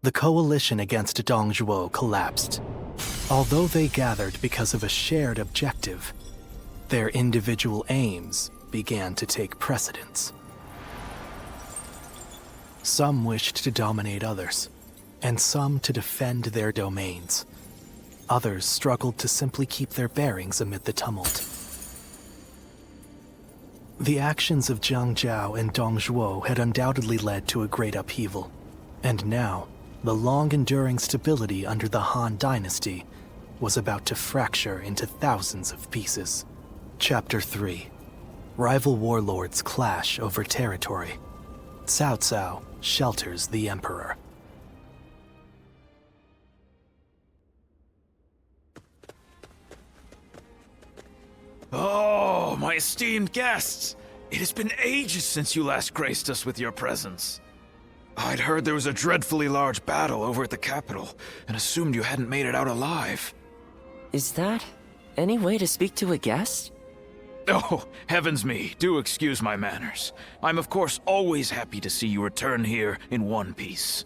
The coalition against Dongzhuo collapsed. Although they gathered because of a shared objective, their individual aims began to take precedence. Some wished to dominate others, and some to defend their domains. Others struggled to simply keep their bearings amid the tumult. The actions of Xiangyang and Dongzhuo had undoubtedly led to a great upheaval, and now, the long-enduring stability under the Han Dynasty was about to fracture into thousands of pieces. Chapter 3. Rival warlords clash over territory. Cao Cao shelters the Emperor. Oh, my esteemed guests! It has been ages since you last graced us with your presence. I'd heard there was a dreadfully large battle over at the capital, and assumed you hadn't made it out alive. Is that any way to speak to a guest? Oh, heavens me, do excuse my manners. I'm of course always happy to see you return here in one piece.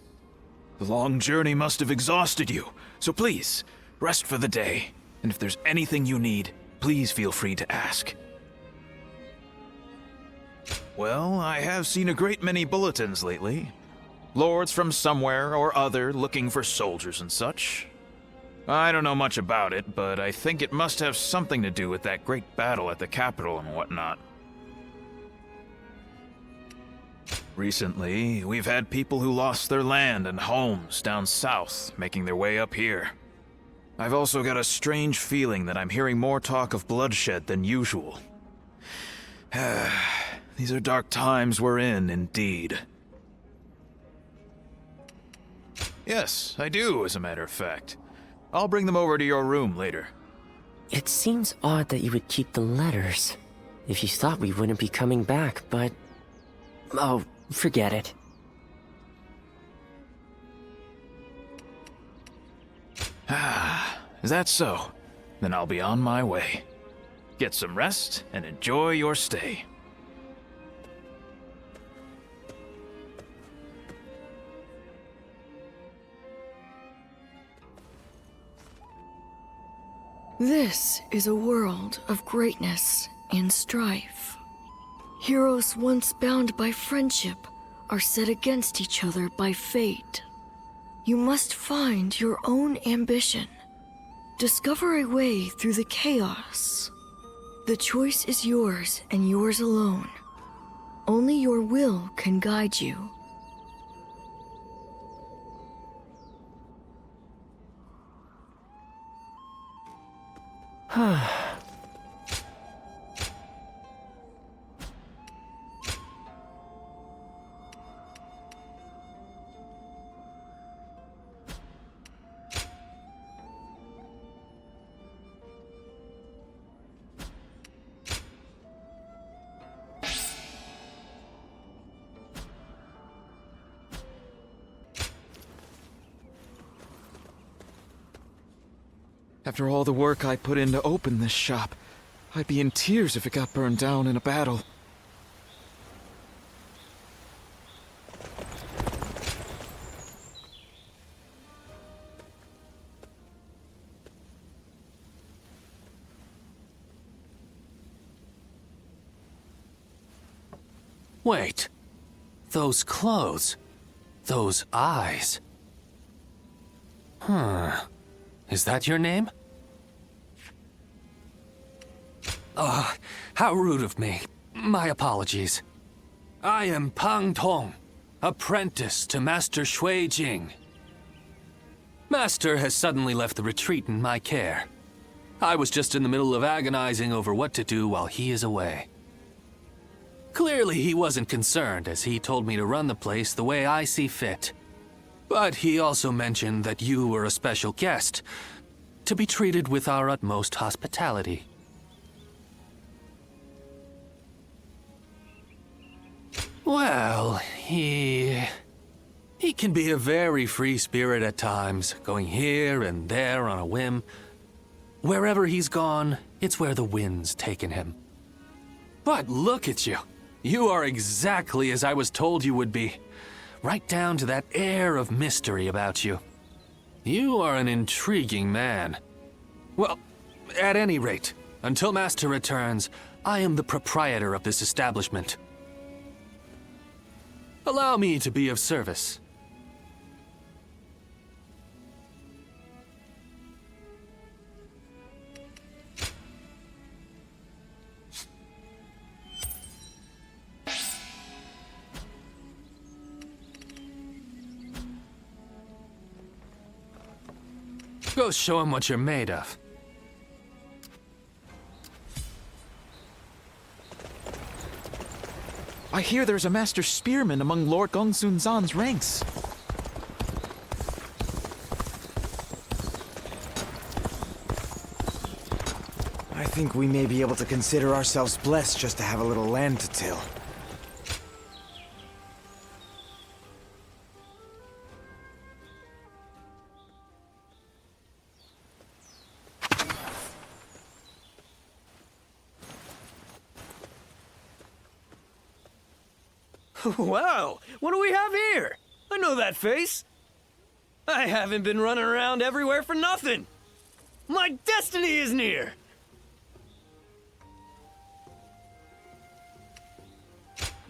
The long journey must have exhausted you, so please, rest for the day, and if there's anything you need, please feel free to ask. Well, I have seen a great many bulletins lately. Lords from somewhere or other looking for soldiers and such. I don't know much about it, but I think it must have something to do with that great battle at the capital and whatnot. Recently, we've had people who lost their land and homes down south making their way up here. I've also got a strange feeling that I'm hearing more talk of bloodshed than usual. These are dark times we're in, indeed. Yes, I do, as a matter of fact. I'll bring them over to your room later. It seems odd that you would keep the letters. If you thought we wouldn't be coming back, but... oh, forget it. Ah, is that so? Then I'll be on my way. Get some rest and enjoy your stay. This is a world of greatness and strife. Heroes once bound by friendship are set against each other by fate. You must find your own ambition. Discover a way through the chaos. The choice is yours and yours alone. Only your will can guide you. After all the work I put in to open this shop, I'd be in tears if it got burned down in a battle. Wait. Those clothes. Those eyes. Is that your name? How rude of me. My apologies. I am Pang Tong, apprentice to Master Shui Jing. Master has suddenly left the retreat in my care. I was just in the middle of agonizing over what to do while he is away. Clearly he wasn't concerned, as he told me to run the place the way I see fit. But he also mentioned that you were a special guest, to be treated with our utmost hospitality. Well, he can be a very free spirit at times, going here and there on a whim. Wherever he's gone, it's where the wind's taken him. But look at you. You are exactly as I was told you would be. right down to that air of mystery about you. You are an intriguing man. Well, at any rate, until Master returns, I am the proprietor of this establishment. Allow me to be of service. Go show him what you're made of. I hear there's a master spearman among Lord Gongsun Zan's ranks. I think we may be able to consider ourselves blessed just to have a little land to till. Wow, what do we have here? I know that face. I haven't been running around everywhere for nothing. My destiny is near.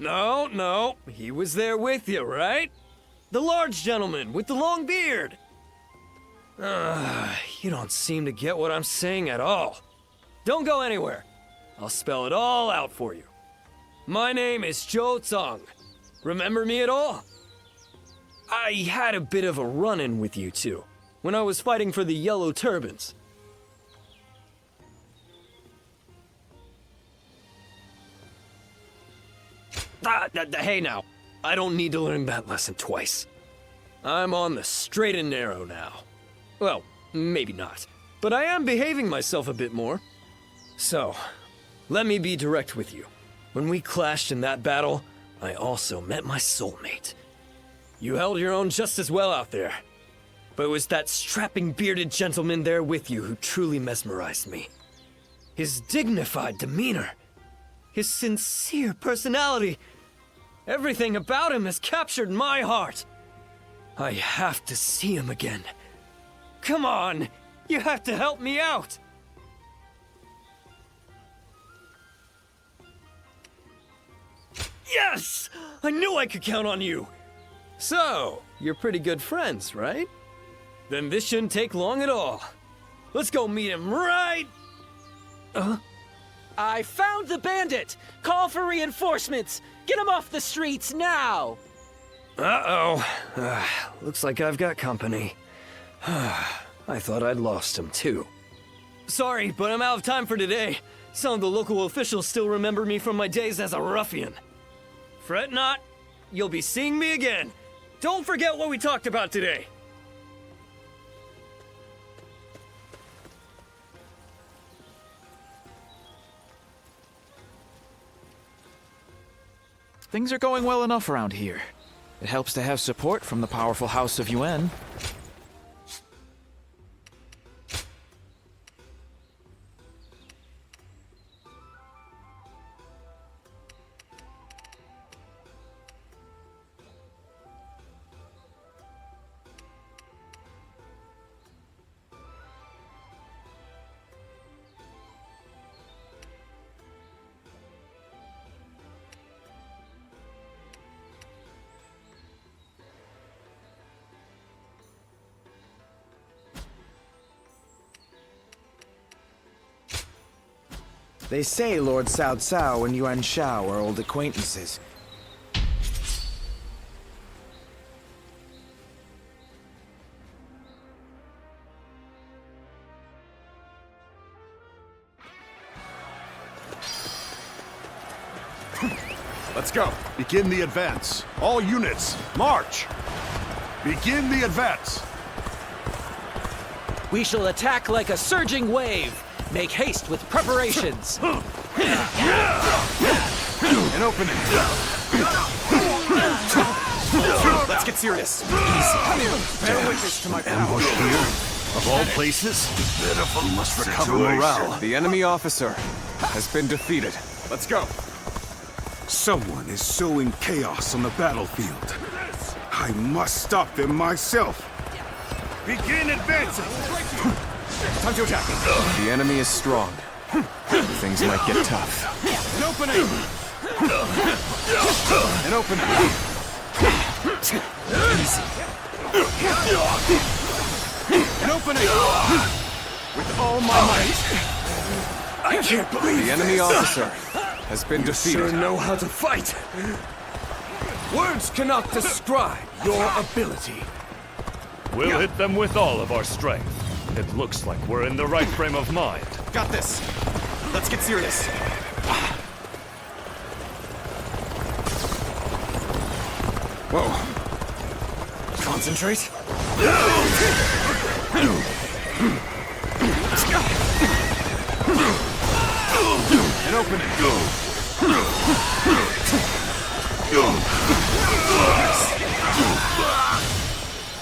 No, he was there with you, right? The large gentleman with the long beard. You don't seem to get what I'm saying at all. Don't go anywhere. I'll spell it all out for you. My name is Zhou Zong. Remember me at all? I had a bit of a run-in with you two when I was fighting for the Yellow Turbans. Hey now, I don't need to learn that lesson twice. I'm on the straight and narrow now. Well, maybe not, but I am behaving myself a bit more. So, let me be direct with you. When we clashed in that battle, I also met my soulmate. You held your own just as well out there. But it was that strapping bearded gentleman there with you who truly mesmerized me. His dignified demeanor, his sincere personality, everything about him has captured my heart. I have to see him again. Come on, you have to help me out. Yes! I knew I could count on you! So, you're pretty good friends, right? Then this shouldn't take long at all. Let's go meet him right... I found the bandit! Call for reinforcements! Get him off the streets now! Uh-oh. Looks like I've got company. I thought I'd lost him, too. Sorry, but I'm out of time for today. Some of the local officials still remember me from my days as a ruffian. Fret not, you'll be seeing me again. Don't forget what we talked about today. Things are going well enough around here. It helps to have support from the powerful House of Yuan. They say Lord Cao Cao and Yuan Shao are old acquaintances. Let's go. Begin the advance. All units, march! Begin the advance! We shall attack like a surging wave! Make haste with preparations! An opening. Let's get serious. Easy. Bear witness to my Ambush here. Of all places, we must recover morale. The enemy officer has been defeated. Let's go. Someone is sowing chaos on the battlefield. I must stop them myself. Begin advancing! Time to attack. The enemy is strong. Things might get tough. An opening! An opening! An opening! With all my might! I can't believe The enemy officer has been defeated. Sure know how to fight. Words cannot describe your ability. We'll hit them with all of our strength. It looks like we're in the right frame of mind. Got this. Let's get serious. Whoa. Concentrate. An opening.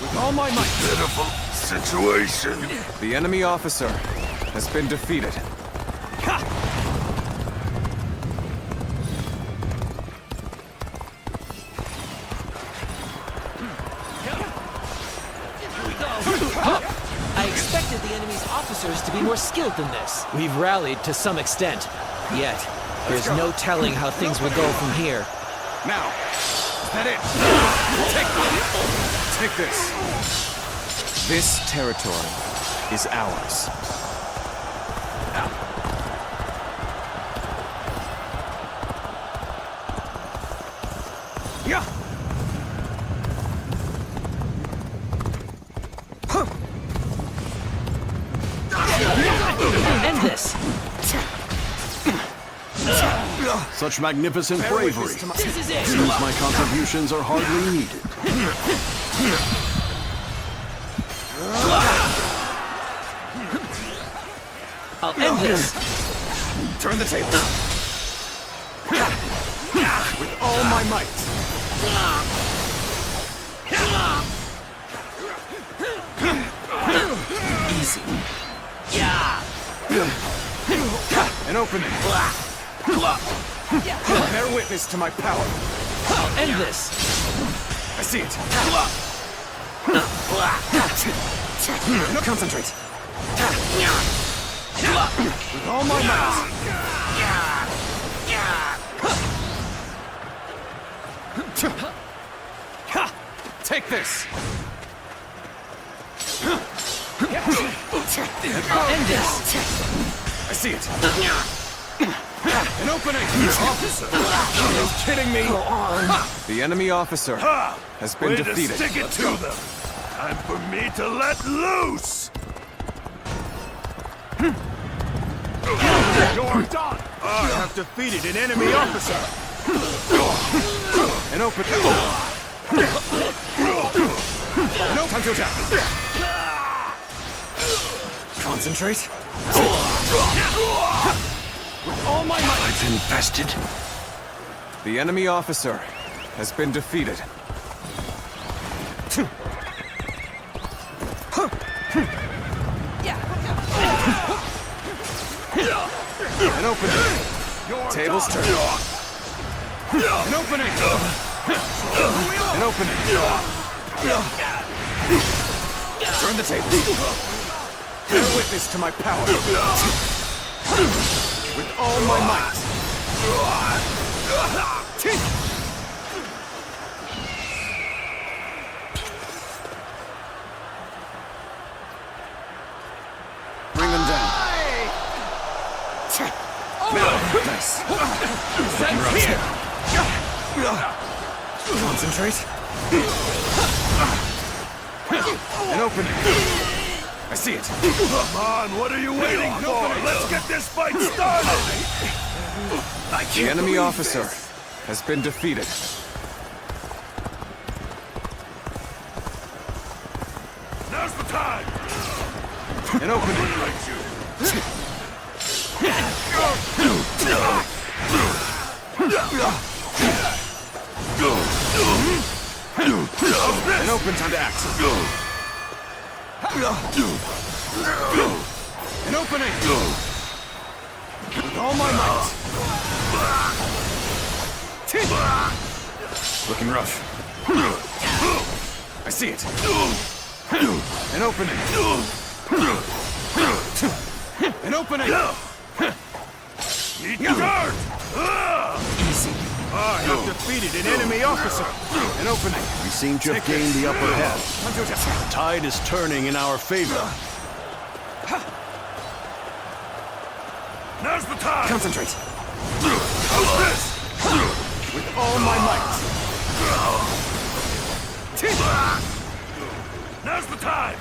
With all my might. pitiful situation. The enemy officer has been defeated. I expected the enemy's officers to be more skilled than this. We've rallied to some extent. Yet, there's no telling how things will go from here. Now, is that it? Take this. This territory is ours. Yeah. End this. Such magnificent bravery. This is it. Seems my contributions are hardly needed. I'll end this. Turn the table. With all my might. Easy. Yeah. An opening. Bear witness to my power. I'll end this. I see it. No, concentrate. With all my might. Take this. I'll end this. I see it. An opening. Officer. Are you kidding me? The enemy officer has been Way defeated. to stick it to them. Time for me to let loose. You're done. I have defeated an enemy officer. An opening. No time to attack. Concentrate. With all my might. I've infested. The enemy officer has been defeated. An opening. Tables turn. An opening. An opening. Turn the table. Bear witness to my power. With all my might. Bring them down. Nice. Here. Concentrate. An opening. I see it. Come on, what are you waiting for? Let's get this fight started. The enemy officer has been defeated. Now's the time. An opening. An open time to act. An opening. With all my might. Looking rough. see it. An opening. An opening. Guard! Easy. I have defeated an enemy officer. An opening. We seem to have gained the upper hand. The tide is turning in our favor. Now's the time! Concentrate. How's this? With all my might. Now's the time!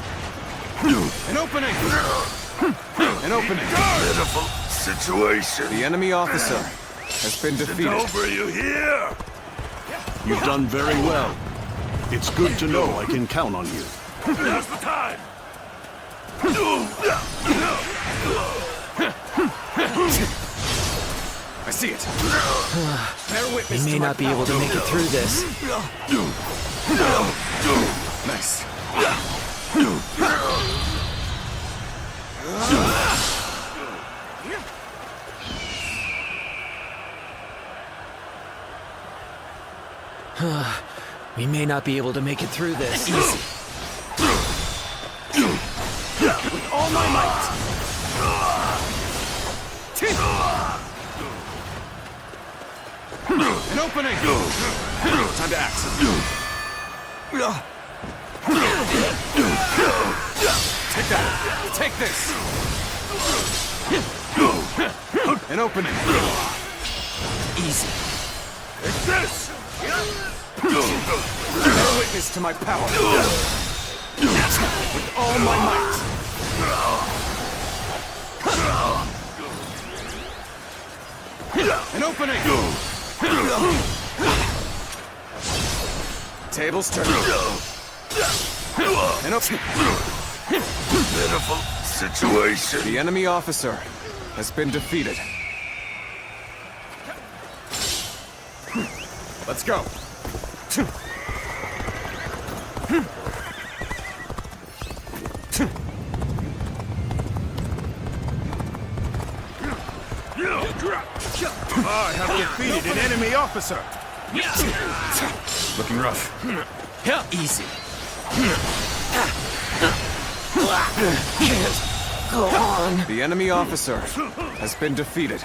An opening. An opening. Pitiful situation. The enemy officer has been defeated. Over, you hear? You've done very well. It's good to know I can count on you. Now's the time! I see it. Bear We witness may to my not be able to power. make it through this. Nice. We may not be able to make it through this. Easy. With all my might. An opening. Time to act. Take that. Take this. An opening. Easy. Take this! Bear witness to my power. With all my might. An opening. Tables turn. An opening. Pitiful situation. The enemy officer has been defeated. Let's go. I have defeated an enemy officer. Looking rough. Easy. Can't go on. The enemy officer has been defeated.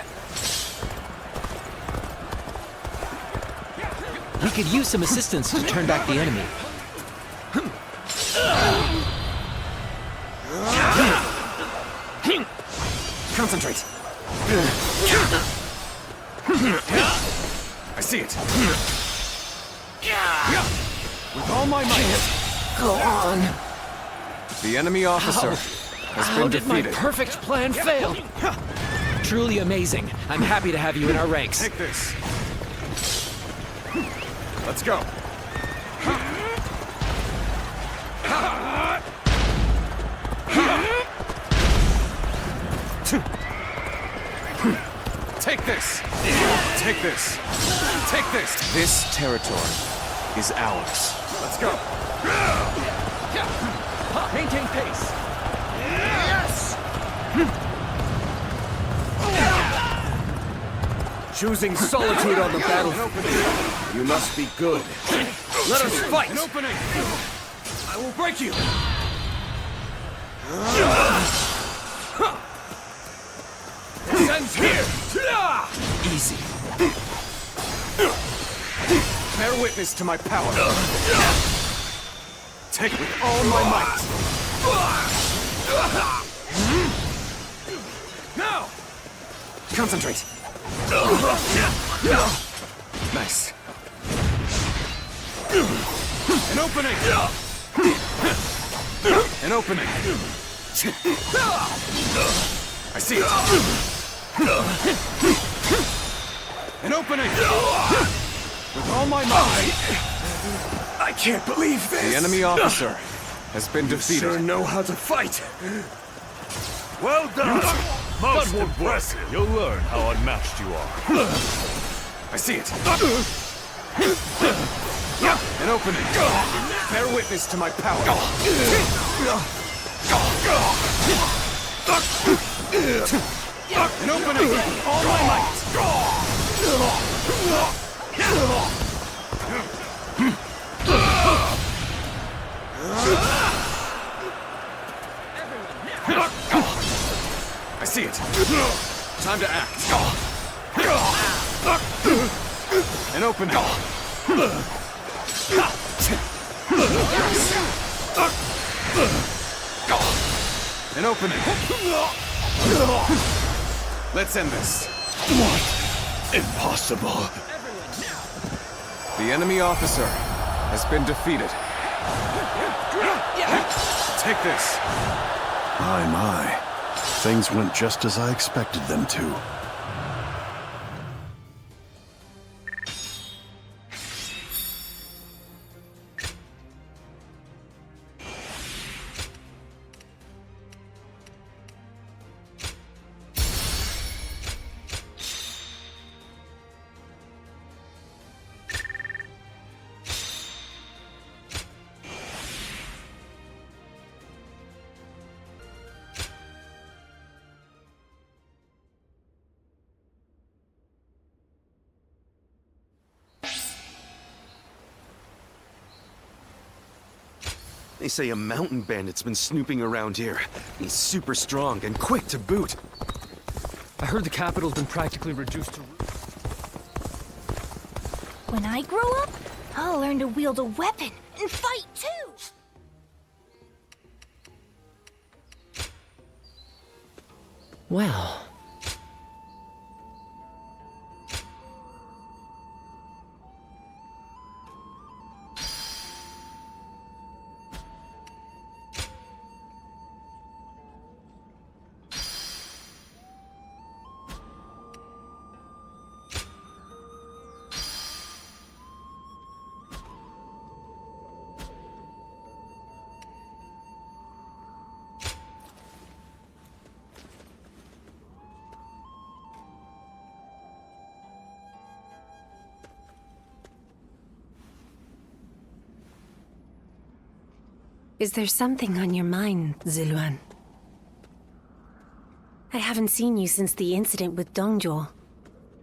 We could use some assistance to turn back the enemy. Concentrate. I see it. With all my might. Go on. The enemy officer has How been did my defeated. perfect plan fail? Truly amazing. I'm happy to have you in our ranks. Take this. Let's go. Take this. Take this. Take this. This territory is ours. Let's go. Maintain pace. Choosing solitude on the battlefield. You must be good. Let us fight. An opening. I will break you. This ends here. Easy. Bear witness to my power. Take with all my might. Now! Concentrate. Nice. An opening. An opening. I see it. An opening. With all my might. I can't believe this. The enemy officer has been defeated. Sure know how to fight. Well done. Most impressive. You'll learn how unmatched you are. I see it. An opening. Bear witness to my power. An opening. All my might. I see it. Time to act. An opening. An opening. Let's end this. What? Impossible. The enemy officer has been defeated. Take this. My. Things went just as I expected them to. They say a mountain bandit's been snooping around here. He's super strong and quick to boot. I heard the capital's been practically reduced to... When I grow up, I'll learn to wield a weapon and fight too! Well... Is there something on your mind, Zilwan? I haven't seen you since the incident with Dongzhuo.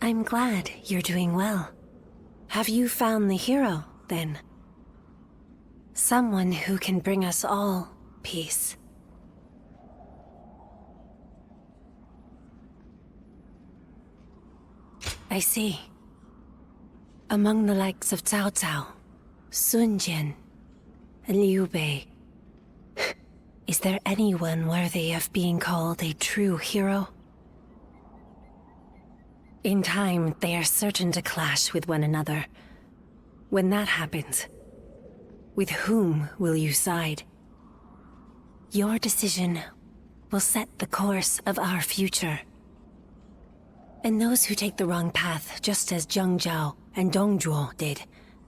I'm glad you're doing well. Have you found the hero, then? Someone who can bring us all peace. I see. Among the likes of Cao Cao, Sun Jian, and Liu Bei, is there anyone worthy of being called a true hero? In time, they are certain to clash with one another. When that happens, with whom will you side? Your decision will set the course of our future. And those who take the wrong path, just as Zhang Zhao and Dongzhuo did,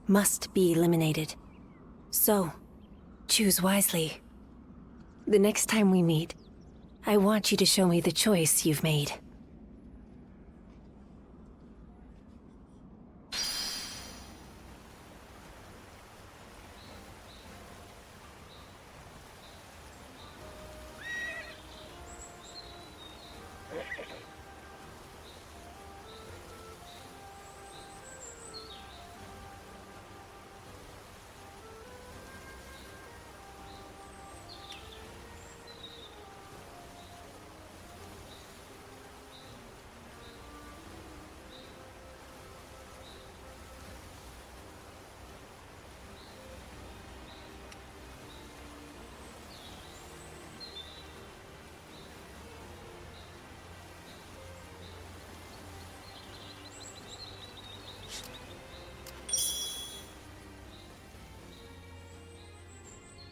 must be eliminated. So, choose wisely. The next time we meet, I want you to show me the choice you've made.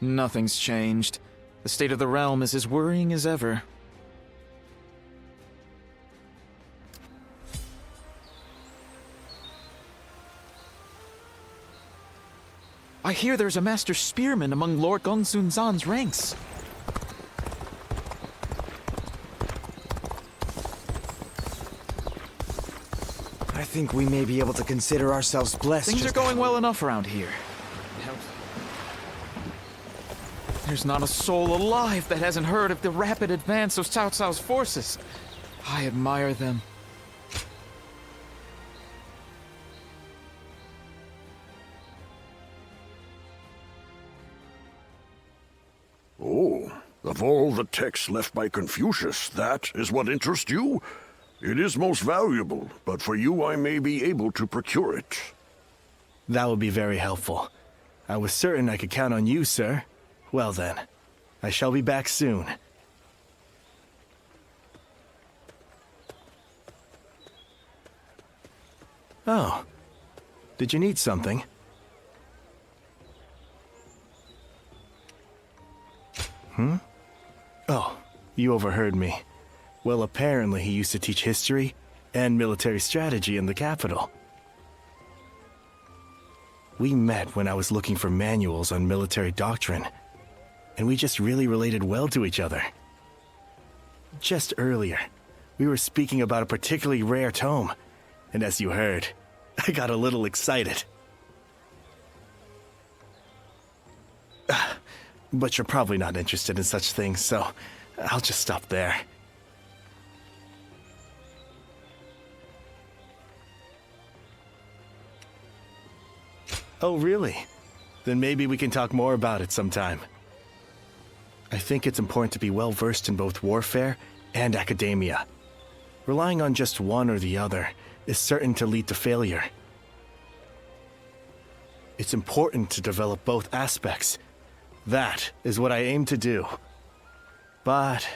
Nothing's changed. The state of the realm is as worrying as ever. I hear there's a master spearman among Lord Gongsun Zan's ranks. I think we may be able to consider ourselves blessed. Things are going well enough around here. There's not a soul alive that hasn't heard of the rapid advance of Cao Cao's forces. I admire them. Of all the texts left by Confucius, that is what interests you? It is most valuable, but for you I may be able to procure it. That would be very helpful. I was certain I could count on you, sir. Well then, I shall be back soon. Oh, did you need something? Oh, you overheard me. Well, apparently he used to teach history and military strategy in the capital. We met when I was looking for manuals on military doctrine, and we just really related well to each other. Just earlier, we were speaking about a particularly rare tome, and as you heard, I got a little excited. But you're probably not interested in such things, so I'll just stop there. Oh, really? Then maybe we can talk more about it sometime. I think it's important to be well versed in both warfare and academia. Relying on just one or the other is certain to lead to failure. It's important to develop both aspects. That is what I aim to do. But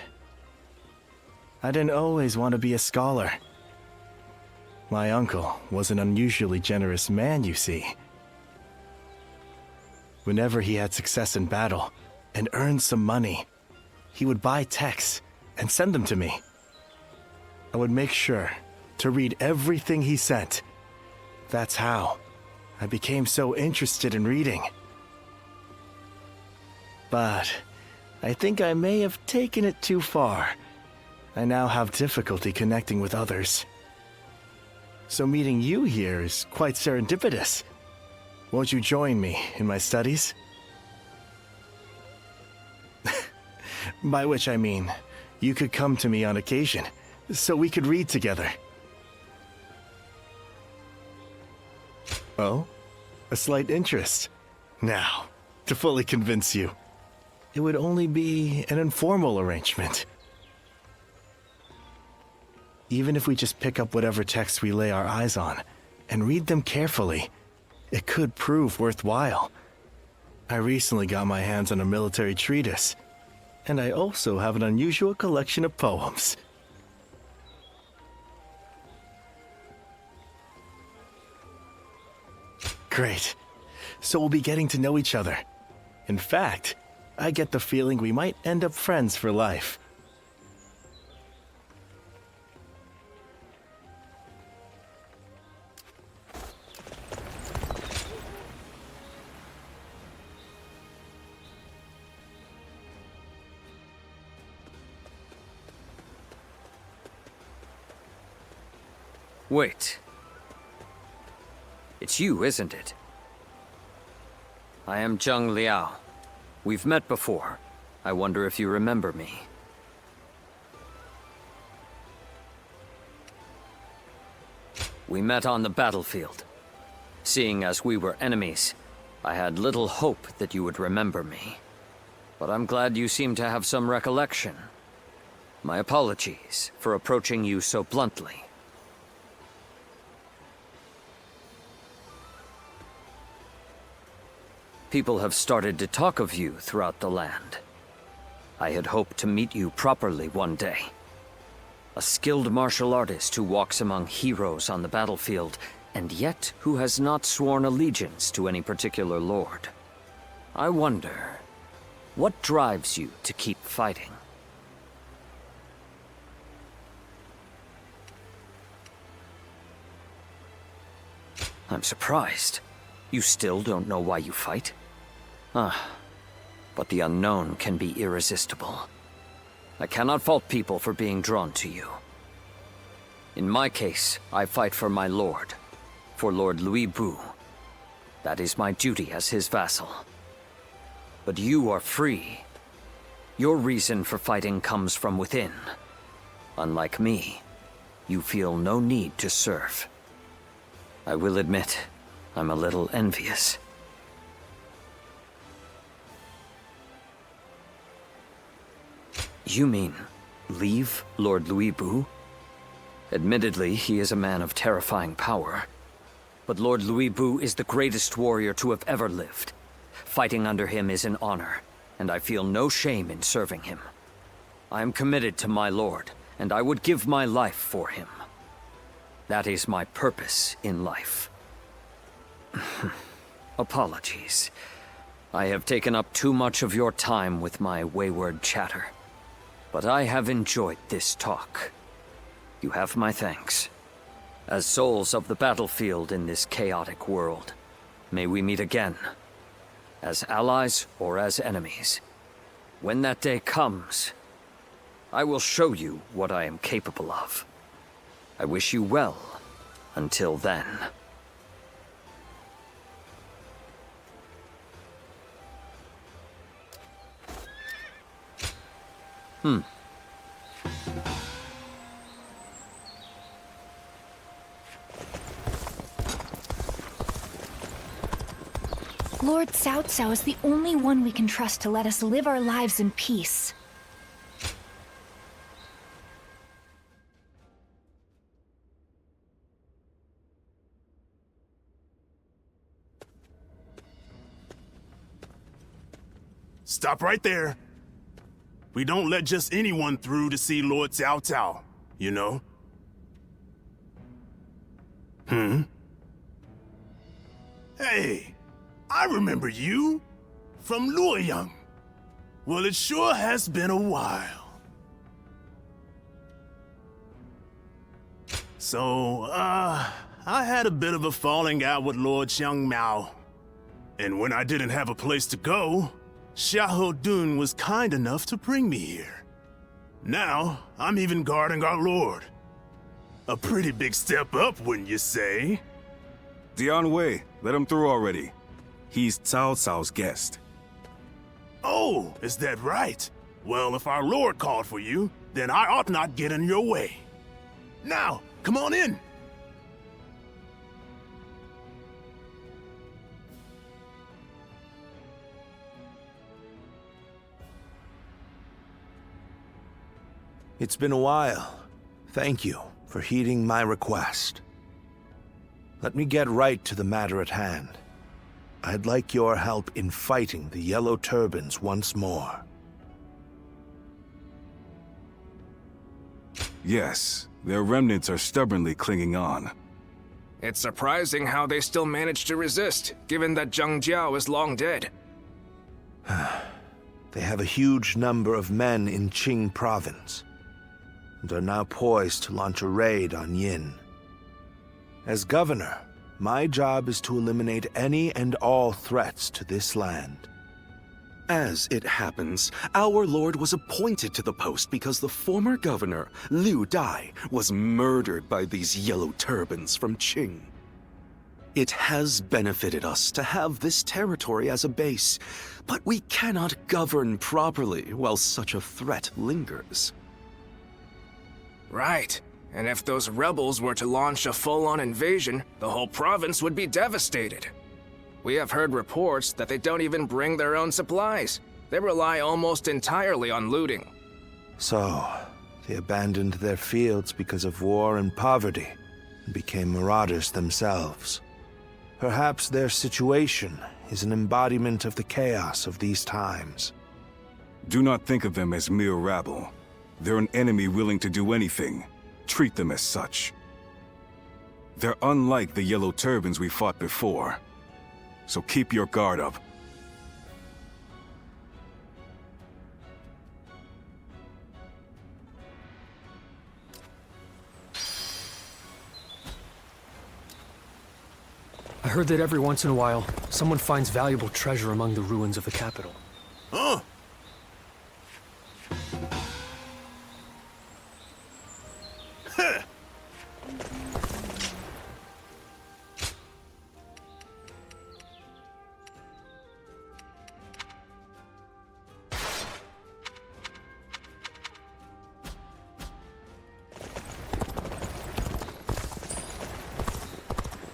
I didn't always want to be a scholar. My uncle was an unusually generous man, you see. Whenever he had success in battle and earned some money, he would buy texts and send them to me. I would make sure to read everything he sent. That's how I became so interested in reading. But I think I may have taken it too far. I now have difficulty connecting with others. So meeting you here is quite serendipitous. Won't you join me in my studies? By which I mean, you could come to me on occasion, so we could read together. Oh? A slight interest. Now, to fully convince you, it would only be an informal arrangement. Even if we just pick up whatever texts we lay our eyes on and read them carefully, it could prove worthwhile. I recently got my hands on a military treatise, and I also have an unusual collection of poems. Great. So we'll be getting to know each other. In fact, I get the feeling we might end up friends for life. Wait. It's you, isn't it? I am Zheng Liao. We've met before. I wonder if you remember me. We met on the battlefield. Seeing as we were enemies, I had little hope that you would remember me. But I'm glad you seem to have some recollection. My apologies for approaching you so bluntly. People have started to talk of you throughout the land. I had hoped to meet you properly one day. A skilled martial artist who walks among heroes on the battlefield, and yet who has not sworn allegiance to any particular lord. I wonder, what drives you to keep fighting? I'm surprised. You still don't know why you fight? But the unknown can be irresistible. I cannot fault people for being drawn to you. In my case, I fight for my lord, for Lord Louis Bu. That is my duty as his vassal. But you are free. Your reason for fighting comes from within. Unlike me, you feel no need to serve. I will admit, I'm a little envious. You mean, leave Lord Louis Bu? Admittedly, he is a man of terrifying power. But Lord Louis Bu is the greatest warrior to have ever lived. Fighting under him is an honor, and I feel no shame in serving him. I am committed to my lord, and I would give my life for him. That is my purpose in life. Apologies. I have taken up too much of your time with my wayward chatter. But I have enjoyed this talk. You have my thanks. As souls of the battlefield in this chaotic world, may we meet again. As allies or as enemies. When that day comes, I will show you what I am capable of. I wish you well until then. Lord Cao Cao is the only one we can trust to let us live our lives in peace. Stop right there. We don't let just anyone through to see Lord Cao Cao, you know? Hey, I remember you from Lujiang. Well, it sure has been a while. So, I had a bit of a falling out with Lord Xiangyang. And when I didn't have a place to go, Xiahou Dun was kind enough to bring me here. Now, I'm even guarding our lord. A pretty big step up, wouldn't you say? Dian Wei, let him through already. He's Cao Cao's guest. Oh, is that right? Well, if our lord called for you, then I ought not get in your way. Now, come on in. It's been a while. Thank you for heeding my request. Let me get right to the matter at hand. I'd like your help in fighting the Yellow Turbans once more. Yes, their remnants are stubbornly clinging on. It's surprising how they still manage to resist, given that Zhang Jiao is long dead. They have a huge number of men in Qing Province, and are now poised to launch a raid on Yin. As governor, my job is to eliminate any and all threats to this land. As it happens, our lord was appointed to the post because the former governor, Liu Dai, was murdered by these yellow turbans from Qing. It has benefited us to have this territory as a base, but we cannot govern properly while such a threat lingers. Right. And if those rebels were to launch a full-on invasion, the whole province would be devastated. We have heard reports that they don't even bring their own supplies. They rely almost entirely on looting. So, they abandoned their fields because of war and poverty, and became marauders themselves. Perhaps their situation is an embodiment of the chaos of these times. Do not think of them as mere rabble. They're an enemy willing to do anything. Treat them as such. They're unlike the Yellow Turbans we fought before. So keep your guard up. I heard that every once in a while, someone finds valuable treasure among the ruins of the capital. Huh?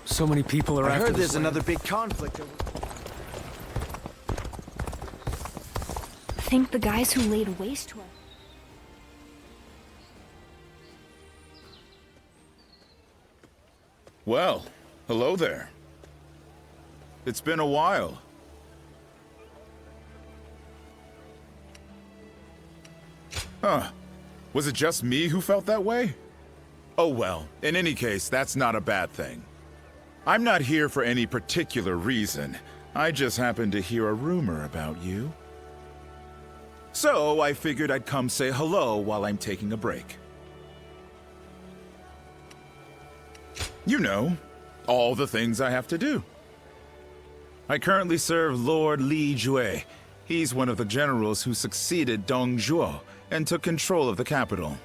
So many people are I after heard this there's land. another big conflict. Think the guys who laid waste to us. Well, hello there. It's been a while. Huh. Was it just me who felt that way? Oh well, in any case, that's not a bad thing. I'm not here for any particular reason. I just happened to hear a rumor about you. So I figured I'd come say hello while I'm taking a break. You know, all the things I have to do. I currently serve Lord Li Jue. He's one of the generals who succeeded Dong Zhuo and took control of the capital.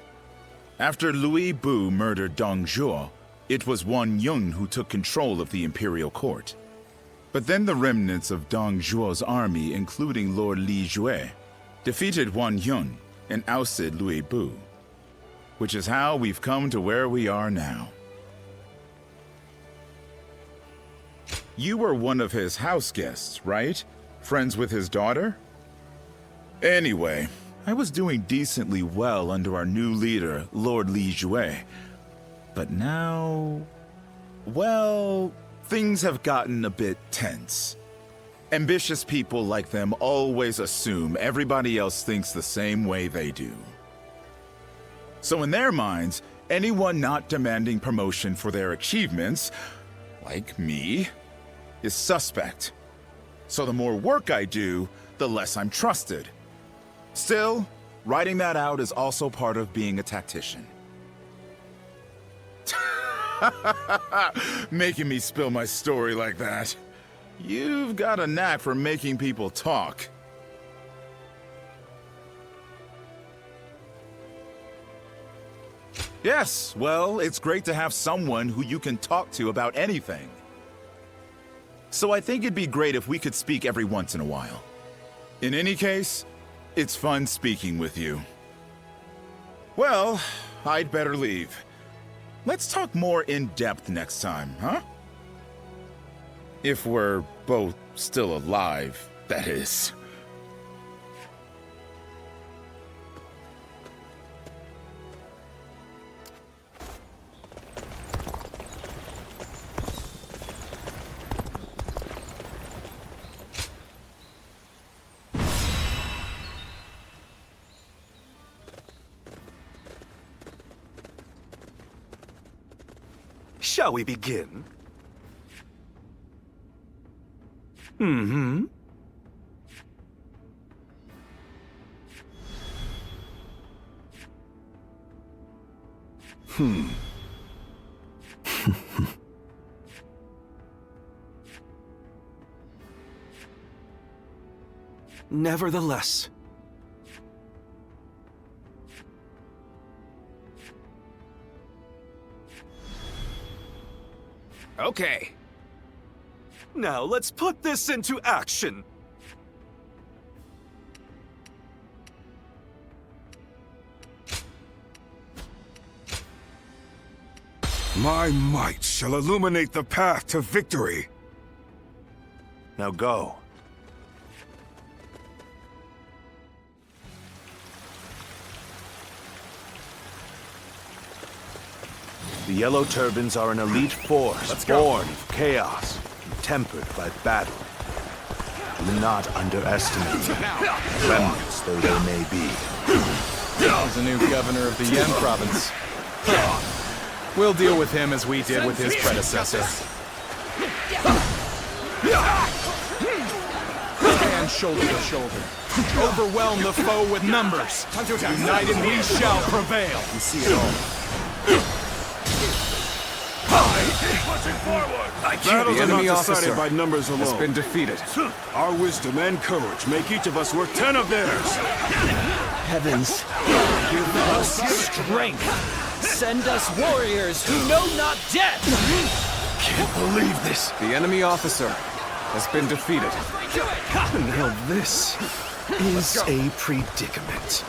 After Louis Bu murdered Dong Zhuo, it was Wan Yun who took control of the imperial court. But then the remnants of Dong Zhuo's army, including Lord Li Jue, defeated Wan Yun and ousted Louis Bu, which is how we've come to where we are now. You were one of his house guests, right? Friends with his daughter? Anyway, I was doing decently well under our new leader, Lord Li Jue. But now... well, things have gotten a bit tense. Ambitious people like them always assume everybody else thinks the same way they do. So in their minds, anyone not demanding promotion for their achievements, like me, is suspect. So the more work I do, the less I'm trusted. Still, writing that out is also part of being a tactician. Making me spill my story like that. You've got a knack for making people talk. Yes, well, it's great to have someone who you can talk to about anything. So I think it'd be great if we could speak every once in a while. In any case, it's fun speaking with you. Well, I'd better leave. Let's talk more in depth next time, huh? If we're both still alive, that is. Shall we begin? Nevertheless, okay. Now let's put this into action. My might shall illuminate the path to victory. Now go. The Yellow Turbans are an elite force born of chaos and tempered by battle. Do not underestimate them, remnants though they may be. He's the new governor of the Yan Province. We'll deal with him as we did with his predecessor. Stand shoulder to shoulder. Overwhelm the foe with numbers. United we shall prevail. You see it all. Battles are not decided by numbers alone. Has been defeated. Our wisdom and courage make each of us worth 10 of theirs. Heavens, give us strength. Send us warriors who know not death. Can't believe this. The enemy officer has been defeated. Now this is a predicament.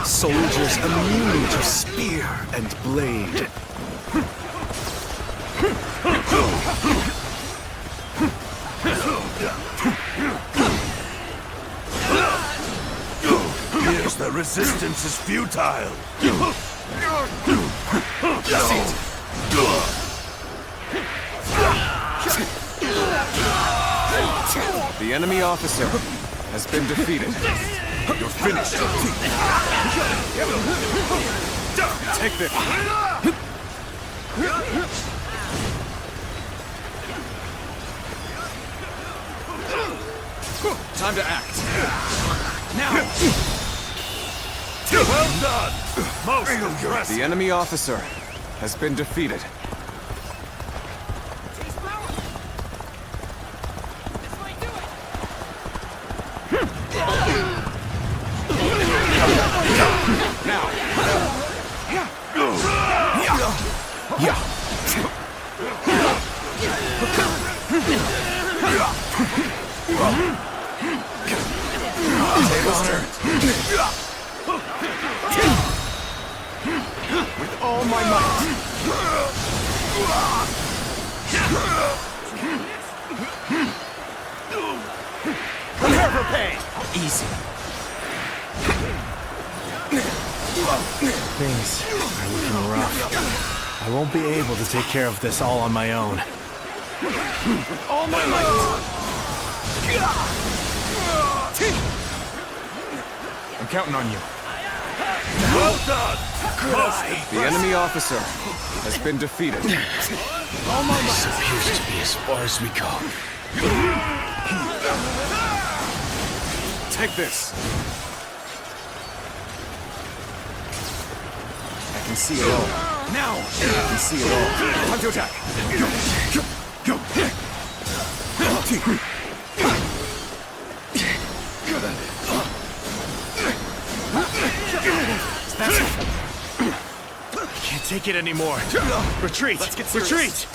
Soldiers immune to spear and blade. Yes, the resistance is futile. The enemy officer has been defeated. You're finished. Take this. Time to act. Now! Well done! Most impressive! The enemy officer has been defeated. Now! Tables turned. With all my might. Prepare for pain. Easy. Things are looking rough. I won't be able to take care of this all on my own. All my might. I'm counting on you. Well done! The enemy officer has been defeated. All my might. This appears to be as far as we go. Take this. I can see it all. Now! I can see it all. Time to attack! I can't take it anymore. Retreat! Let's get serious. Retreat!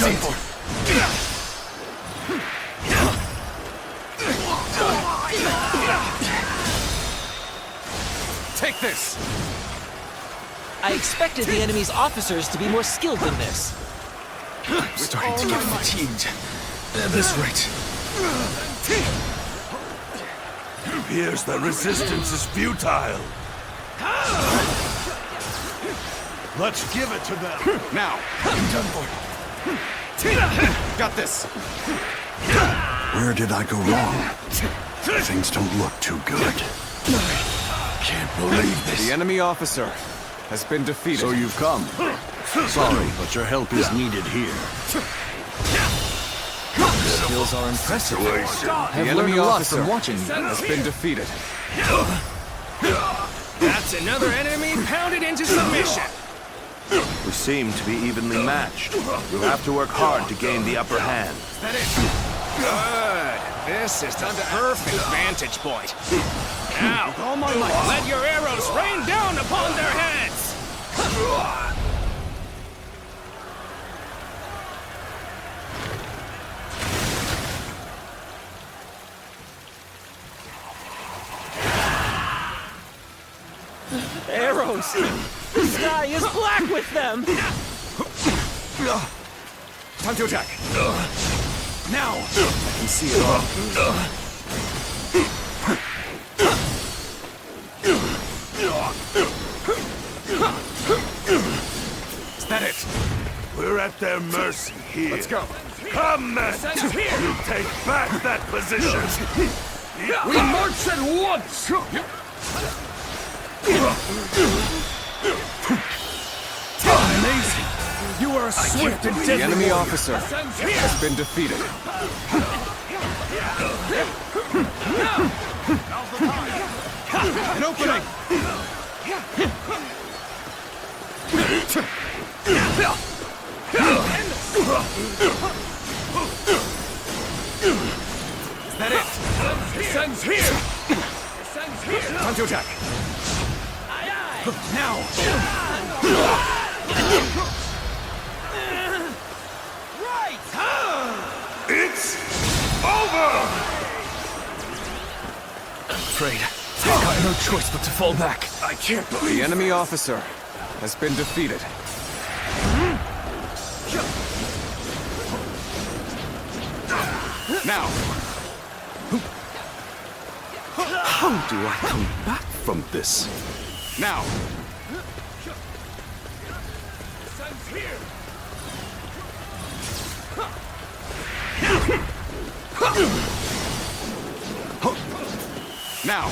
Done for. Take this! I expected the enemy's officers to be more skilled than this. I'm starting to get fatigued at this rate. It appears that resistance is futile. Let's give it to them. Now! I'm done for. Got this! Where did I go wrong? Things don't look too good. Can't believe this. The enemy officer has been defeated. So you've come. Sorry, but your help is needed here. Skills are impressive. The enemy officer has been defeated. That's another enemy pounded into submission. We seem to be evenly matched. You'll have to work hard to gain the upper hand. Good. This is the perfect vantage point. Now, let your arrows rain down upon their heads! Arrows! The sky is black with them! Time to attack! Now! I can see it all. Is that it? We're at their mercy here. Let's go. Come, men! You take back that position! We march at once! Amazing! You are a swift and deadly The enemy warrior. officer has been defeated. An opening! Is that it? Descends here! Time to attack! Now! It's over! I'm afraid I've got no choice but to fall back. I can't believe The enemy officer has been defeated. Now! How do I come back from this. Now! Now!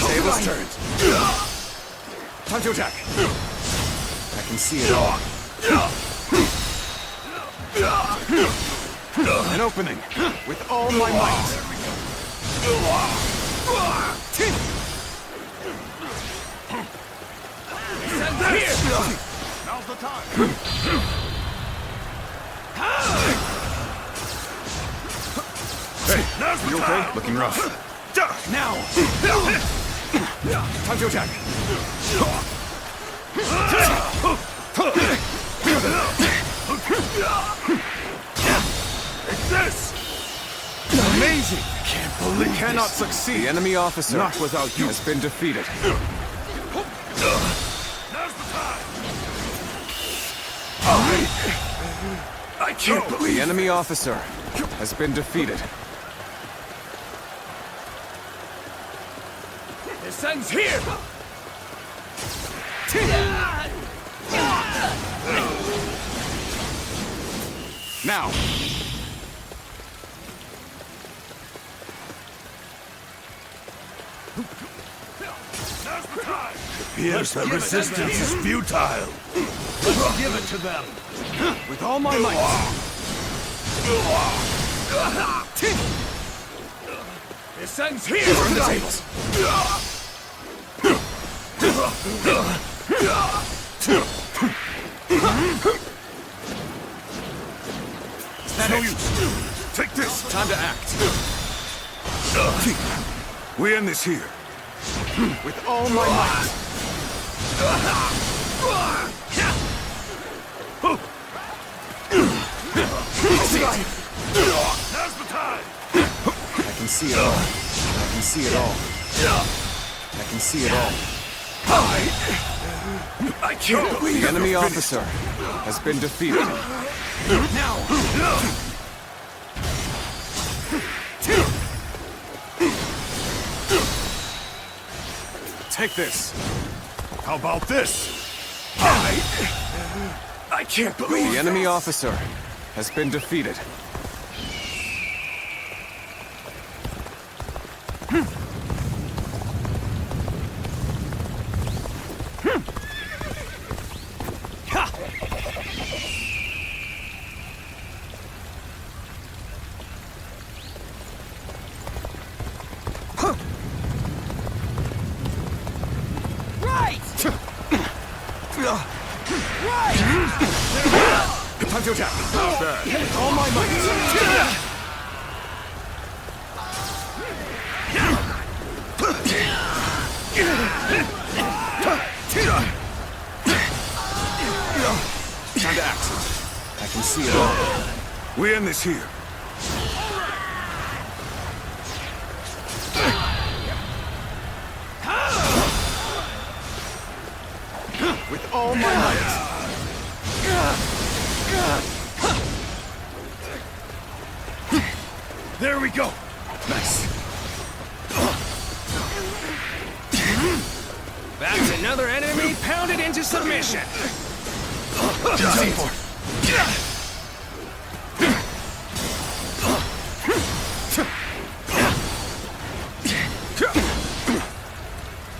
Tables turned. Time to attack. I can see it all. An opening with all my might. Now's the time. Hey, you okay? Looking rough. Now! Time to attack. It's this! Amazing! Can't believe we cannot succeed. The enemy officer, not without you, has been defeated. Now's the time! I can't believe the enemy officer has been defeated. This ends here! Now! Now's the time! It appears that resistance is futile. Let's give it to them! With all my might! This ends here! Turn the tables! No use! Take this! Time to act! We end this here. With all my might! Now's the time! I can see it all. I can see it all. I can see it all. I can't believe the enemy officer has been defeated. Now! Take this. How about this? I can't believe the enemy officer has been defeated. Time to attack. Not bad. All my might. Time to act. I can see it all. We end this here. With all my might. There we go. Nice. That's another enemy pounded into submission.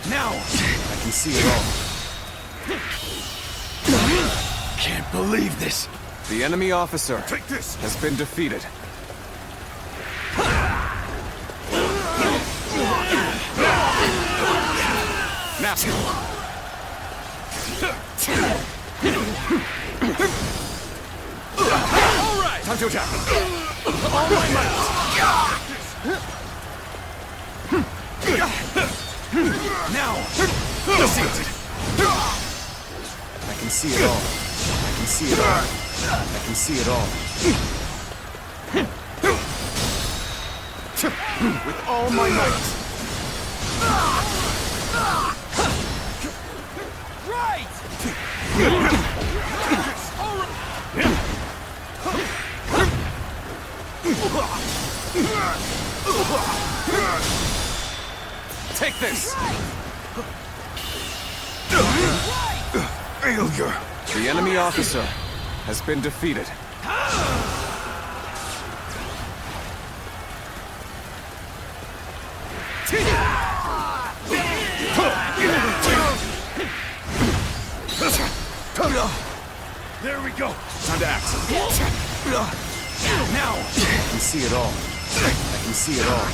Now, I can see it all. Can't believe this. The enemy officer Take this. has been defeated. Now. All right. Time to attack. All my might. Now. Defeated. I can see it all. I can see it all. I can see it all. With all my might. Right. Take this! Failure! The enemy officer has been defeated. There we go. Time to act. Now! I can see it all. I can see it all.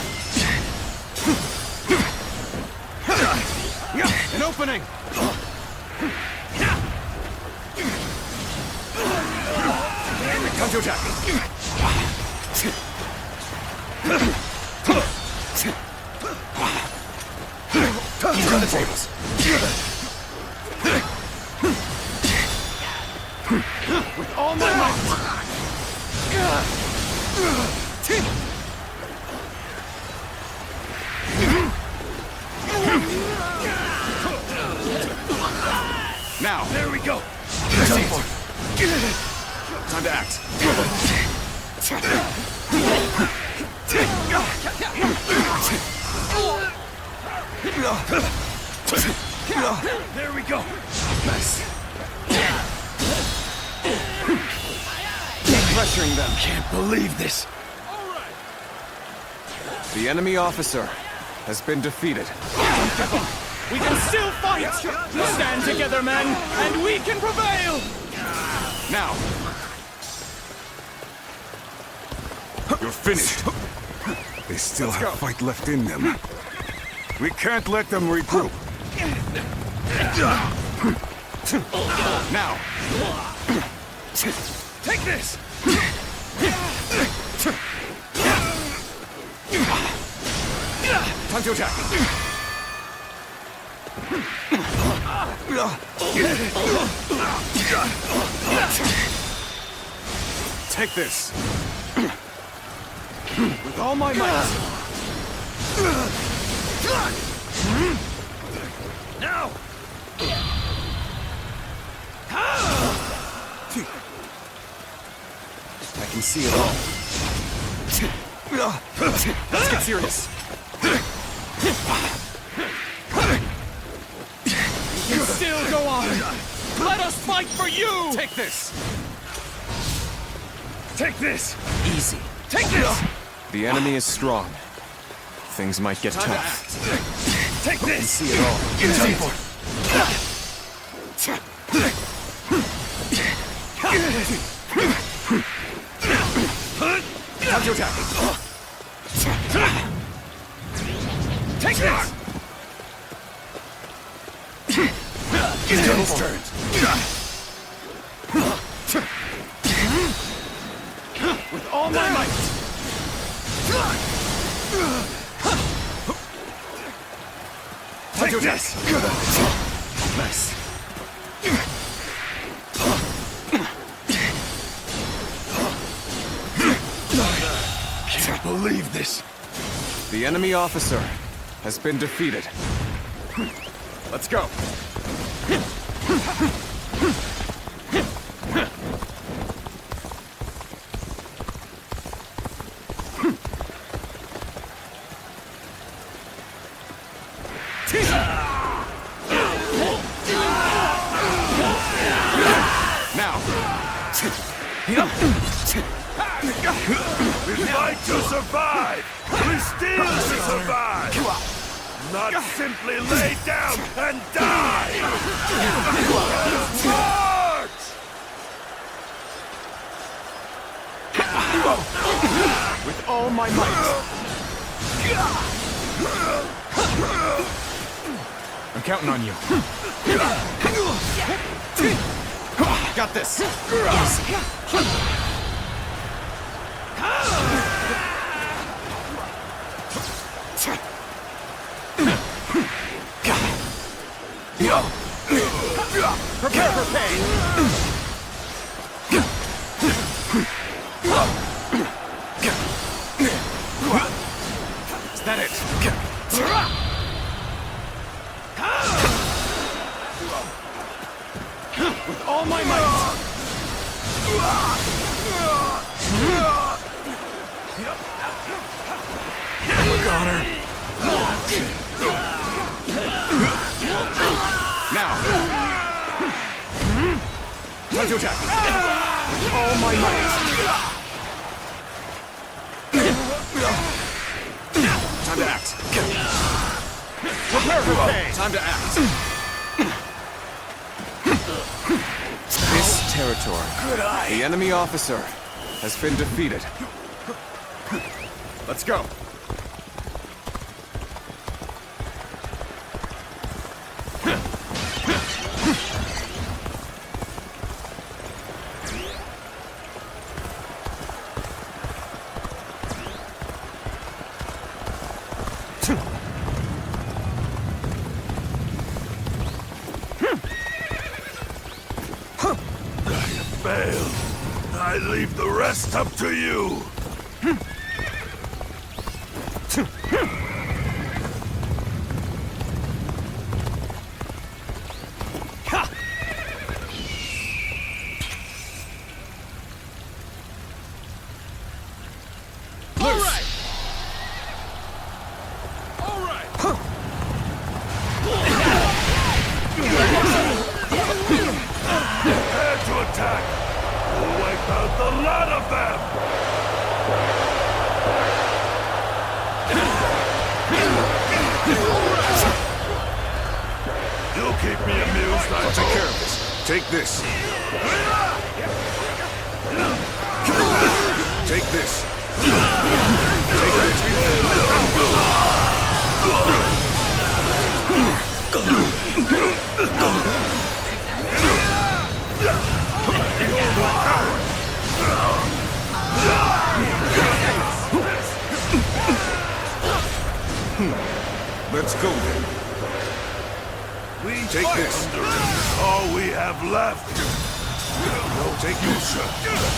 An opening! Time to attack! Turn the tables! With all my might! Now! There we go! Time to act. There we go! Nice. Keep pressuring them. Can't believe this! The enemy officer has been defeated. We can still fight! Stand together, men, and we can prevail! Now! You're finished. They still have fight left in them. We can't let them regroup. Now! Take this! Time to attack! Take this! With all my might! Now! I can see it all. Let's get serious. You can still go on! Let us fight for you! Take this! Take this! Easy. Take this! The enemy is strong. Things might get tough. Take this! I can see it all. Time to attack. Take this! Devil's turn. With all my might! Time to attack. Nice. Can't believe this! The enemy officer has been defeated. Let's go. Now. We fight to survive! We steal to survive! Not simply lay down and die! March! With all my might. I'm counting on you. Got this. Prepare for pain. Is that it? With all my might. Look on her. attack! All my might! Time to act. Prepare for pain! Time to act. This territory, the enemy officer, has been defeated. Let's go! Failed. I leave the rest up to you. I'll take care of this. Take this. Take this. Take Let's go then. Take this. All we have left. No, take this.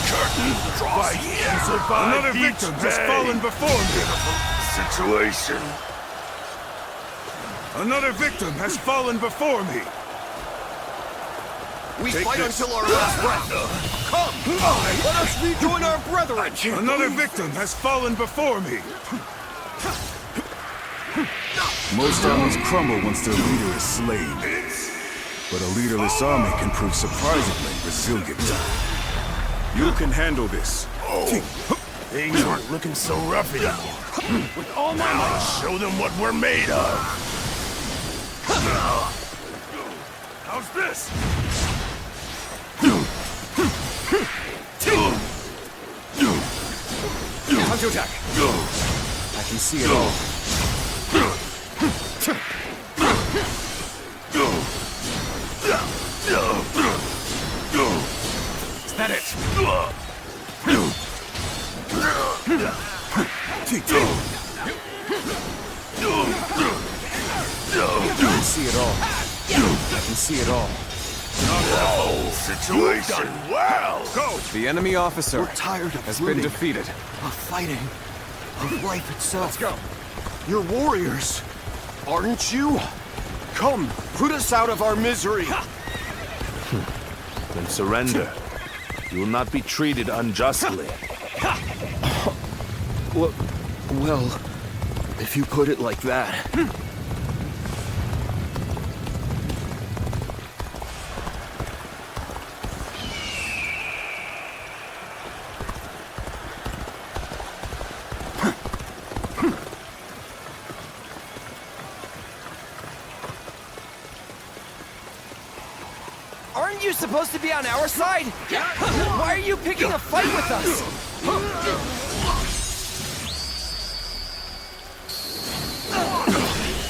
Curtain. Fight. Survive. Another victim has fallen before me. Situation. Another victim has fallen before me. We Take fight this. until our last breath. Come! Let us rejoin our brethren! Another victim has fallen before me. Most armies crumble once their leader is slain. But a leaderless army can prove surprisingly resilient. You can handle this. Things aren't looking so rough anymore. With all my might, show them what we're made of. How's this? Time to attack! I can see it all. Is that it? I can see it all. I can see it all. Situation. Well. Go. The enemy officer Tired of has been looting, defeated. of fighting, of life itself. Let's go. You're warriors, aren't you? Come, put us out of our misery. Then surrender. You will not be treated unjustly. Well, if you put it like that. Aren't you supposed to be on our side? Why are you picking a fight with us?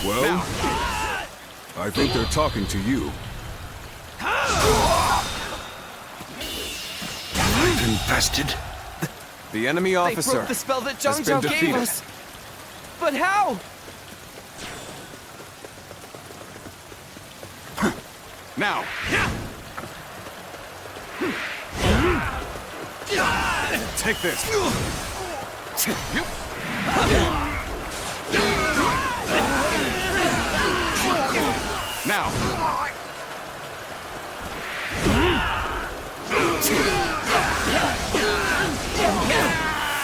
Well, I think they're talking to you. Infested. The enemy officer They broke the spell that has been Xiangyang gave defeated. us. But how? Now! Take this! Now!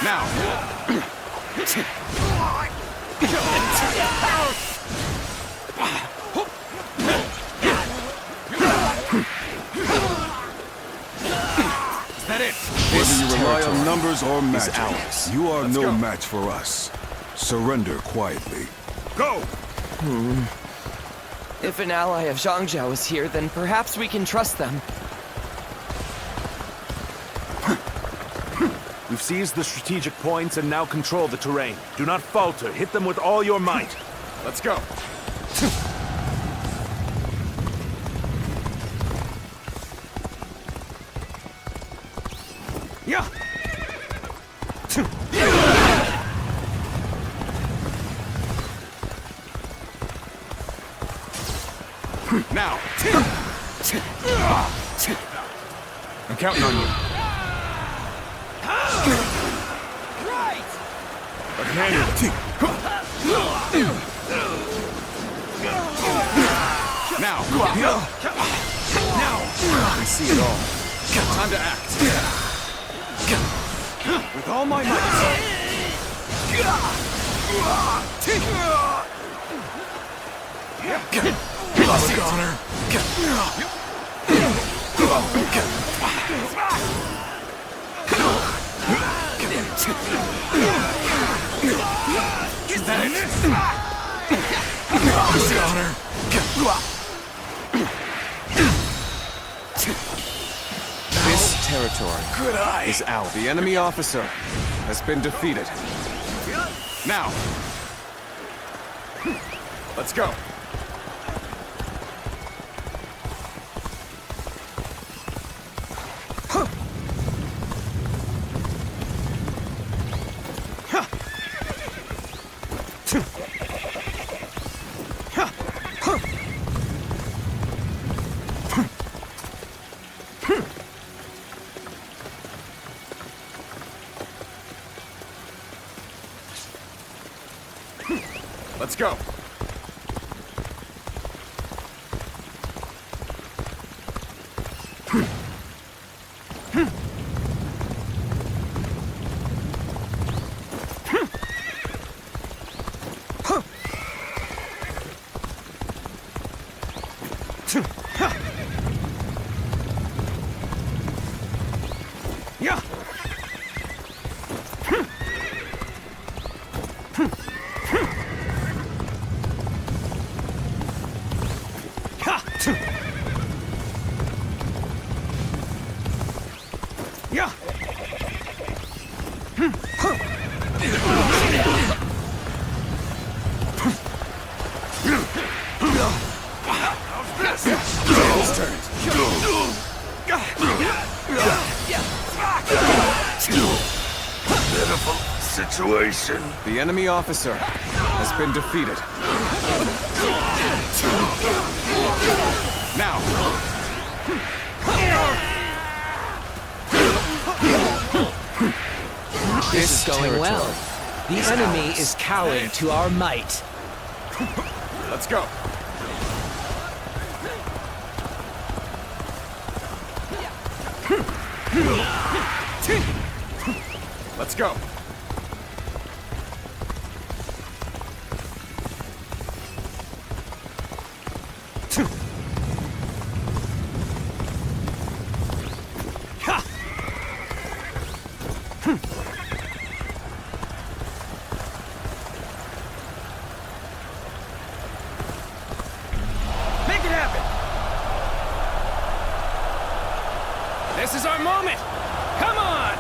Now! it! Whether you rely on territory numbers or is magic, ours. you are Let's no go. match for us. Surrender quietly. Go! If an ally of Xiangyang is here, then perhaps we can trust them. We've seized the strategic points and now control the terrain. Do not falter. Hit them with all your might. Let's go! Yeah. Now! I'm counting on you. Let's handle it. Now! I see it all. Time to act. With all my might. Honor. This territory is ours. The enemy officer has been defeated. Now! Let's go! Let's go! Yeah. Yeah. Pitiful situation. The enemy officer has been defeated. Now! This is going well. The enemy is cowing to our might. Let's go! Let's go! Make it happen. This is our moment. Come on.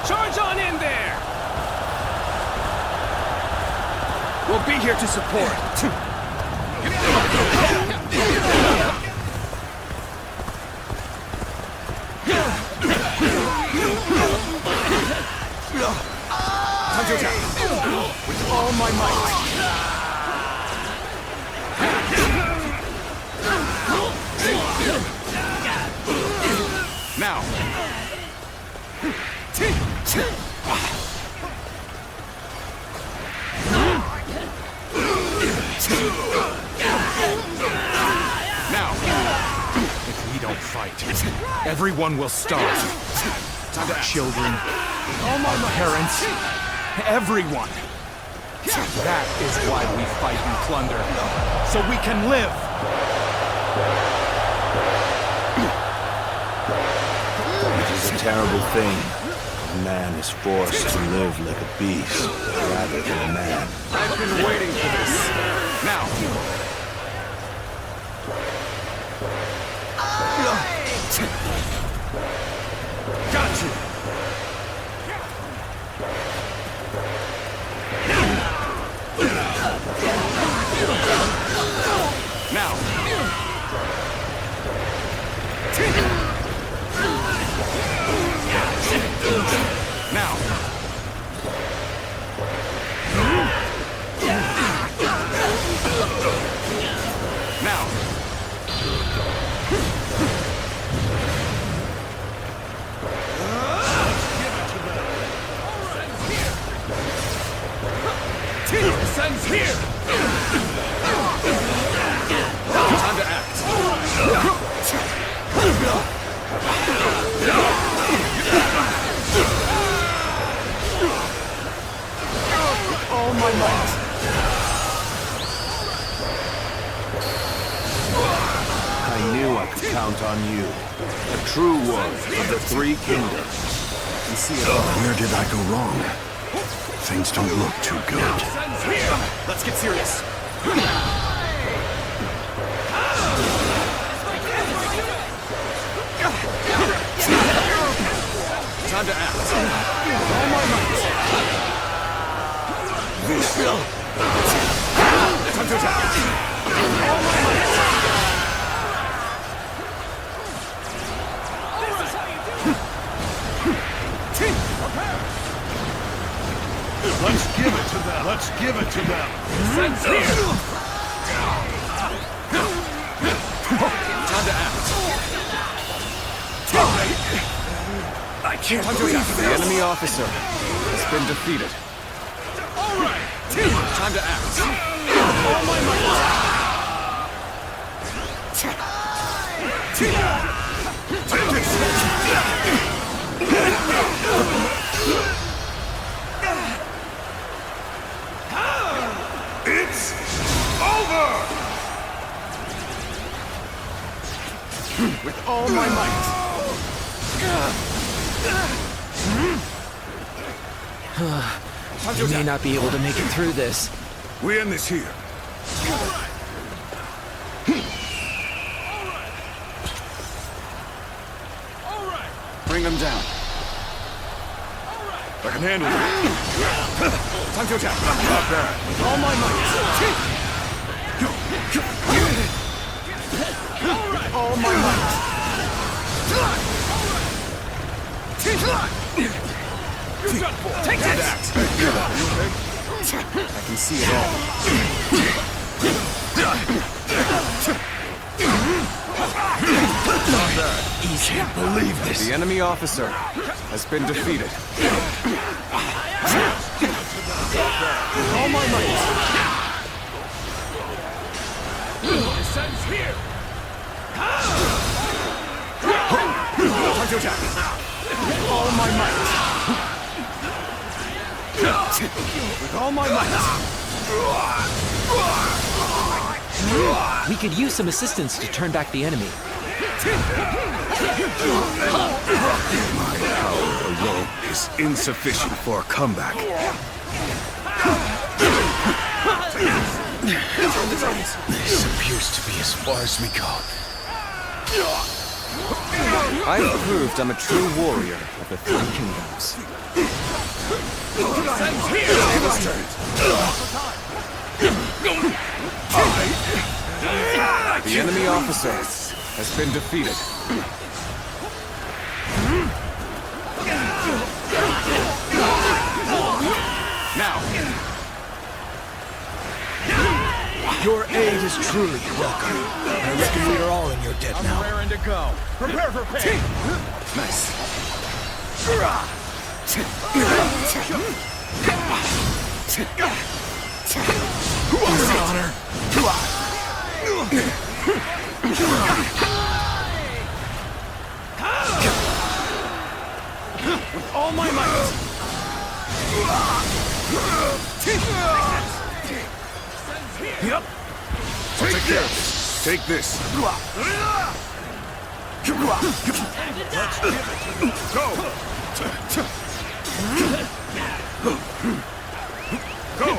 Charge on in there. We'll be here to support. With all my might. Now! Now! If we don't fight, everyone will starve. Our children, our parents, everyone. That is why we fight and plunder, so we can live. It is a terrible thing. A man is forced to live like a beast rather than a man. I've been waiting for this. Now. Got you. Now. Now. Now. Sends here. Time to act. All my might. I knew I could count on you. A true warrior of the Three Kingdoms. I can see it all. Where did I go wrong? Things don't look too good. Let's get serious. Time to act. All my might. This. Time to attack. All my might. Let's give it to them. Let's give it to them. Sends here. Time to act. I can't believe this. The enemy officer has been defeated. All right. Time to act. All my might. It's over! With all my might. You may not be able to make it through this. We end this here. Bring them down. I can handle it. Time to attack. Not bad. All my might. All my might. You're done for. Take that. I can see it all. You can't believe this. The enemy officer has been defeated. All my might. Sends here. Time to attack. All my might. With all my might. We could use some assistance to turn back the enemy. My power alone is insufficient for a comeback. This appears to be as far as we go. I've proved I'm a true warrior of the Three Kingdoms. The enemy officer has been defeated. Now. Your aid is truly welcome. I reckon we are all in your debt now. I'm raring to go. Prepare for pain. Nice. Honor. With all my might. Yep. Take this. Take this. Let's give it. Go! Go!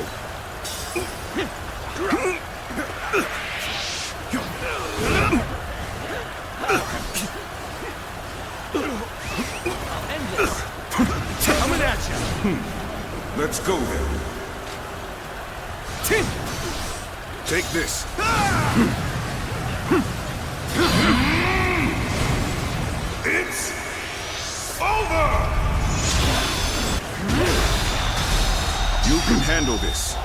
Coming at you! Let's go then. Take this. It's over! You can handle this.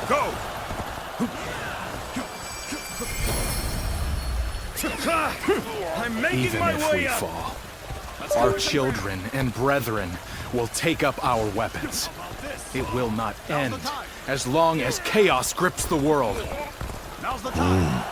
Go! I'm making Even my if way we up. fall, our children and brethren will take up our weapons. It will not end as long as chaos grips the world. Now's the time.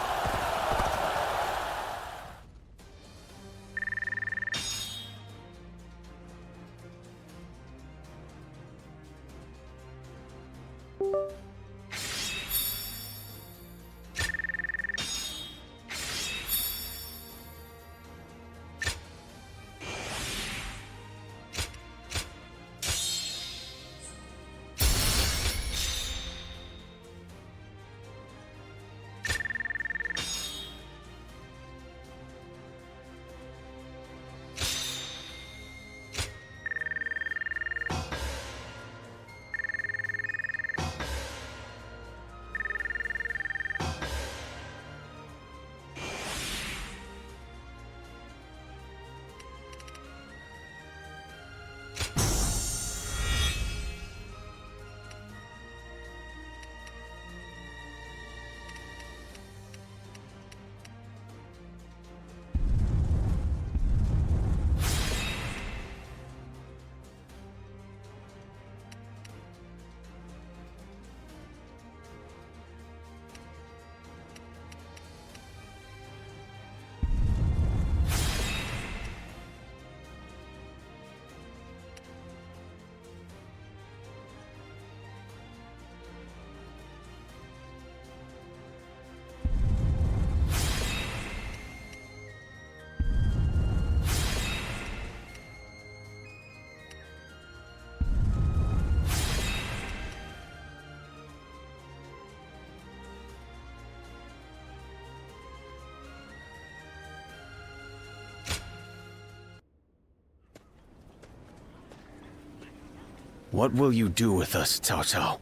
What will you do with us, Cao Cao?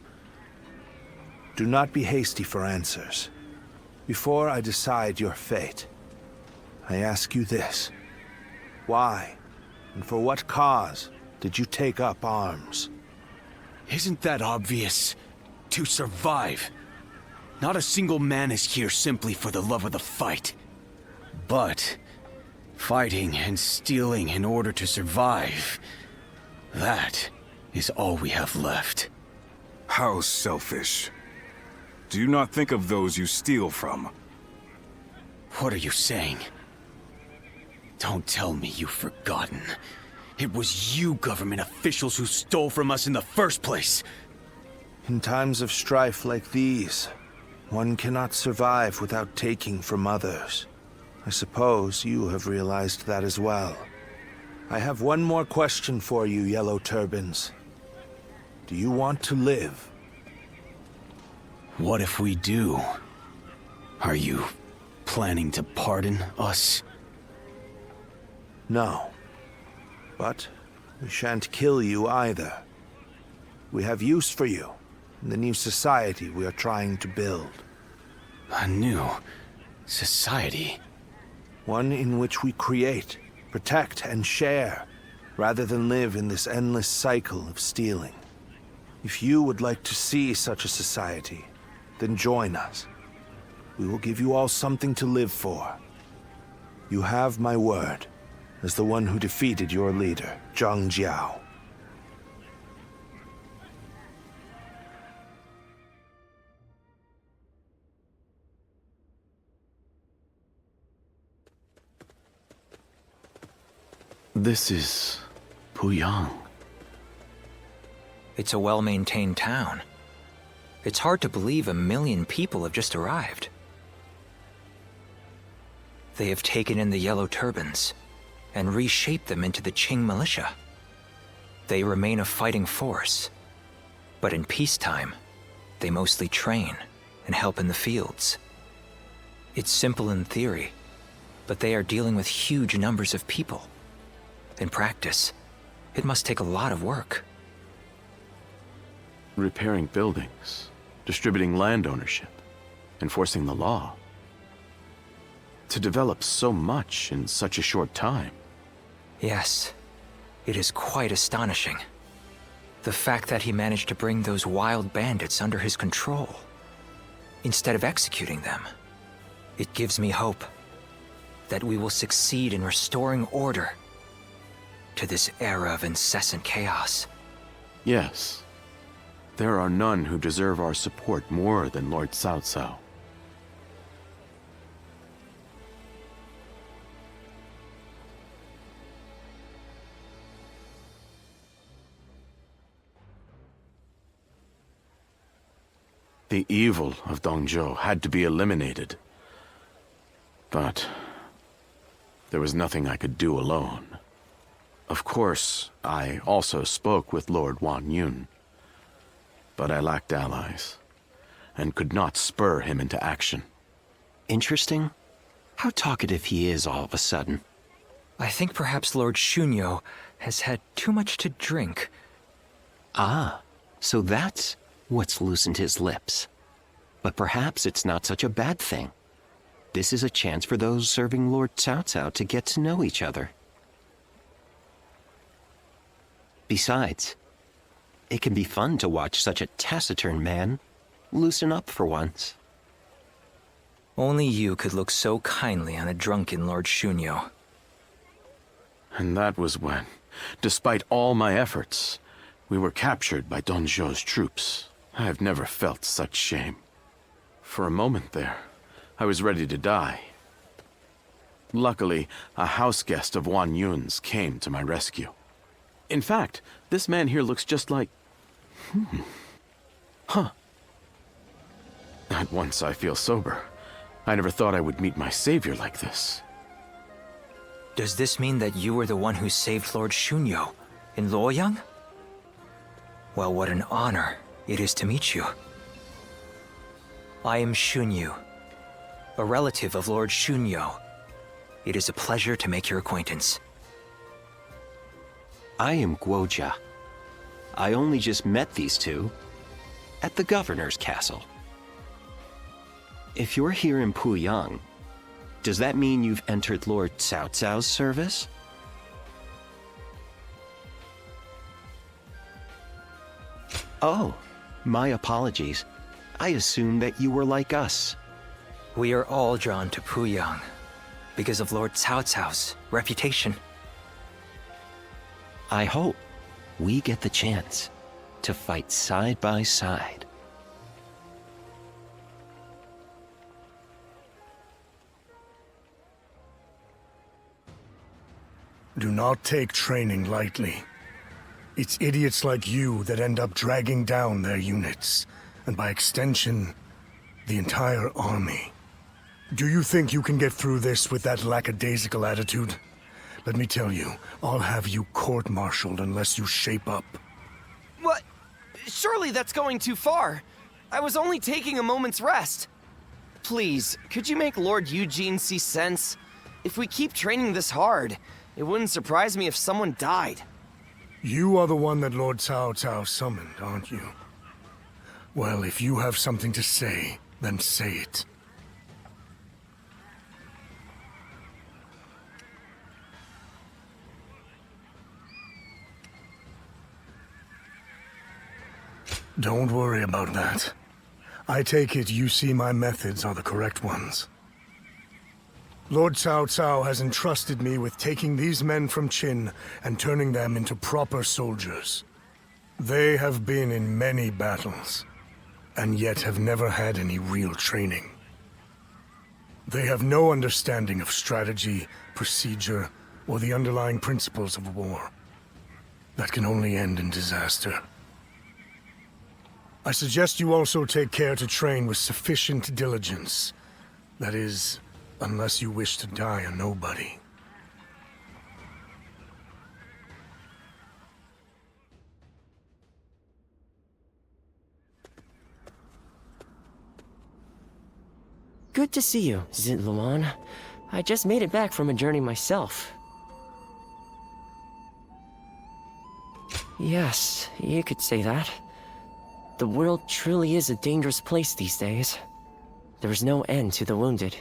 Do not be hasty for answers. Before I decide your fate, I ask you this. Why, and for what cause, did you take up arms? Isn't that obvious? To survive. Not a single man is here simply for the love of the fight. But fighting and stealing in order to survive, that is all we have left. How selfish. Do you not think of those you steal from? What are you saying? Don't tell me you've forgotten. It was you government officials who stole from us in the first place. In times of strife like these, one cannot survive without taking from others. I suppose you have realized that as well. I have one more question for you, Yellow Turbans. Do you want to live? What if we do? Are you planning to pardon us? No. But we shan't kill you either. We have use for you in the new society we are trying to build. A new society? One in which we create, protect, and share, rather than live in this endless cycle of stealing. If you would like to see such a society, then join us. We will give you all something to live for. You have my word, as the one who defeated your leader, Zhang Jiao. This is Puyang. It's a well-maintained town. It's hard to believe 1 million people have just arrived. They have taken in the yellow turbans and reshaped them into the Qing militia. They remain a fighting force, but in peacetime, they mostly train and help in the fields. It's simple in theory, but they are dealing with huge numbers of people. In practice, it must take a lot of work. Repairing buildings, distributing land ownership, enforcing the law. To develop so much in such a short time. Yes, it is quite astonishing. The fact that he managed to bring those wild bandits under his control, instead of executing them. It gives me hope that we will succeed in restoring order to this era of incessant chaos. Yes. There are none who deserve our support more than Lord Cao Cao. The evil of Dongzhou had to be eliminated. But there was nothing I could do alone. Of course, I also spoke with Lord Wang Yun. But I lacked allies, and could not spur him into action. Interesting. How talkative he is all of a sudden. I think perhaps Lord Xiangyang has had too much to drink. Ah, so that's what's loosened his lips. But perhaps it's not such a bad thing. This is a chance for those serving Lord Cao Cao to get to know each other. Besides, it can be fun to watch such a taciturn man loosen up for once. Only you could look so kindly on a drunken Lord Xiangyang. And that was when, despite all my efforts, we were captured by Dongzhou's troops. I have never felt such shame. For a moment there, I was ready to die. Luckily, a house guest of Wang Yun's came to my rescue. In fact, this man here looks just like... Huh. At once I feel sober. I never thought I would meet my savior like this. Does this mean that you were the one who saved Lord Xiangyang in Lujiang? Well, what an honor it is to meet you. I am Xiangyang, a relative of Lord Xiangyang. It is a pleasure to make your acquaintance. I am Guojia. I only just met these two at the governor's castle. If you're here in Puyang, does that mean you've entered Lord Cao Cao's service? Oh, my apologies. I assumed that you were like us. We are all drawn to Puyang because of Lord Cao Cao's reputation. I hope we get the chance to fight side by side. Do not take training lightly. It's idiots like you that end up dragging down their units, and by extension, the entire army. Do you think you can get through this with that lackadaisical attitude? Let me tell you, I'll have you court-martialed unless you shape up. What? Surely that's going too far. I was only taking a moment's rest. Please, could you make Lord Eugene see sense? If we keep training this hard, it wouldn't surprise me if someone died. You are the one that Lord Cao Cao summoned, aren't you? Well, if you have something to say, then say it. Don't worry about that. I take it you see my methods are the correct ones. Lord Cao Cao has entrusted me with taking these men from Qin and turning them into proper soldiers. They have been in many battles, and yet have never had any real training. They have no understanding of strategy, procedure, or the underlying principles of war. That can only end in disaster. I suggest you also take care to train with sufficient diligence. That is, unless you wish to die a nobody. Good to see you, Zlxgames. I just made it back from a journey myself. Yes, you could say that. The world truly is a dangerous place these days. There is no end to the wounded.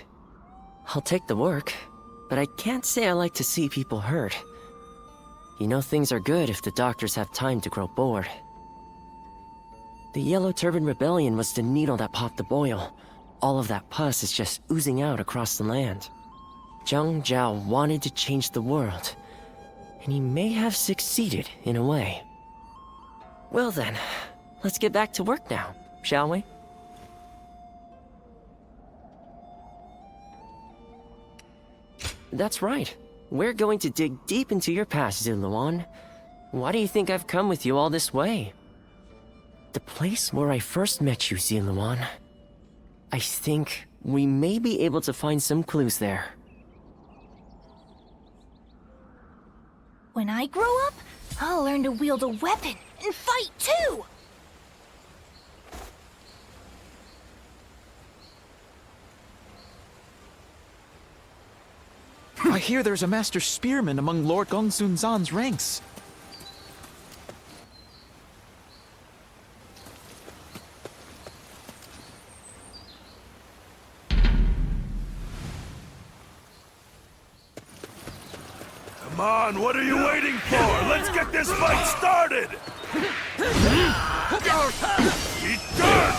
I'll take the work, but I can't say I like to see people hurt. You know things are good if the doctors have time to grow bored. The Yellow Turban Rebellion was the needle that popped the boil. All of that pus is just oozing out across the land. Zhang Zhao wanted to change the world, and he may have succeeded in a way. Well then, let's get back to work now, shall we? That's right. We're going to dig deep into your past, Zlxgames. Why do you think I've come with you all this way? The place where I first met you, Zlxgames. I think we may be able to find some clues there. When I grow up, I'll learn to wield a weapon and fight too! I hear there's a master spearman among Lord Gongsun Zan's ranks. Come on, what are you waiting for? Let's get this fight started! Eat dirt!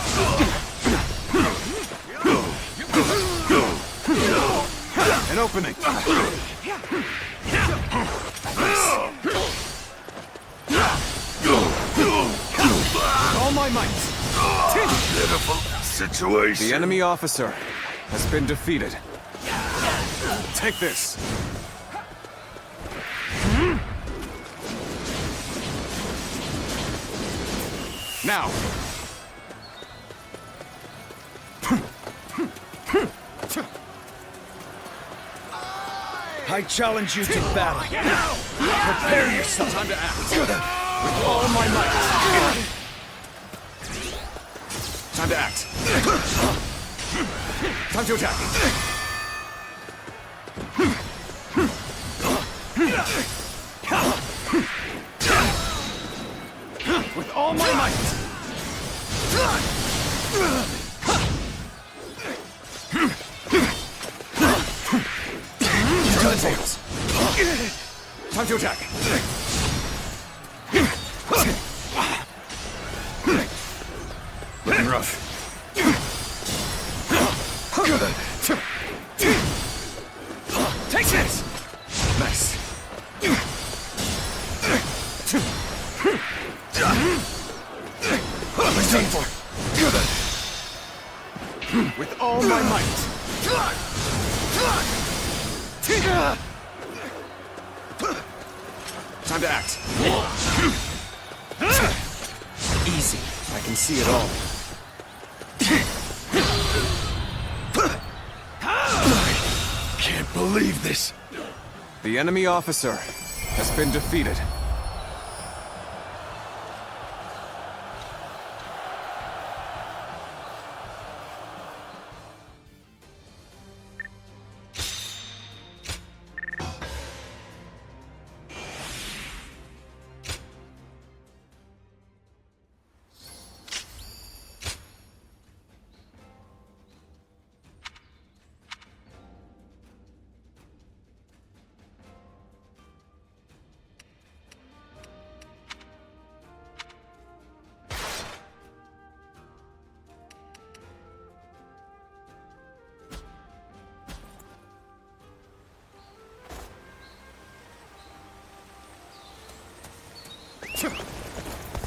An opening! All my might! Pitiful situation. The enemy officer has been defeated. Take this. Now! I challenge you to battle. Prepare yourself. Time to act. With all my might. Time to act. Time to attack. With all my might. Turn the tables. Time to attack. Looking rough. Take this! Nice. What's done for? With all my might. Time to act. Easy. I can see it all. I can't believe this. The enemy officer has been defeated.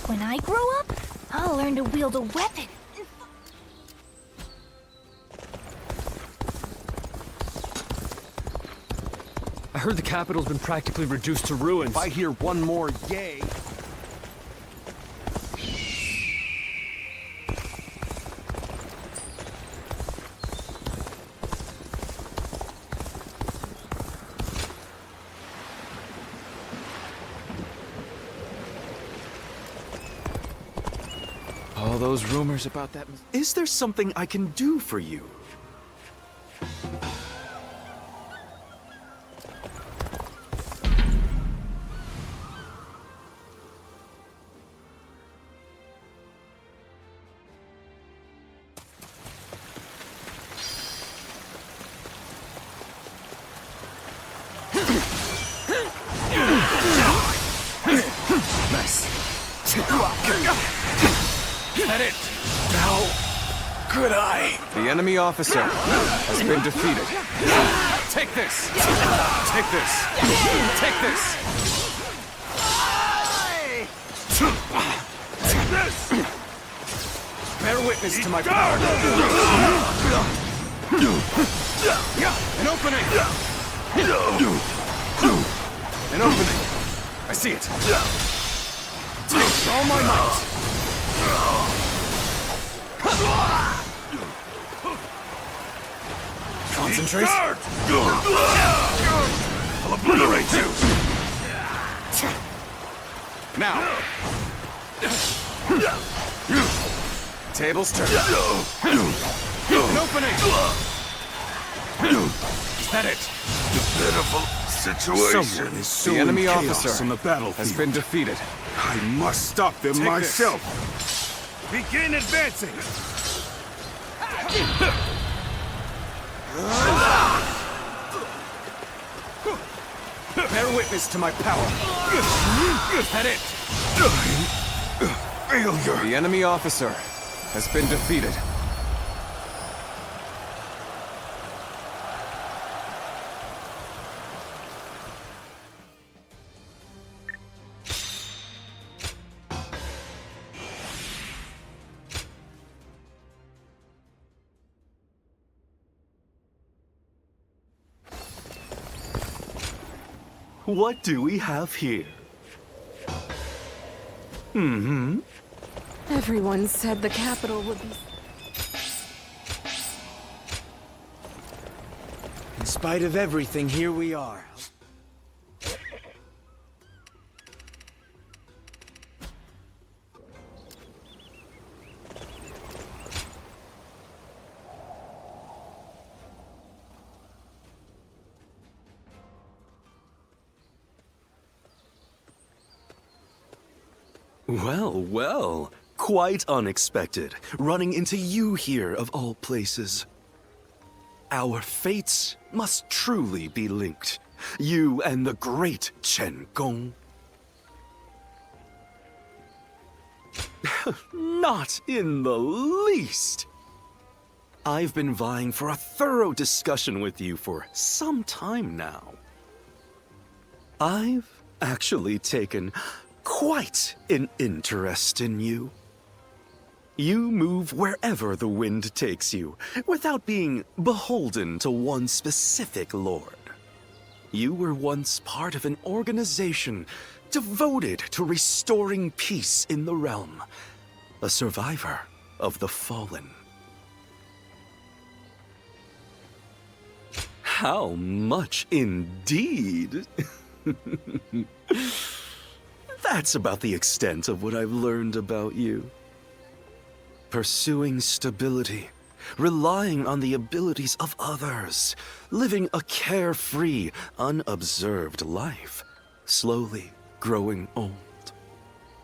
When I grow up, I'll learn to wield a weapon. I heard the capital's been practically reduced to ruins. If I hear one more yay... those rumors about that... Is there something I can do for you? That it! How could I? The enemy officer has been defeated. Take this! Take this! Take this! Take this! Bear witness to my power. An opening! An opening! I see it! Take all my might! Concentrate! I'll obliterate you! Now! Tables turn. An opening! Is that it? Pitiful situation. Someone is The sowing enemy chaos officer on the battlefield. has been defeated. I must stop them Take myself. Begin advancing! Bear witness to my power. Is that it? Failure. The enemy officer has been defeated. What do we have here? Everyone said the capital would be... In spite of everything, here we are. Well, well. Quite unexpected, running into you here of all places. Our fates must truly be linked. You and the great Chen Gong. Not in the least. I've been vying for a thorough discussion with you for some time now. I've actually taken quite an interest in you. You move wherever the wind takes you, without being beholden to one specific lord. You were once part of an organization devoted to restoring peace in the realm, a survivor of the fallen. How much indeed? That's about the extent of what I've learned about you. Pursuing stability, relying on the abilities of others, living a carefree, unobserved life, slowly growing old.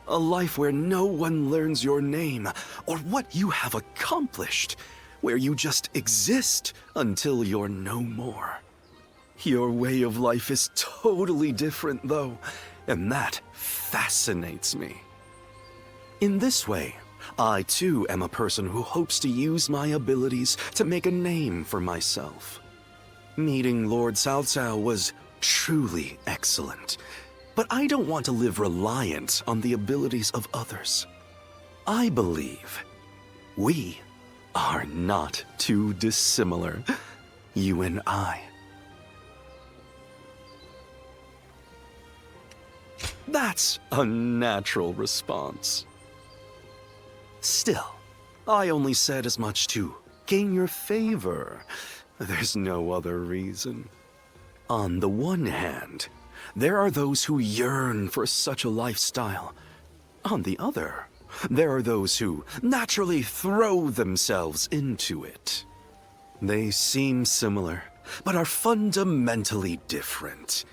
A life where no one learns your name or what you have accomplished, where you just exist until you're no more. Your way of life is totally different, though, and that fascinates me. In this way, I too am a person who hopes to use my abilities to make a name for myself. Meeting Lord Cao Cao was truly excellent, but I don't want to live reliant on the abilities of others. I believe we are not too dissimilar, you and I. That's a natural response. Still, I only said as much to gain your favor. There's no other reason. On the one hand, there are those who yearn for such a lifestyle. On the other, there are those who naturally throw themselves into it. They seem similar, but are fundamentally different.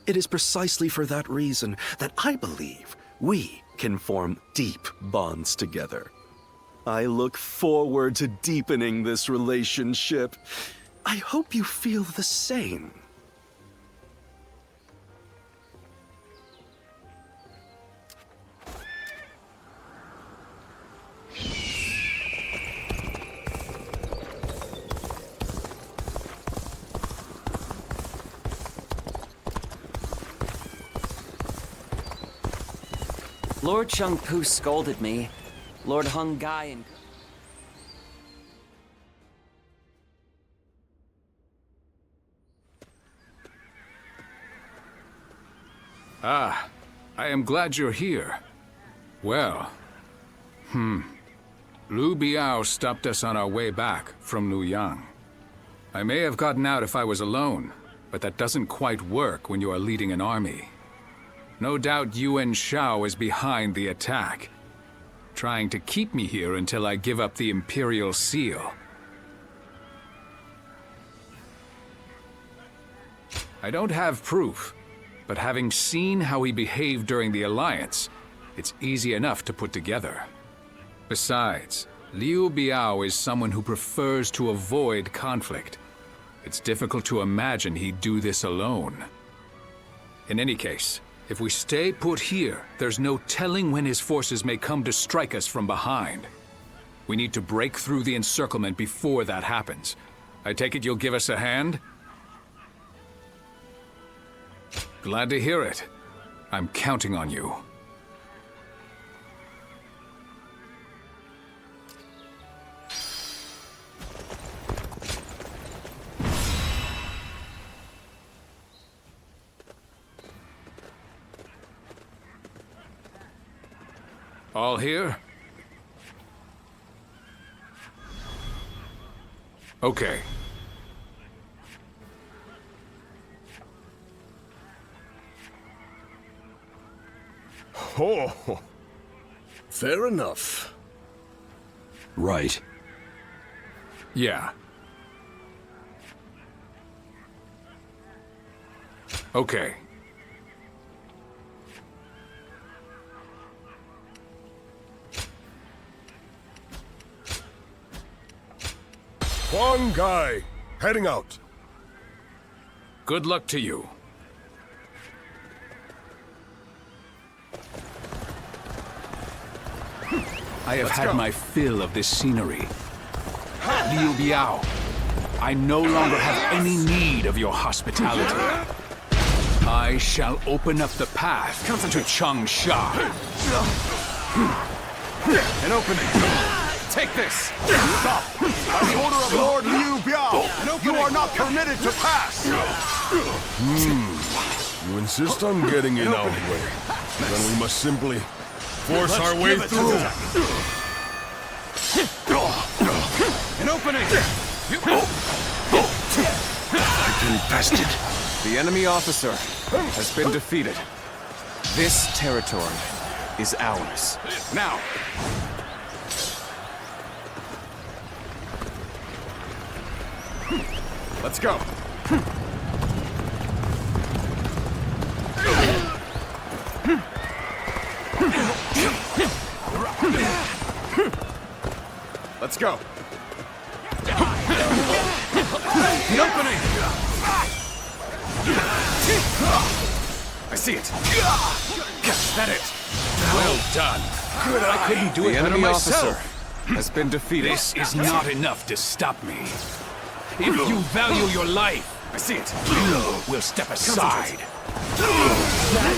It is precisely for that reason that I believe we can form deep bonds together. I look forward to deepening this relationship. I hope you feel the same. Lord Chengpu scolded me. Lord Hung Gai and... Ah, I am glad you're here. Well, Lu Biao stopped us on our way back from Nanyang. I may have gotten out if I was alone, but that doesn't quite work when you are leading an army. No doubt Yuan Shao is behind the attack, trying to keep me here until I give up the Imperial Seal. I don't have proof, but having seen how he behaved during the Alliance, it's easy enough to put together. Besides, Liu Biao is someone who prefers to avoid conflict. It's difficult to imagine he'd do this alone. In any case, if we stay put here, there's no telling when his forces may come to strike us from behind. We need to break through the encirclement before that happens. I take it you'll give us a hand? Glad to hear it. I'm counting on you. All here? Okay. Oh, fair enough. Right. Yeah. Okay. One guy, heading out. Good luck to you. I have had my fill of this scenery. Liu Biao, I no longer have any need of your hospitality. I shall open up the path to Changsha. An opening. Take this! Stop! By the order of Lord Liu Biao, you are not permitted to pass! You insist on getting in our way. Then we must simply force our way through. An opening! I've been bested. The enemy officer has been defeated. This territory is ours. Now! Let's go. Let's go. The opening. I see it. That it. Well done. Good, I couldn't do it better myself. The enemy officer has been defeated. This is not enough to stop me. If you value your life, I see it. You will step aside. That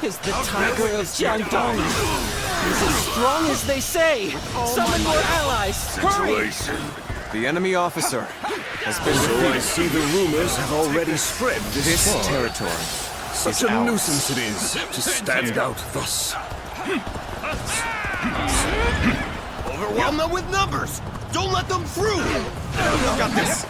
is the Tiger of Jiangdong. He's as strong as they say. Summon more allies. Hurry! The enemy officer has been defeated. I see the rumors have already spread this far. Territory Such a nuisance it is to stand out thus. Overwhelm them with numbers! Don't let them through! Got this!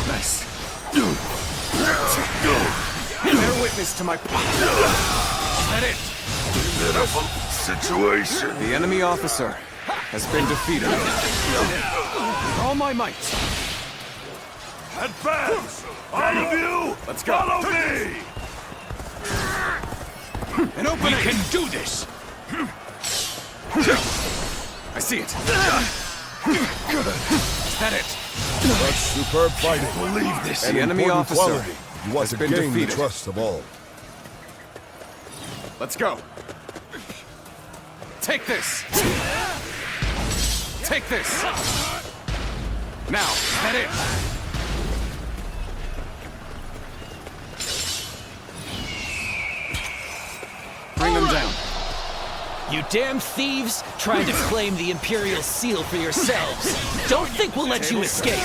Nice. witness to my power. Is that it? Pitiful situation. The enemy officer has been defeated. With all my might. Advance! All of you! Let's go. Follow me! An opening! We can do this! I see it. Is that it? That's superb fighting. Believe this. The enemy Important officer quality. You want has to been gain defeated. the trust of all. Let's go. Take this. Take this. Now, is that it? Bring them down. You damn thieves, trying to claim the Imperial seal for yourselves. Don't think we'll let you escape.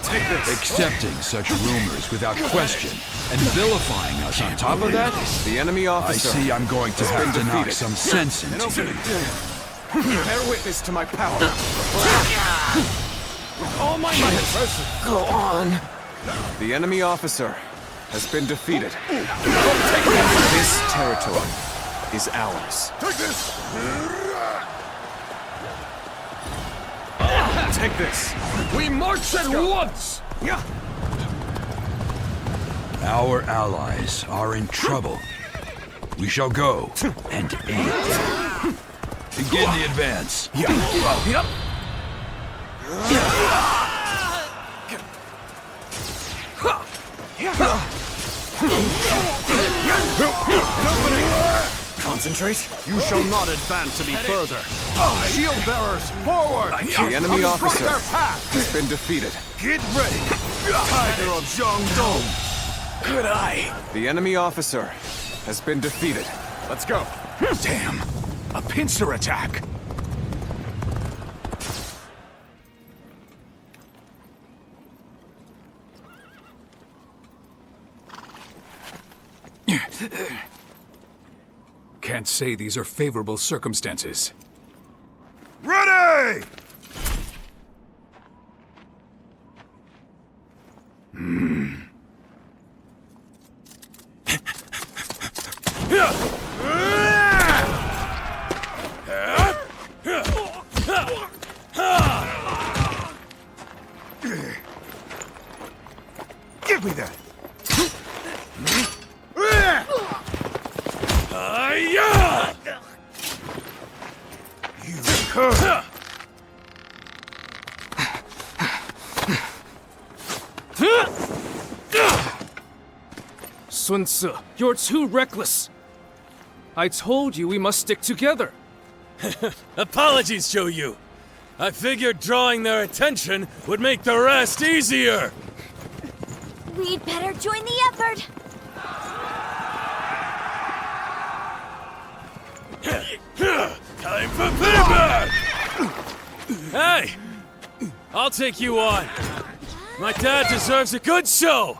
Take this. Accepting such rumors without question and vilifying us on top of that? The enemy I officer. see I'm going to have to knock some sense An into you. opening. Bear witness to my power. With all my might. Go on. The enemy officer has been defeated. This territory is ours. Take this! Take this. We march at once! Yeah. Our allies are in trouble. We shall go and aid. Begin the advance. Yep. Concentrate. You shall not advance any further. Shield bearers, forward! The enemy officer Their path. has been defeated. Get ready! Tiger of Xiangyang! Good eye. The enemy officer has been defeated. Let's go. Damn! A pincer attack! Can't say these are favorable circumstances. Ready! Give me that! You cur! Sun Tzu, you're too reckless. I told you we must stick together. Apologies, Zhou Yu. I figured drawing their attention would make the rest easier. We'd better join the effort. Time for payback! Hey! I'll take you on. My dad deserves a good show!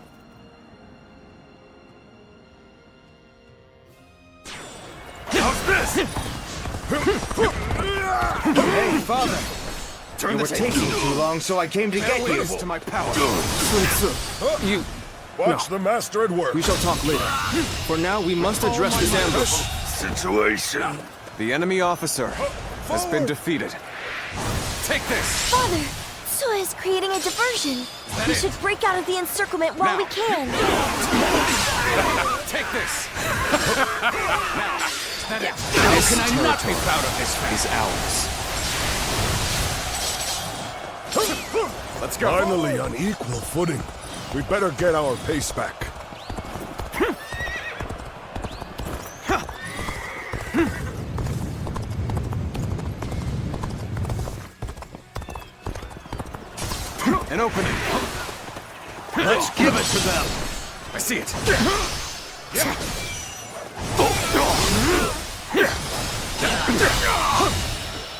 How's this? Hey, father. You were taking too long, so I came to get you. Witness to my power. You... Watch the master at work. We shall talk later. For now, we must address this ambush. Situation. The enemy officer has been defeated. Take this. Father, Tzu is creating a diversion. We should break out of the encirclement while we can. Take this. Now, is that it? How can I not be proud of this fact? Is ours. Let's go. Finally on equal footing. We better get our pace back. An opening. Let's give it to them. I see it.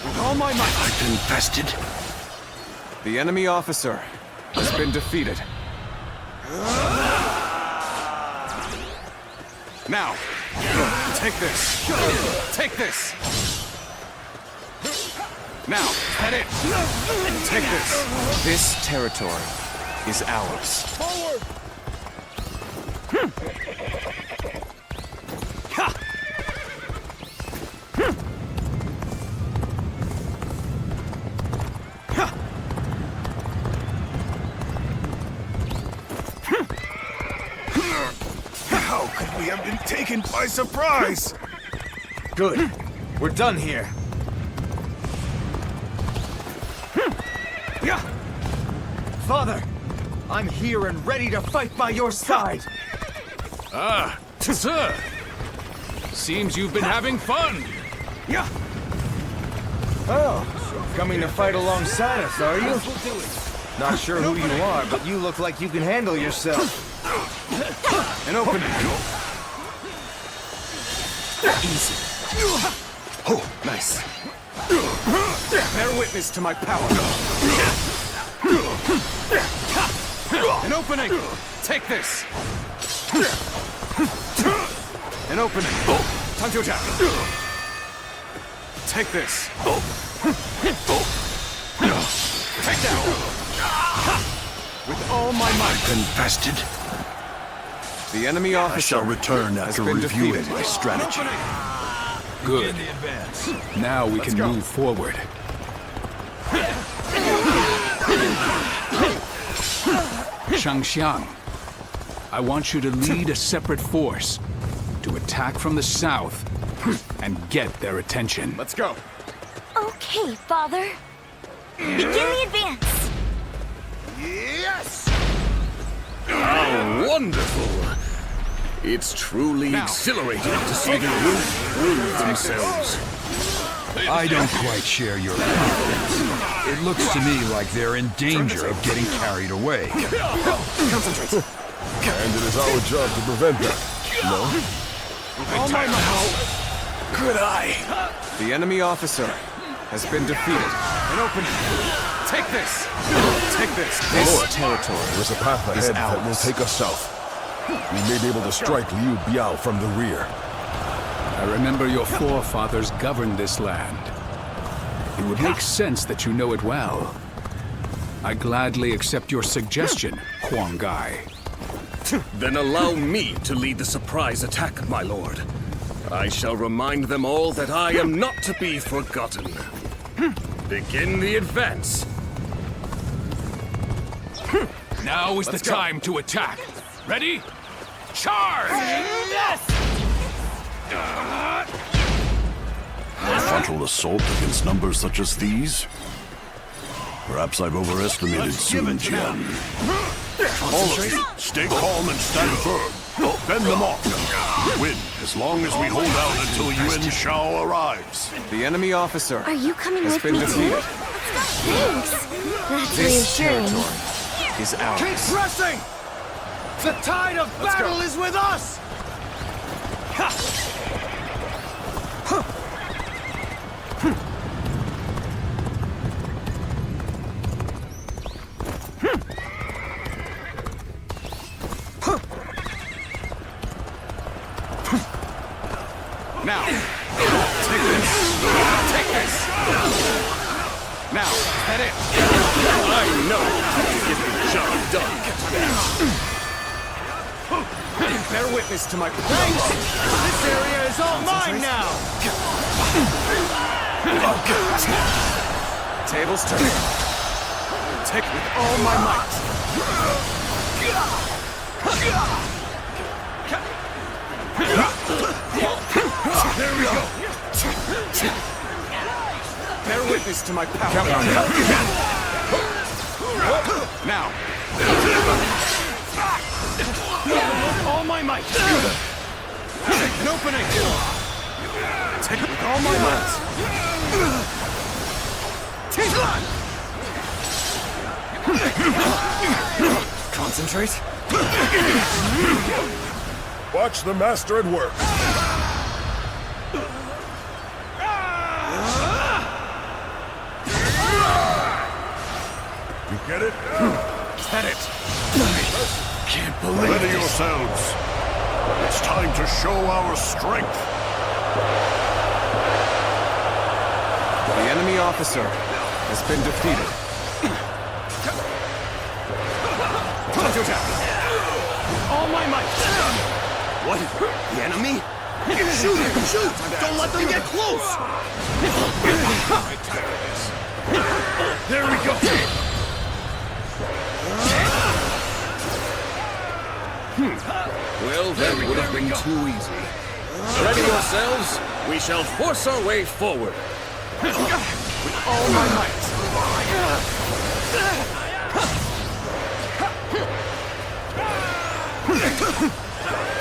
With all my might. I've been bested. The enemy officer has been defeated. Now, take this. Take this. Now, head it. Take this. This territory is ours. could we have been taken by surprise? Good. We're done here. Father, I'm here and ready to fight by your side. Ah, sir. Seems you've been having fun. Yeah. Oh, so coming to fight alongside us, are you? Not sure who you are, but you look like you can handle yourself. An opening. Easy. Oh, nice. Bear witness to my power. An opening! Take this! An opening! Time to attack! Take this! Take down! With all my might! Infested. The enemy officer I shall return after reviewing my strategy. Good. Now we can move forward. Xiangyang, I want you to lead a separate force to attack from the south and get their attention. Let's go. Okay, Father. Begin the advance. Yes! How wonderful! It's truly exhilarating to see the youth prove themselves. I don't quite share your confidence. It looks to me like they're in danger of getting carried away. Concentrate. And it is our job to prevent that. No? Oh my God! Good eye! The enemy officer has been defeated. An opening. Take this! Take this! This territory is a path ahead that will take us south. We may be able to strike Liu Biao from the rear. I remember your forefathers governed this land. It would make sense that you know it well. I gladly accept your suggestion, Huang Gai. Then allow me to lead the surprise attack, my lord. I shall remind them all that I am not to be forgotten. Begin the advance. Now is the time to attack. Ready? Charge! A frontal assault against numbers such as these? Perhaps I've overestimated Sun Jian. All of you, stay calm and stand firm. Fend them off. Win, as long as we hold out until Yuan Shao arrives. The enemy officer Are you coming has with been me defeated. too? Thanks. That's This reassuring. territory is ours. Keep pressing! The tide of battle is with us! Now, take this. Take this. Now, is that it? I know how to get the job done. Bear witness to my power. This area is all mine now! Tables turn. Take with all my might. There we go! Bear witness to my power. Now. All my might! An opening! Take it with all my might! Concentrate. Watch the master at work. You get it? Is that it? Can't believe Ready yourselves. It's time to show our strength. The enemy officer has been defeated. Time to attack. All my might! What? The enemy? Shoot him! Shoot! Don't let them get close! There we go! Well them would have been too easy. Ready yourselves. We shall force our way forward. With all my might.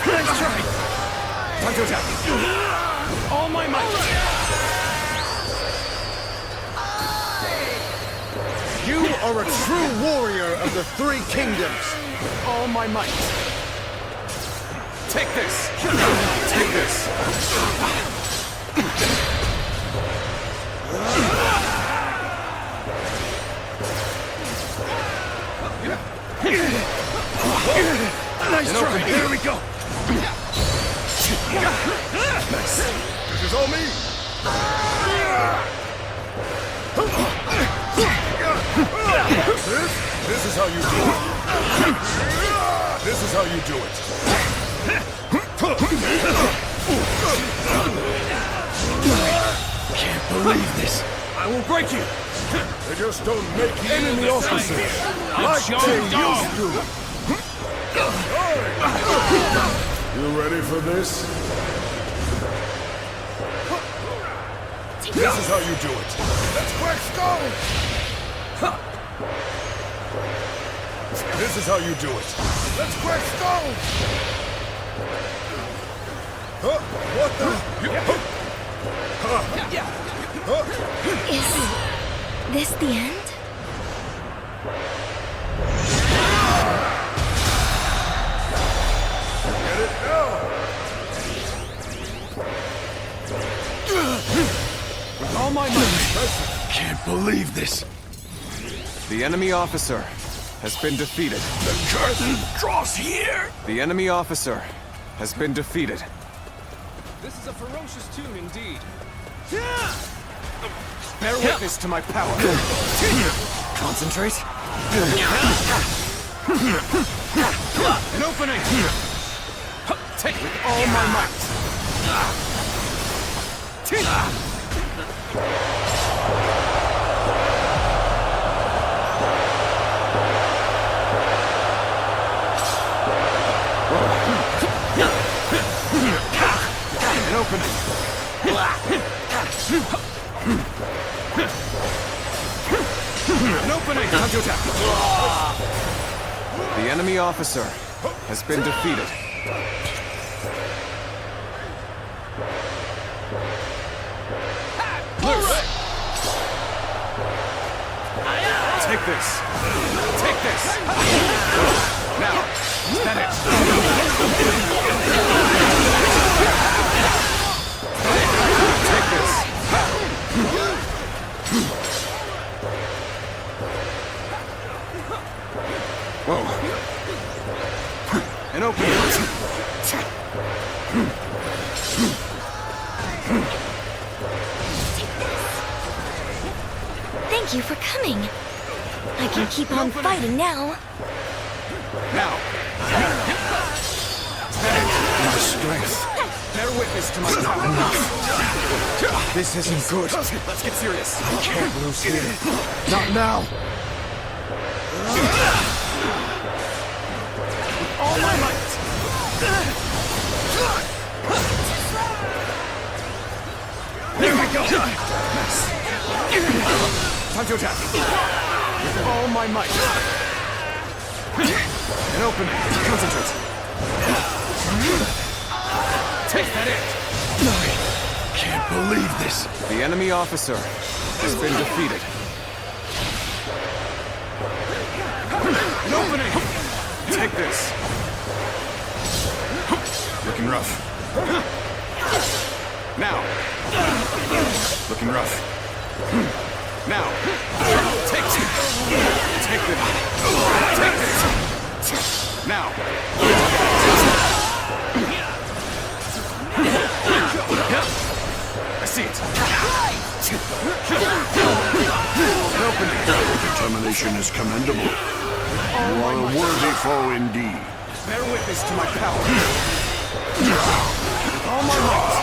Nice try. Time to attack. With all my might. You are a true warrior of the three kingdoms. With all my might. Take this. Take this. Nice try. Here we go. Nice. This is all me. This is how you do it. This is how you do it. Can't believe this. I will break you. They just don't make enemy officers like they used to. You ready for this? This is how you do it. Let's let's go! This is how you do it. Let's go! What the? Is this the end? Get it now! With all my might. Can't believe this. The enemy officer has been defeated. The curtain draws here! The enemy officer has been defeated. This is a ferocious tune indeed. Bear witness to my power. Concentrate. An opening. Take with all my might. An opening. An opening. Time to attack. The enemy officer has been defeated. Take this. Take this. Now, is that it? Take this. Whoa. An opening. Thank you for coming. I can keep on fighting now. Now. My strength. Bear witness to my power. This isn't good. Let's get serious. I can't lose here. Not now. With all my might. There we go. Nice. Time to attack. With all my might. An opening. Concentrate. Take that it. Can't believe this. The enemy officer has been defeated. An opening. Take this. Looking rough. Now. Looking rough. Now. Take this. Take this. Take this. Now. I see it. Determination is commendable. You are a worthy foe indeed. Bear witness to my power. All my might.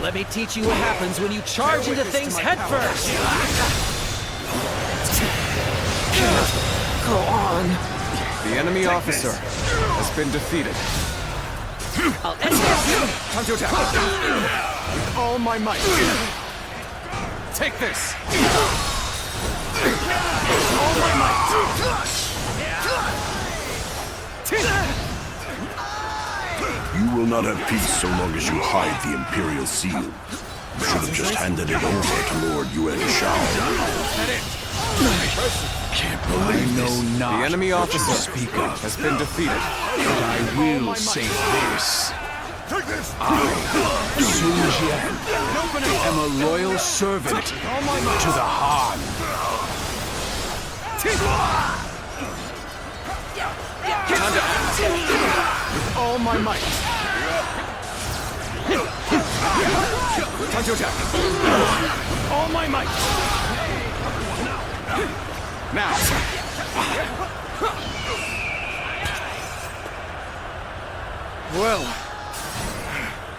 Let Let me teach you what happens when you charge into things headfirst! Go on. The enemy officer has been defeated. I'll end this! Time to attack! With all my might. Take this! All my might! You will not have peace so long as you hide the Imperial Seal. You should have just handed it over to Lord Yuan Shao. Can't believe this. The enemy officer has been defeated. But I will say this. I, Sun Jian, am a loyal servant to the Han. Time to act. With all my might. Time to attack. All my might. Now. Well,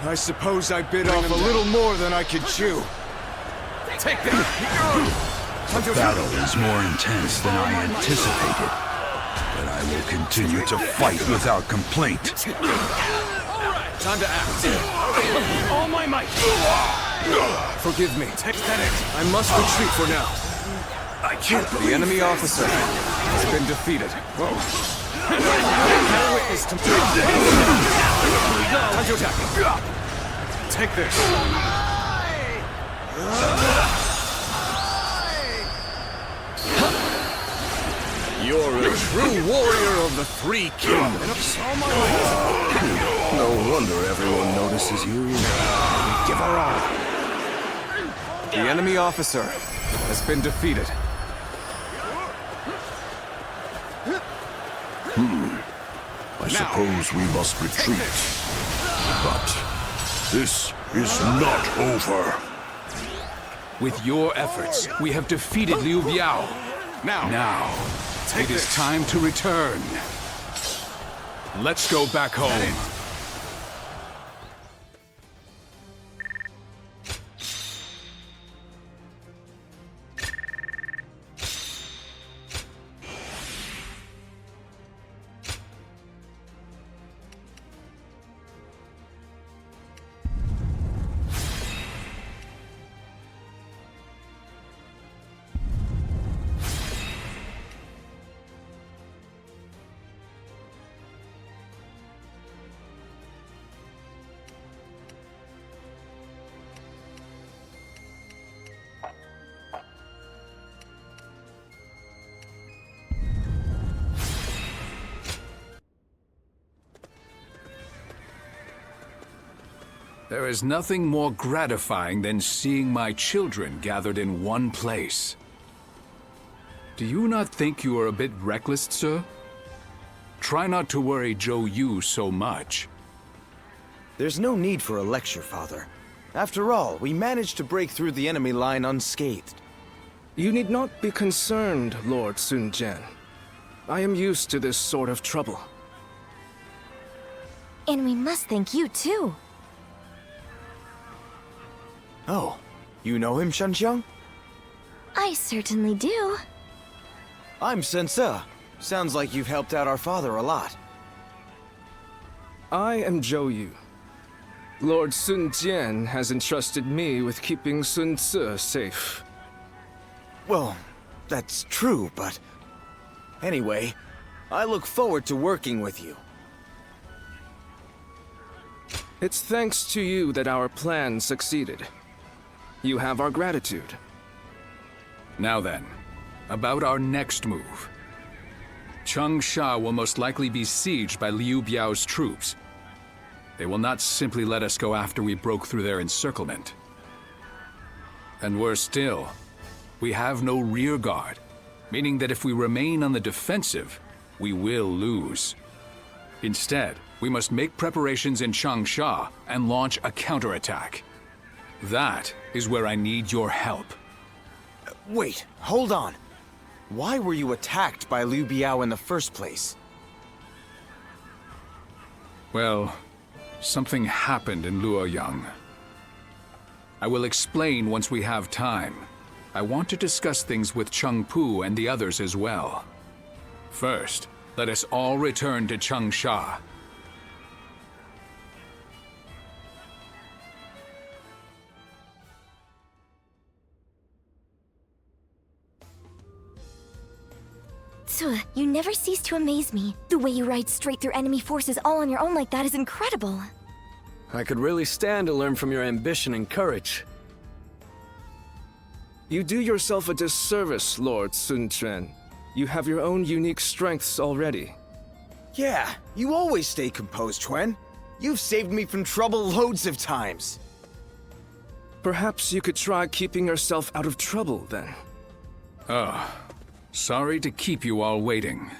I suppose I bit off a little more than I could chew. Take that. The battle is more intense than I anticipated. But I will continue to fight without complaint. Time to act. All my might. Forgive me. Take that. I must retreat for now. I can't. The enemy officer has been defeated. Whoa. Time to attack. Take this. You're a true warrior of the Three Kingdoms. No wonder everyone notices you. Give her all. The enemy officer has been defeated. I suppose we must retreat. But this is not over. With your efforts, we have defeated Liu Biao. Now, it is time to return. Let's go back home. There is nothing more gratifying than seeing my children gathered in one place. Do you not think you are a bit reckless, sir? Try not to worry Zhou Yu so much. There's no need for a lecture, Father. After all, we managed to break through the enemy line unscathed. You need not be concerned, Lord Sun Jian. I am used to this sort of trouble. And we must thank you, too. Oh, you know him, Xiangyang? I certainly do. I'm Sense. Sounds like you've helped out our father a lot. I am Zhou Yu. Lord Sun Jian has entrusted me with keeping Sun Ce safe. Well, that's true, but... Anyway, I look forward to working with you. It's thanks to you that our plan succeeded. You have our gratitude. Now then, about our next move. Changsha will most likely be sieged by Liu Biao's troops. They will not simply let us go after we broke through their encirclement. And worse still, we have no rear guard, meaning that if we remain on the defensive, we will lose. Instead, we must make preparations in Changsha and launch a counterattack. That is where I need your help. Wait, hold on. Why were you attacked by Liu Biao in the first place? Well, something happened in Luoyang. I will explain once we have time. I want to discuss things with Chengpu and the others as well. First, let us all return to Changsha. You never cease to amaze me. The way you ride straight through enemy forces all on your own like that is incredible. I could really stand to learn from your ambition and courage. You do yourself a disservice, Lord Sun Quan. You have your own unique strengths already. Yeah, you always stay composed, Quan. You've saved me from trouble loads of times. Perhaps you could try keeping yourself out of trouble, then. Sorry to keep you all waiting.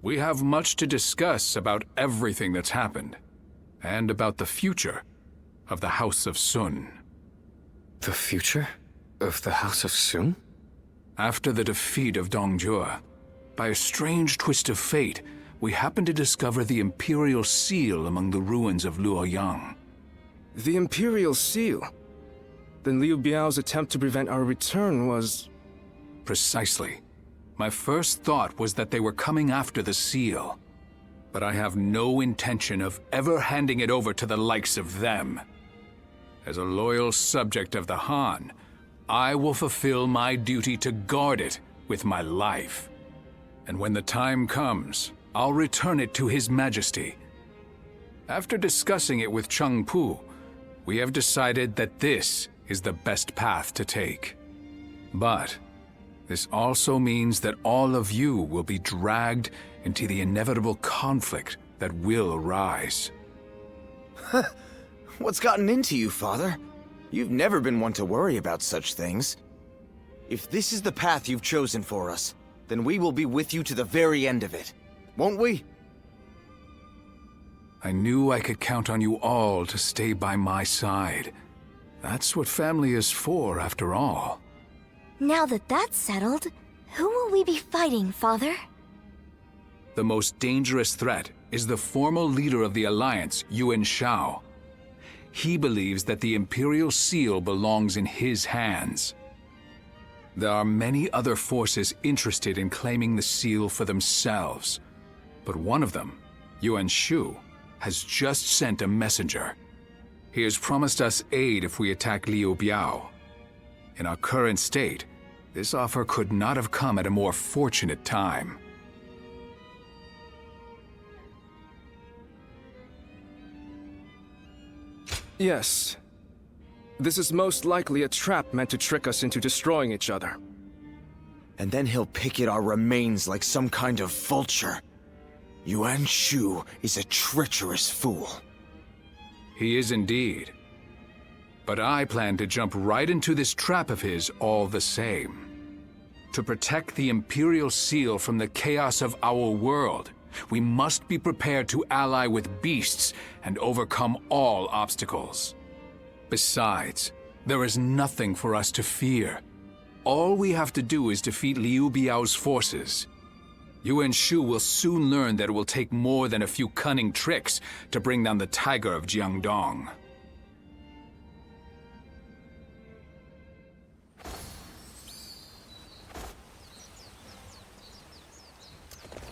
We have much to discuss about everything that's happened, and about the future of the House of Sun. The future of the House of Sun? After the defeat of Dongjue, by a strange twist of fate, we happened to discover the Imperial Seal among the ruins of Luoyang. The Imperial Seal? Then Liu Biao's attempt to prevent our return was... Precisely. My first thought was that they were coming after the seal. But I have no intention of ever handing it over to the likes of them. As a loyal subject of the Han, I will fulfill my duty to guard it with my life. And when the time comes, I'll return it to His Majesty. After discussing it with Chengpu, we have decided that this is the best path to take. But this also means that all of you will be dragged into the inevitable conflict that will arise. What's gotten into you, Father? You've never been one to worry about such things. If this is the path you've chosen for us, then we will be with you to the very end of it, won't we? I knew I could count on you all to stay by my side. That's what family is for, after all. Now that that's settled, who will we be fighting, Father? The most dangerous threat is the formal leader of the Alliance, Yuan Shao. He believes that the Imperial Seal belongs in his hands. There are many other forces interested in claiming the seal for themselves, but one of them, Yuan Shu, has just sent a messenger. He has promised us aid if we attack Liu Biao. In our current state, this offer could not have come at a more fortunate time. Yes. This is most likely a trap meant to trick us into destroying each other. And then he'll pick at our remains like some kind of vulture. Yuan Shu is a treacherous fool. He is indeed. But I plan to jump right into this trap of his all the same. To protect the Imperial Seal from the chaos of our world, we must be prepared to ally with beasts and overcome all obstacles. Besides, there is nothing for us to fear. All we have to do is defeat Liu Biao's forces. Yuan Shu will soon learn that it will take more than a few cunning tricks to bring down the Tiger of Jiangdong.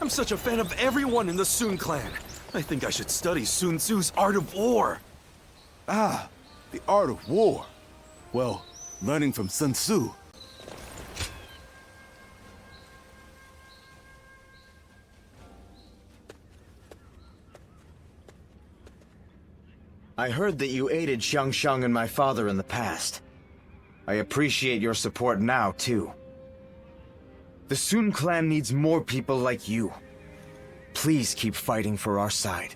I'm such a fan of everyone in the Sun clan. I think I should study Sun Tzu's Art of War. Ah, the Art of War. Well, learning from Sun Tzu. I heard that you aided Xiangyang and my father in the past. I appreciate your support now, too. The Sun clan needs more people like you. Please keep fighting for our side.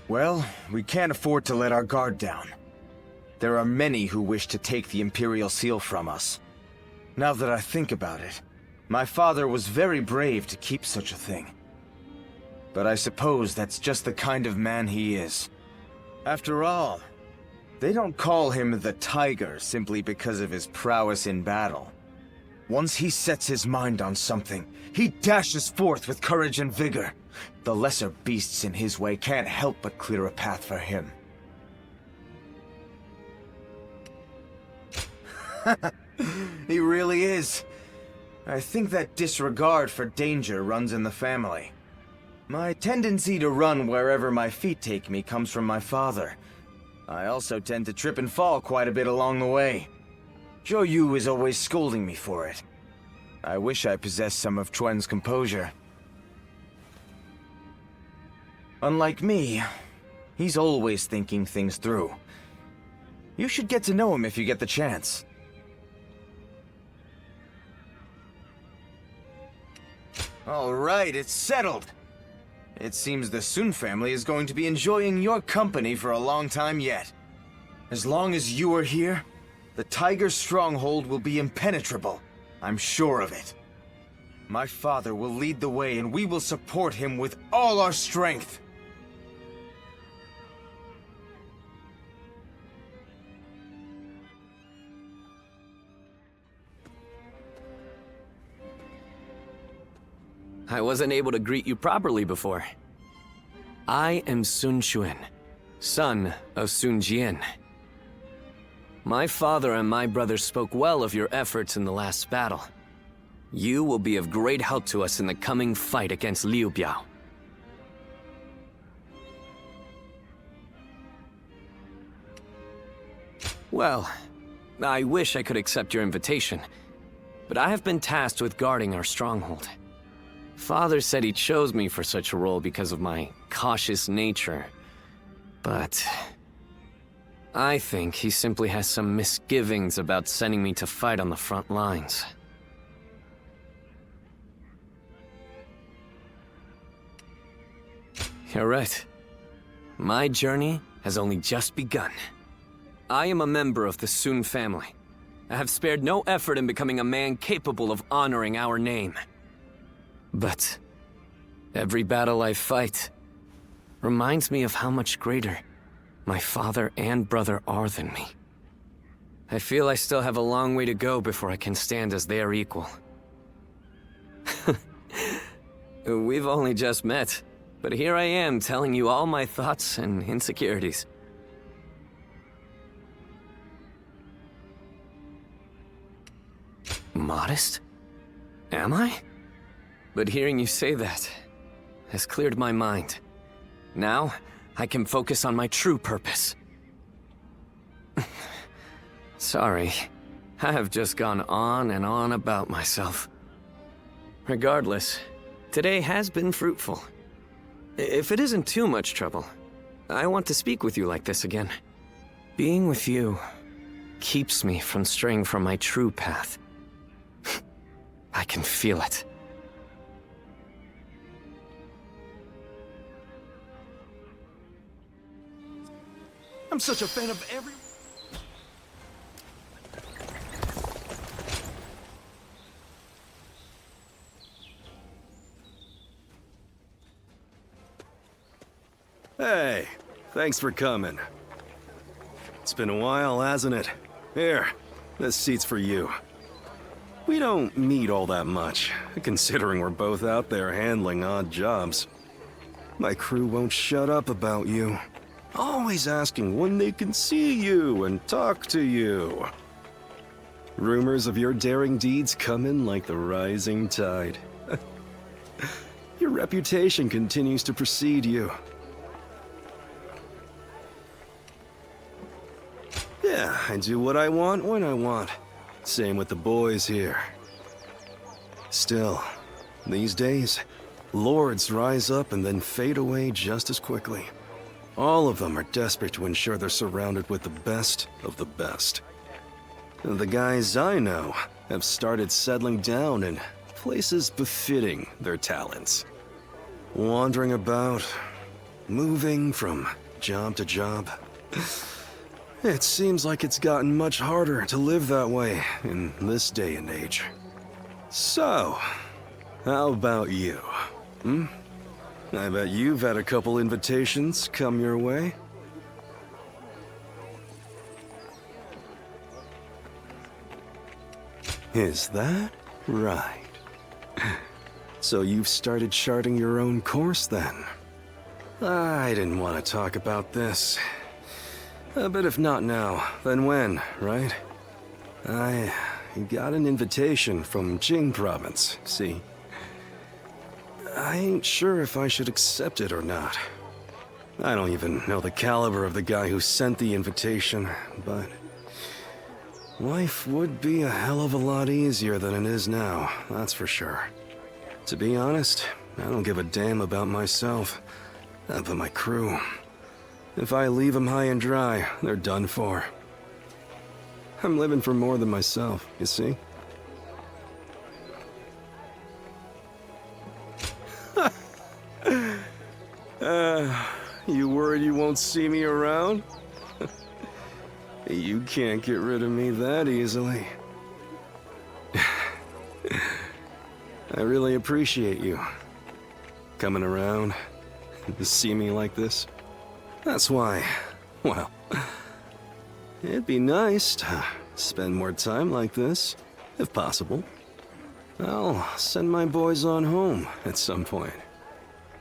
Well, we can't afford to let our guard down. There are many who wish to take the Imperial Seal from us. Now that I think about it, my father was very brave to keep such a thing. But I suppose that's just the kind of man he is. After all, they don't call him the Tiger simply because of his prowess in battle. Once he sets his mind on something, he dashes forth with courage and vigor. The lesser beasts in his way can't help but clear a path for him. He really is. I think that disregard for danger runs in the family. My tendency to run wherever my feet take me comes from my father. I also tend to trip and fall quite a bit along the way. Zhou Yu is always scolding me for it. I wish I possessed some of Chuan's composure. Unlike me, he's always thinking things through. You should get to know him if you get the chance. All right, it's settled. It seems the Sun family is going to be enjoying your company for a long time yet. As long as you are here, the Tiger Stronghold will be impenetrable. I'm sure of it. My father will lead the way, and we will support him with all our strength. I wasn't able to greet you properly before. I am Sun Quan, son of Sun Jian. My father and my brother spoke well of your efforts in the last battle. You will be of great help to us in the coming fight against Liu Biao. Well, I wish I could accept your invitation, but I have been tasked with guarding our stronghold. Father said he chose me for such a role because of my cautious nature, but I think he simply has some misgivings about sending me to fight on the front lines. You're right. My journey has only just begun. I am a member of the Sun family. I have spared no effort in becoming a man capable of honoring our name. But every battle I fight reminds me of how much greater my father and brother are than me. I feel I still have a long way to go before I can stand as their equal. We've only just met, but here I am telling you all my thoughts and insecurities. Modest? Am I? But hearing you say that has cleared my mind. Now, I can focus on my true purpose. Sorry, I have just gone on and on about myself. Regardless, today has been fruitful. If it isn't too much trouble, I want to speak with you like this again. Being with you keeps me from straying from my true path. I can feel it. I'm such a fan of every... Hey, thanks for coming. It's been a while, hasn't it? Here, this seat's for you. We don't meet all that much, considering we're both out there handling odd jobs. My crew won't shut up about you. Always asking when they can see you and talk to you. Rumors of your daring deeds come in like the rising tide. Your reputation continues to precede you. Yeah, I do what I want when I want. Same with the boys here. Still, these days, lords rise up and then fade away just as quickly. All of them are desperate to ensure they're surrounded with the best of the best. The guys I know have started settling down in places befitting their talents. Wandering about, moving from job to job. It seems like it's gotten much harder to live that way in this day and age. So, how about you? I bet you've had a couple invitations come your way. Is that right? So you've started charting your own course then? I didn't want to talk about this. But if not now, then when, right? I got an invitation from Jing Province, see? I ain't sure if I should accept it or not. I don't even know the caliber of the guy who sent the invitation, but life would be a hell of a lot easier than it is now, that's for sure. To be honest, I don't give a damn about myself, but my crew. If I leave them high and dry, they're done for. I'm living for more than myself, you see? You worried you won't see me around? You can't get rid of me that easily. I really appreciate you coming around to see me like this. That's why, well, it'd be nice to spend more time like this, if possible. I'll send my boys on home at some point.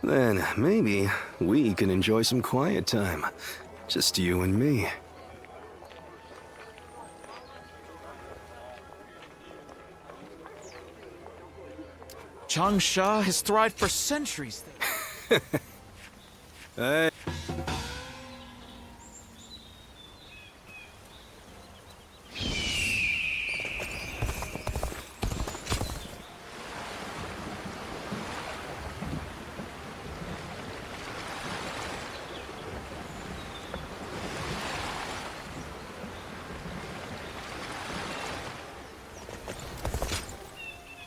Then maybe we can enjoy some quiet time, just you and me. Changsha has thrived for centuries. Hey.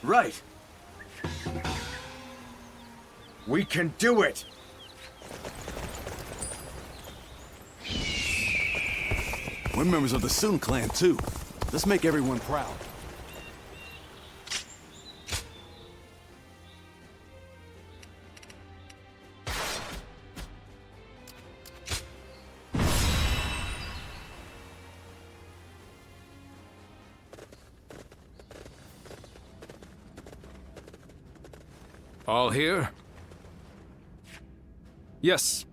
Right. We can do it! We're members of the Sun clan, too. Let's make everyone proud. All here? Yes.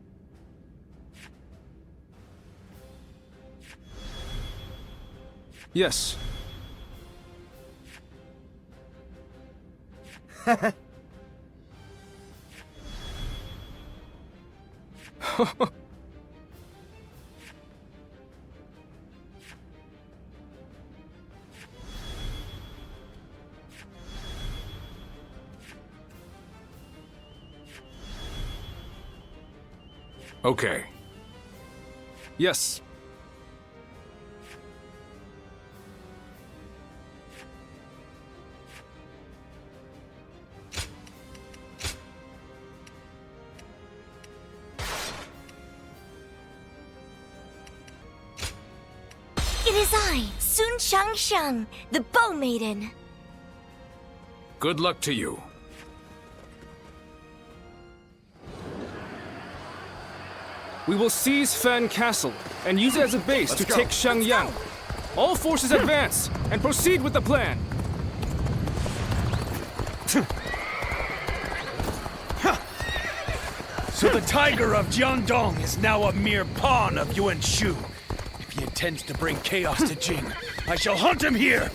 Yes. Okay. Yes. It is I, Xiangyang, the Bow Maiden. Good luck to you. We will seize Fan Castle and use it as a base to take Xiangyang. All forces advance and proceed with the plan. So the tiger of Jiangdong is now a mere pawn of Yuan Shu. If he intends to bring chaos to Jing, I shall hunt him here!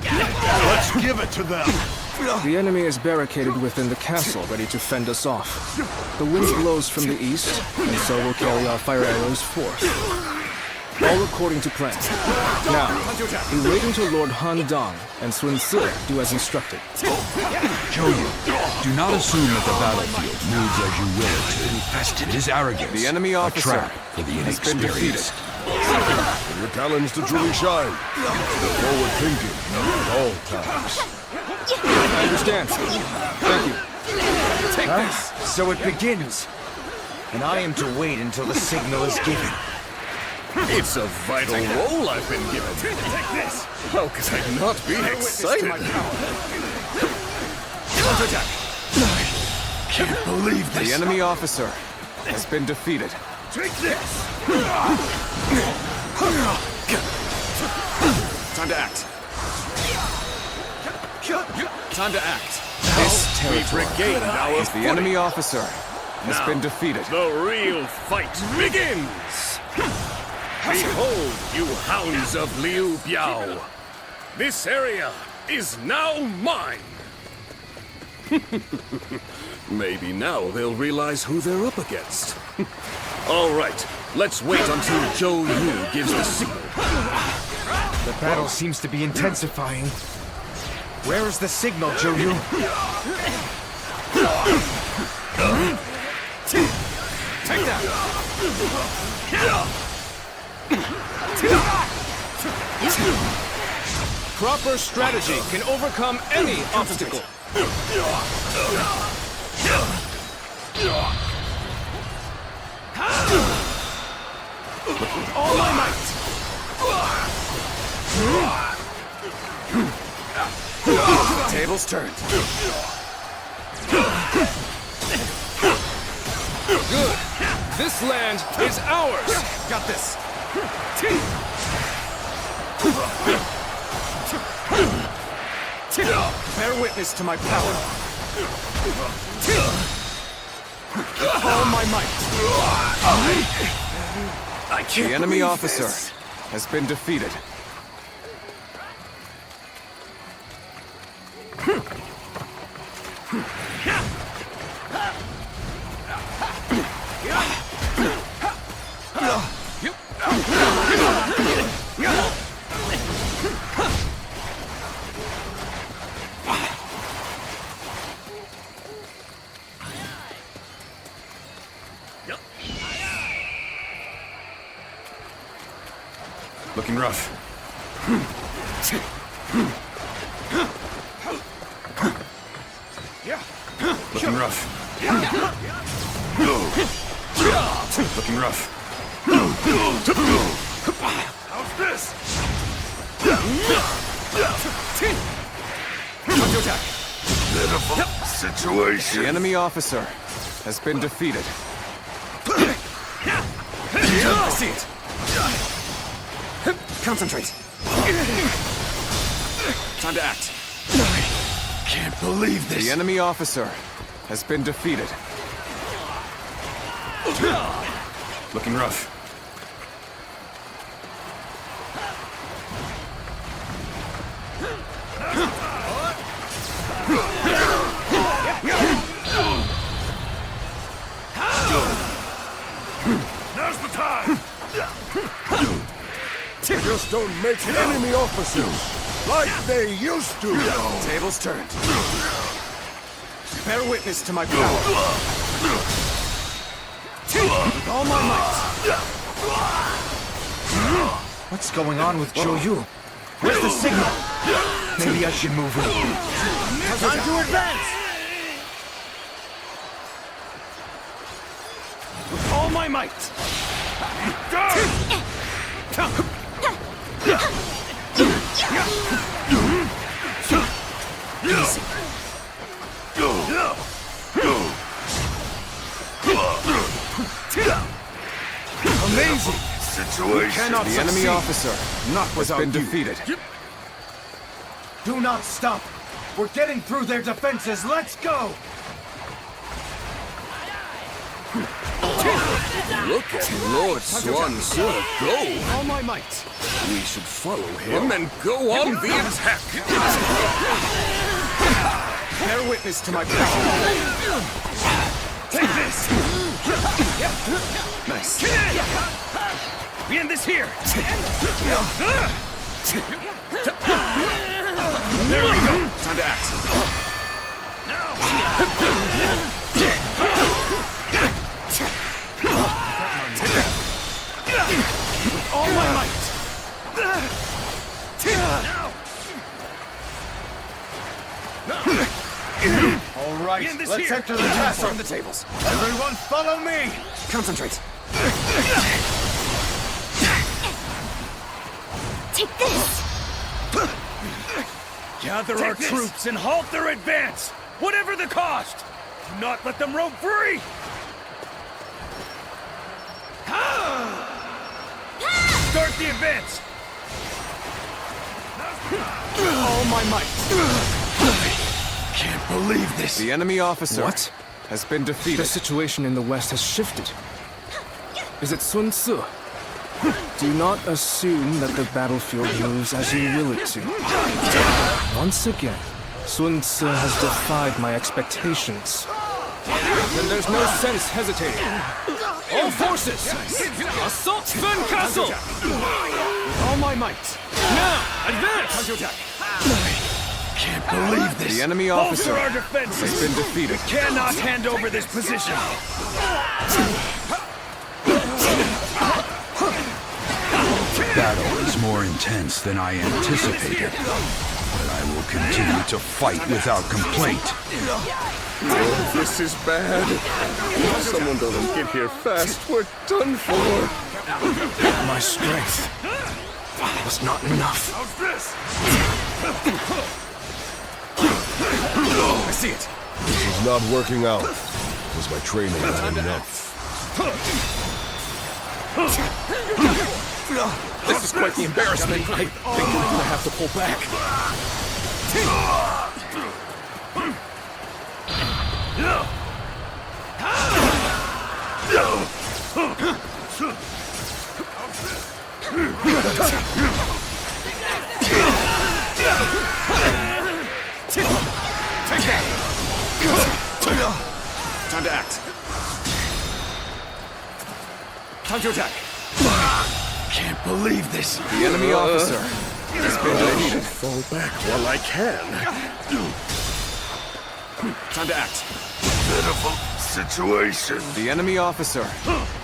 Let's give it to them! The enemy is barricaded within the castle, ready to fend us off. The wind blows from the east, and so will carry our fire arrows forth. All according to plan. Now, we wait until Lord Han Dong and Sun Ce do as instructed. Yu, do not assume that the battlefield moves as you will it to. It is arrogance. The enemy officer a trap for the has been defeated. For your talents to truly shine. Forward thinking at all times. I understand. Thank you. Take this! So it begins. And I am to wait until the signal is given. It's a vital role I've been given. Take this! How could I not be excited? Counterattack! I can't believe this. The enemy officer has been defeated. Take this! Time to act. Time to act. This territory regained our is the enemy officer has Now, been defeated. The real fight begins! Behold, you hounds of Liu Biao! This area is now mine! Maybe now they'll realize who they're up against. All right, let's wait until Zhou Yu gives the signal. The battle seems to be intensifying. Where is the signal, Zhou Yu? Take that! Proper strategy can overcome any obstacle. With all my might! Tables turned. Good. This land is ours. Got this. Bear witness to my power. All my might. I can't. The enemy officer has been defeated. Looking rough. Looking rough. Looking rough. How's this? Time to attack. Pitiful situation. The enemy officer has been defeated. I see it. Concentrate. Time to act. Can't believe this. The enemy officer has been defeated. Looking rough. Now's the time. Just don't make enemy officers like they used to. Tables turned. Bear witness to my power. With all my might. What's going on with Zhou Yu? Where's the signal? Maybe I should move in. Time to advance! With all my might. Easy. Amazing situation. The enemy officer has been defeated. Do not stop. We're getting through their defenses. Let's go. Look at Lord Swan Sir go! All my might. We should follow him and go on the attack! Bear witness to my power. Take this! Nice. We end this here! There we go. Time to act. With all my might. All right, let's enter the castle. On the tables. Everyone follow me. Concentrate. Take this! Gather our troops and halt their advance, whatever the cost. Do not let them roam free. Start the advance. All my might. believe this. The enemy officer What? has been defeated. The situation in the west has shifted. Is it Sun Tzu? Do not assume that the battlefield moves as you will it to. Once again, Sun Tzu has defied my expectations. Then there's no sense hesitating. All forces! Assault Fen Castle! All my might! Now, advance! Counterattack! Can't believe this. The enemy officer our defenses. has been defeated. Cannot hand over this position. The battle is more intense than I anticipated, but I will continue to fight without complaint. Oh, this is bad. If someone doesn't get here fast, we're done for. My strength was not enough. How's this? I see it. This is not working out. Was my training not enough? This is quite the embarrassment. I think I'm gonna have to pull back. Take that! Time to act. Time to attack. Can't believe this. The enemy officer has been defeated. Fall back while I can. Time to act. Pitiful situation. The enemy officer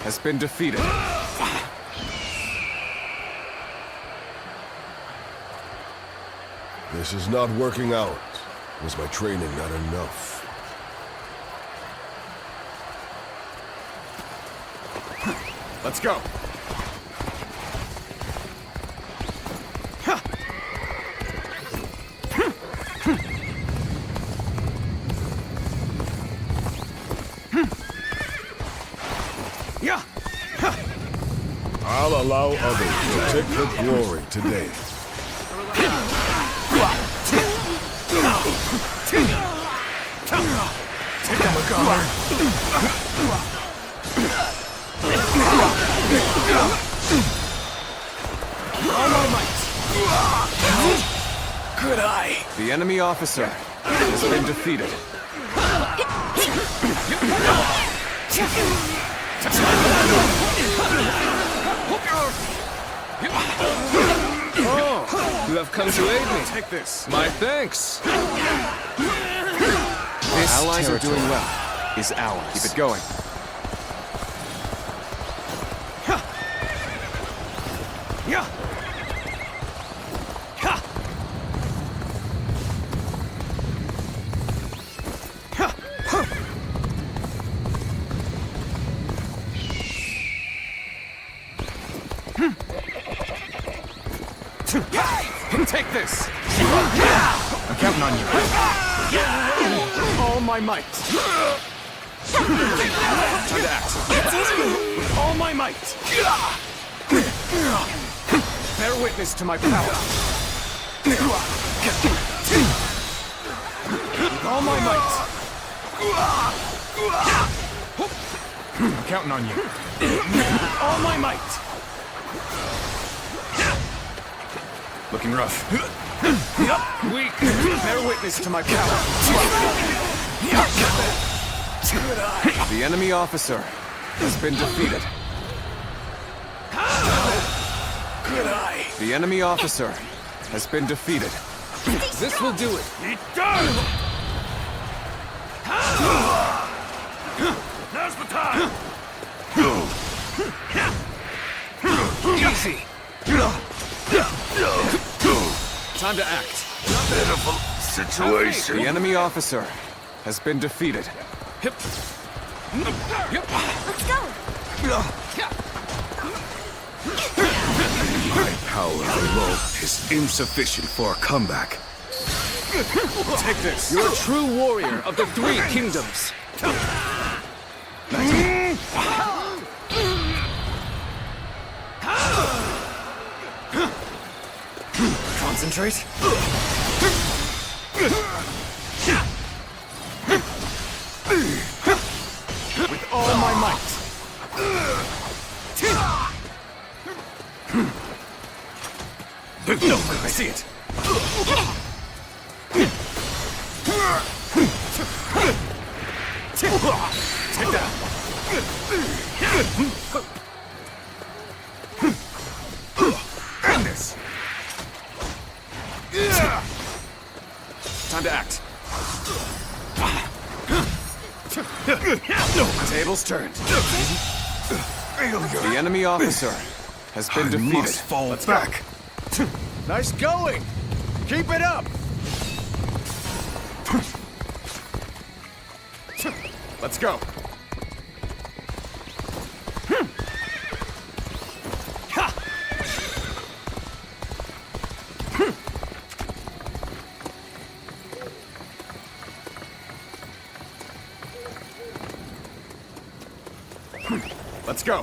has been defeated. This is not working out. Was my training not enough? Let's go. I'll allow others to take the glory today. Take them, guard. All my might. Good eye. The enemy officer has been defeated. Oh, you have come to aid me. Take this. My thanks. This allies are doing well. Is ours. Keep it going. Take this. I'm counting on you. All my might. Time to act. With all my might. Bear witness to my power. With all my might. I'm counting on you. With all my might. Looking rough. Weak. Bear witness to my power. The enemy officer has been defeated. Good eye. The enemy officer has been defeated. This will do it. Eat done! Now's the time! Easy! Time to act. Pitiful situation. The enemy officer has been defeated. Let's go! My power alone is insufficient for a comeback. Take this. You're a true warrior of the three kingdoms. Concentrate. see it. Take that. End this. Time to act. Tables turned. The enemy officer has been defeated. Must fall back. Nice going. Keep it up. Let's go. Let's go.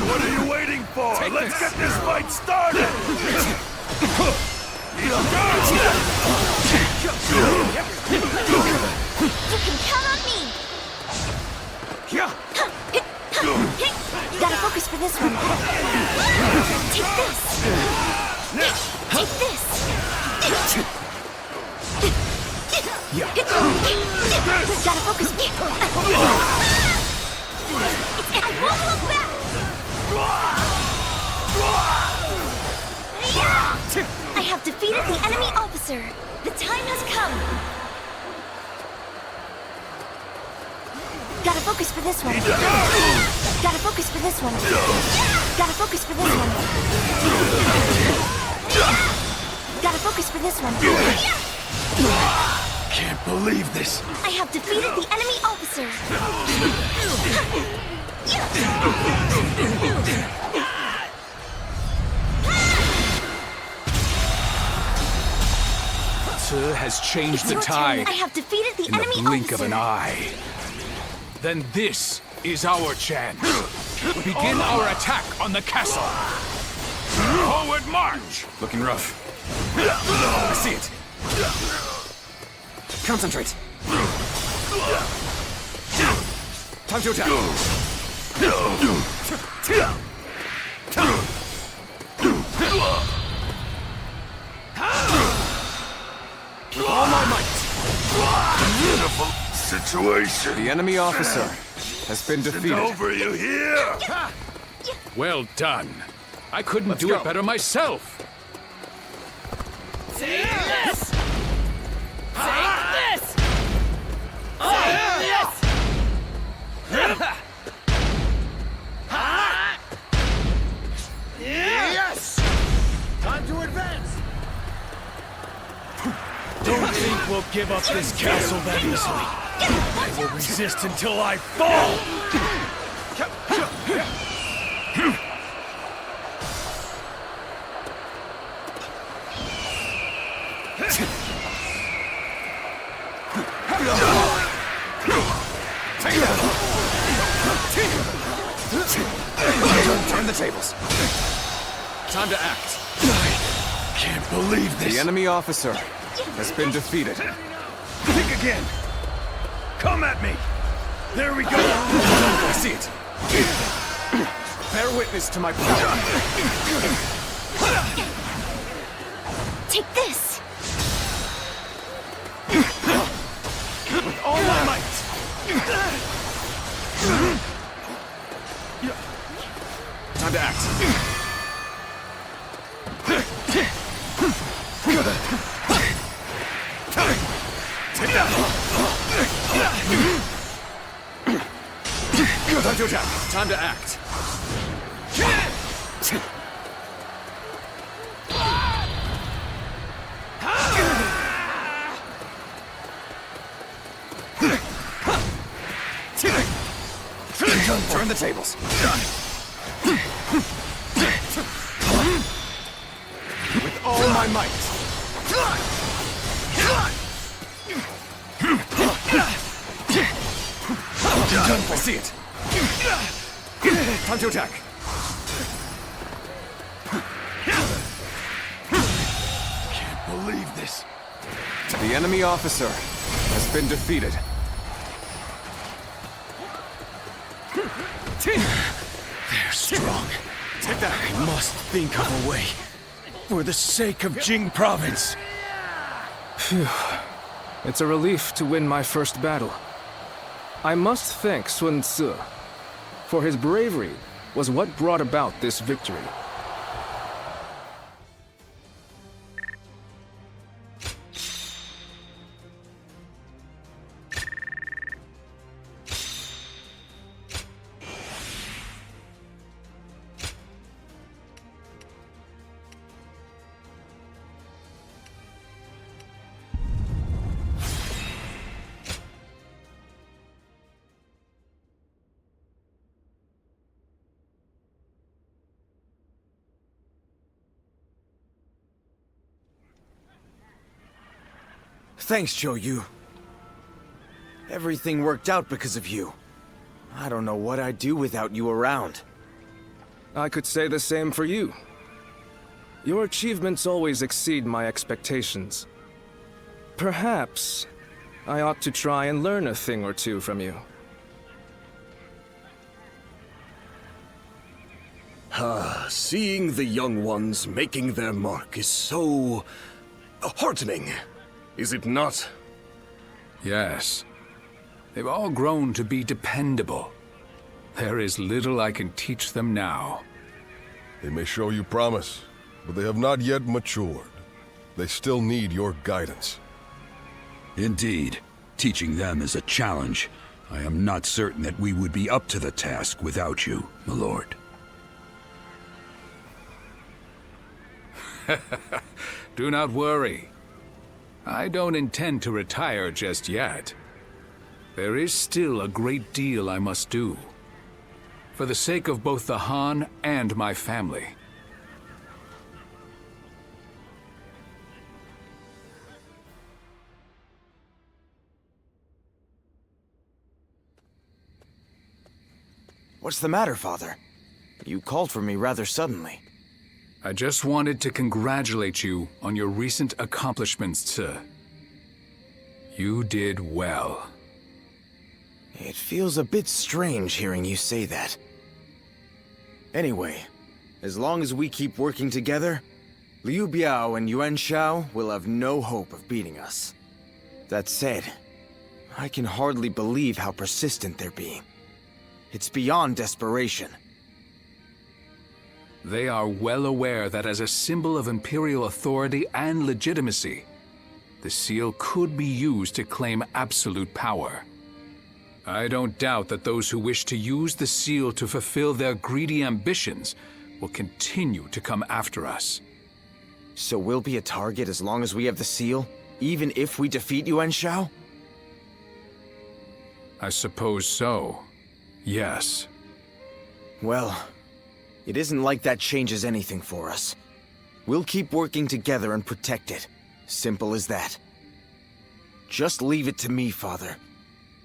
What are you waiting for? Let's get this fight started! You can count on me! Gotta focus for this one. Take this! Take this! Gotta focus. I won't look back! I have defeated the enemy officer. The time has come. Gotta focus for this one. Gotta focus for this one. Gotta focus for this one. Gotta focus for this one. Can't believe this. I have defeated the enemy officer. Sir has changed It's the your tide turn. I have defeated the in the enemy blink officer. of an eye. Then this is our chance. Begin our attack on the castle. Forward march! Looking rough. I see it. Concentrate. Time to attack. With all my might. Beautiful situation. The enemy officer has been defeated. Over, you hear? Well done. I couldn't Let's do go. it better myself. Take this! Take this! Take this! Yes! Time to advance! Don't think we'll give up this castle that easily. I will resist until I fall! Turn the tables. Time to act. I can't believe this. The enemy officer has been defeated. Think again. Come at me. There we go. I see it. Bear witness to my power. Take this! With all my might. Time to act. Take that. Time to attack. Time to act. Turn the tables. With all my might. I see it. Time to attack. this. The enemy officer has been defeated. They're strong. Take that. I must think of a way. For the sake of Jing Province. Phew. It's a relief to win my first battle. I must thank Sun Tzu, for his bravery was what brought about this victory. Thanks, Zhou. Everything worked out because of you. I don't know what I'd do without you around. I could say the same for you. Your achievements always exceed my expectations. Perhaps I ought to try and learn a thing or two from you. Seeing the young ones making their mark is so heartening. Is it not? Yes. They've all grown to be dependable. There is little I can teach them now. They may show you promise, but they have not yet matured. They still need your guidance. Indeed. Teaching them is a challenge. I am not certain that we would be up to the task without you, my lord. Do not worry. I don't intend to retire just yet. There is still a great deal I must do. For the sake of both the Han and my family. What's the matter, Father? You called for me rather suddenly. I just wanted to congratulate you on your recent accomplishments, sir. You did well. It feels a bit strange hearing you say that. Anyway, as long as we keep working together, Liu Biao and Yuan Shao will have no hope of beating us. That said, I can hardly believe how persistent they're being. It's beyond desperation. They are well aware that as a symbol of imperial authority and legitimacy, the seal could be used to claim absolute power. I don't doubt that those who wish to use the seal to fulfill their greedy ambitions will continue to come after us. So we'll be a target as long as we have the seal, even if we defeat Yuan Shao? I suppose so. Yes. Well, it isn't like that changes anything for us. We'll keep working together and protect it. Simple as that. Just leave it to me, Father.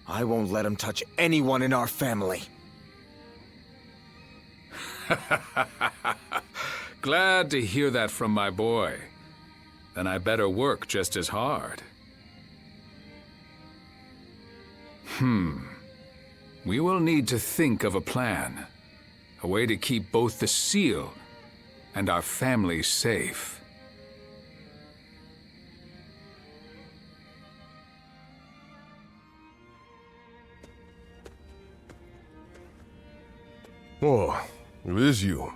I won't let him touch anyone in our family. Glad to hear that from my boy. Then I better work just as hard. We will need to think of a plan. A way to keep both the seal and our family safe. Oh, it is you.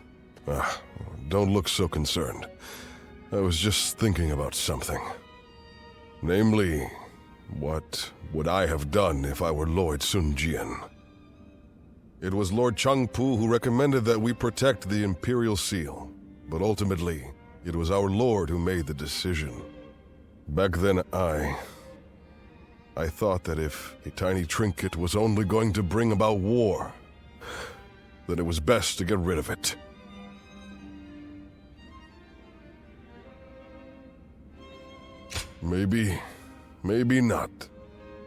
Don't look so concerned. I was just thinking about something. Namely, what would I have done if I were Lord Sun Jian? It was Lord Changpu who recommended that we protect the Imperial Seal, but ultimately, it was our Lord who made the decision. Back then, I thought that if a tiny trinket was only going to bring about war, then it was best to get rid of it. Maybe not.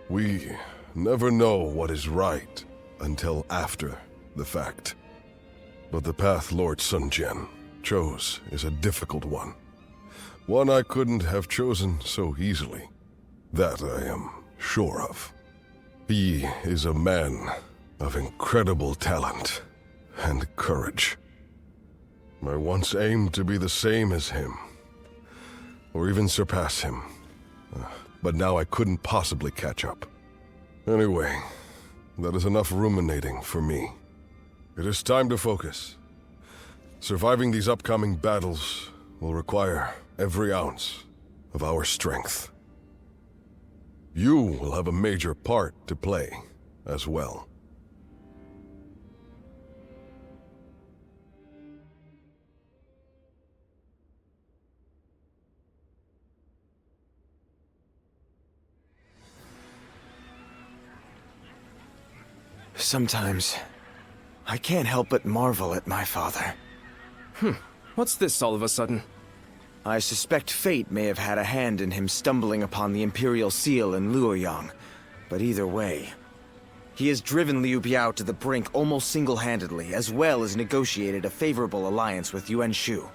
We never know what is right until after the fact. But the path Lord Sun Jian chose is a difficult one. One I couldn't have chosen so easily. That I am sure of. He is a man of incredible talent and courage. I once aimed to be the same as him, or even surpass him. But now I couldn't possibly catch up. Anyway, that is enough ruminating for me. It is time to focus. Surviving these upcoming battles will require every ounce of our strength. You will have a major part to play as well. Sometimes, I can't help but marvel at my father. What's this all of a sudden? I suspect fate may have had a hand in him stumbling upon the Imperial Seal in Lujiang, but either way, he has driven Liu Biao to the brink almost single-handedly, as well as negotiated a favorable alliance with Yuan Shu.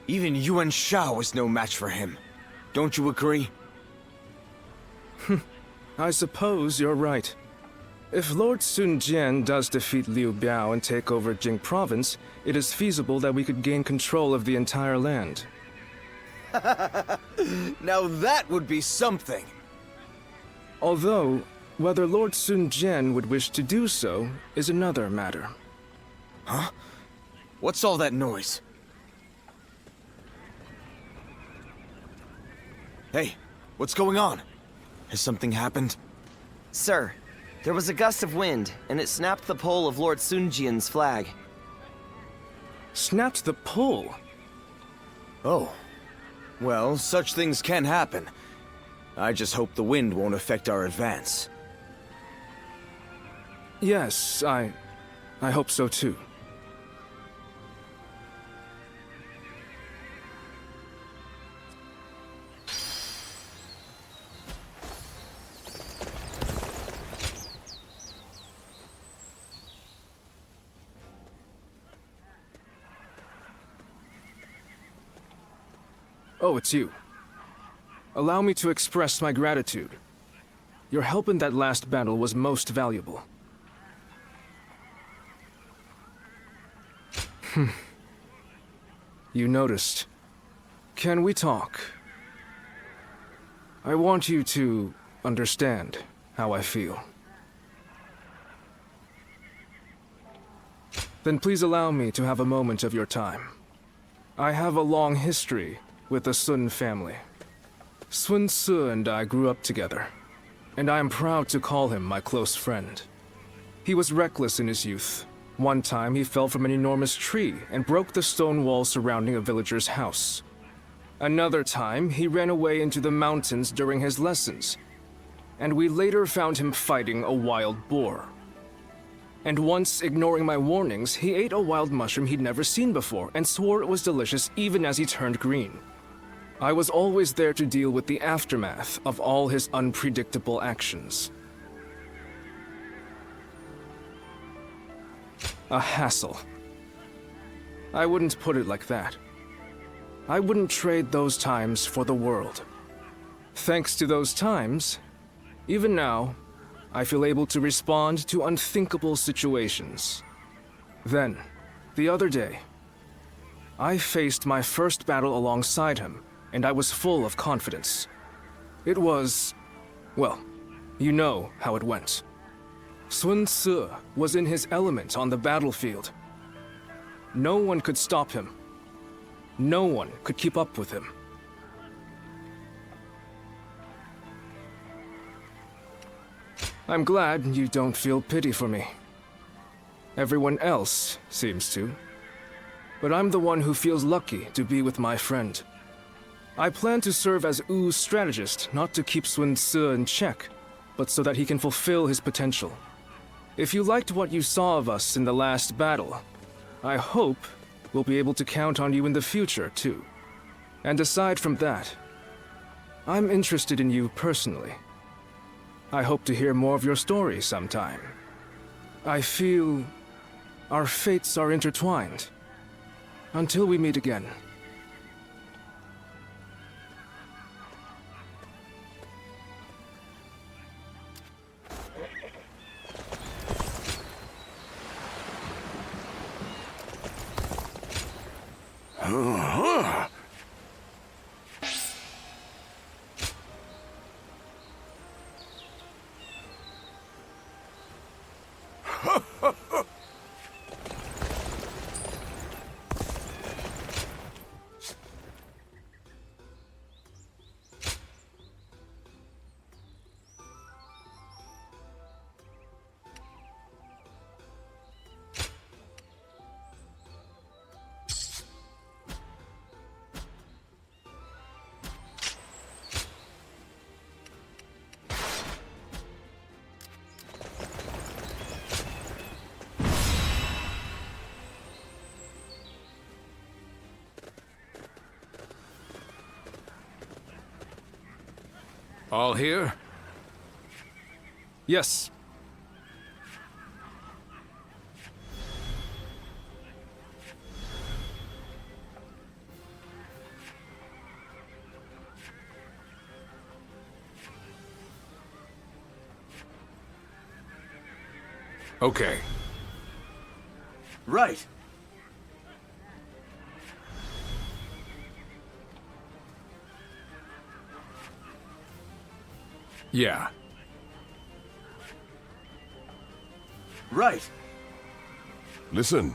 Even Yuan Shao was no match for him. Don't you agree? I suppose you're right. If Lord Sun Jian does defeat Liu Biao and take over Jing Province, it is feasible that we could gain control of the entire land. Now that would be something! Although, whether Lord Sun Jian would wish to do so is another matter. Huh? What's all that noise? Hey, what's going on? Has something happened? Sir, there was a gust of wind, and it snapped the pole of Lord Sun Jian's flag. Snapped the pole? Oh. Well, such things can happen. I just hope the wind won't affect our advance. Yes, I hope so too. Oh, it's you. Allow me to express my gratitude. Your help in that last battle was most valuable. You noticed. Can we talk? I want you to understand how I feel. Then please allow me to have a moment of your time. I have a long history with the Sun family. Sun Ce and I grew up together, and I am proud to call him my close friend. He was reckless in his youth. One time he fell from an enormous tree and broke the stone wall surrounding a villager's house. Another time he ran away into the mountains during his lessons, and we later found him fighting a wild boar. And once, ignoring my warnings, he ate a wild mushroom he'd never seen before and swore it was delicious even as he turned green. I was always there to deal with the aftermath of all his unpredictable actions. A hassle. I wouldn't put it like that. I wouldn't trade those times for the world. Thanks to those times, even now, I feel able to respond to unthinkable situations. Then, the other day, I faced my first battle alongside him, and I was full of confidence. It was... well, you know how it went. Sun Ce was in his element on the battlefield. No one could stop him. No one could keep up with him. I'm glad you don't feel pity for me. Everyone else seems to. But I'm the one who feels lucky to be with my friend. I plan to serve as Wu's strategist, not to keep Sun Ce in check, but so that he can fulfill his potential. If you liked what you saw of us in the last battle, I hope we'll be able to count on you in the future, too. And aside from that, I'm interested in you personally. I hope to hear more of your story sometime. I feel our fates are intertwined. Until we meet again. All here? Yes. Okay. Right. Yeah. Right. Listen.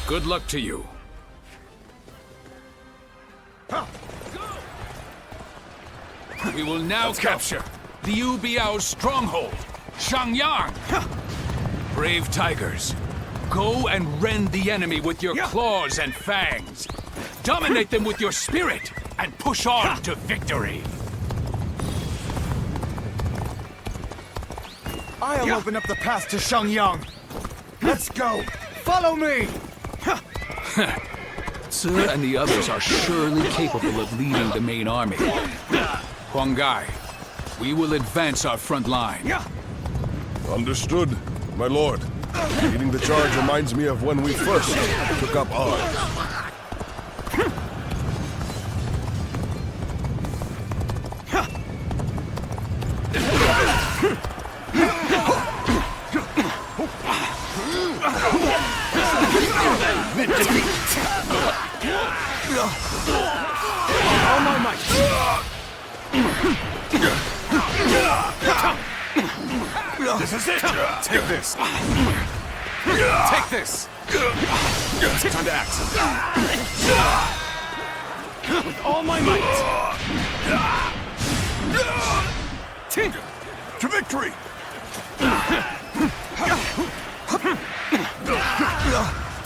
Good luck to you. We will now capture Liu Biao's stronghold, Xiangyang. Brave tigers, go and rend the enemy with your claws and fangs. Dominate them with your spirit and push on to victory. I'll open up the path to Xiangyang. Let's go. Follow me. Ce and the others are surely capable of leading the main army. Huang Gai, we will advance our front line. Understood, my lord. Leading the charge reminds me of when we first took up arms. All my might. This is it! Take this! Take this! Time to act. With all my might! To victory!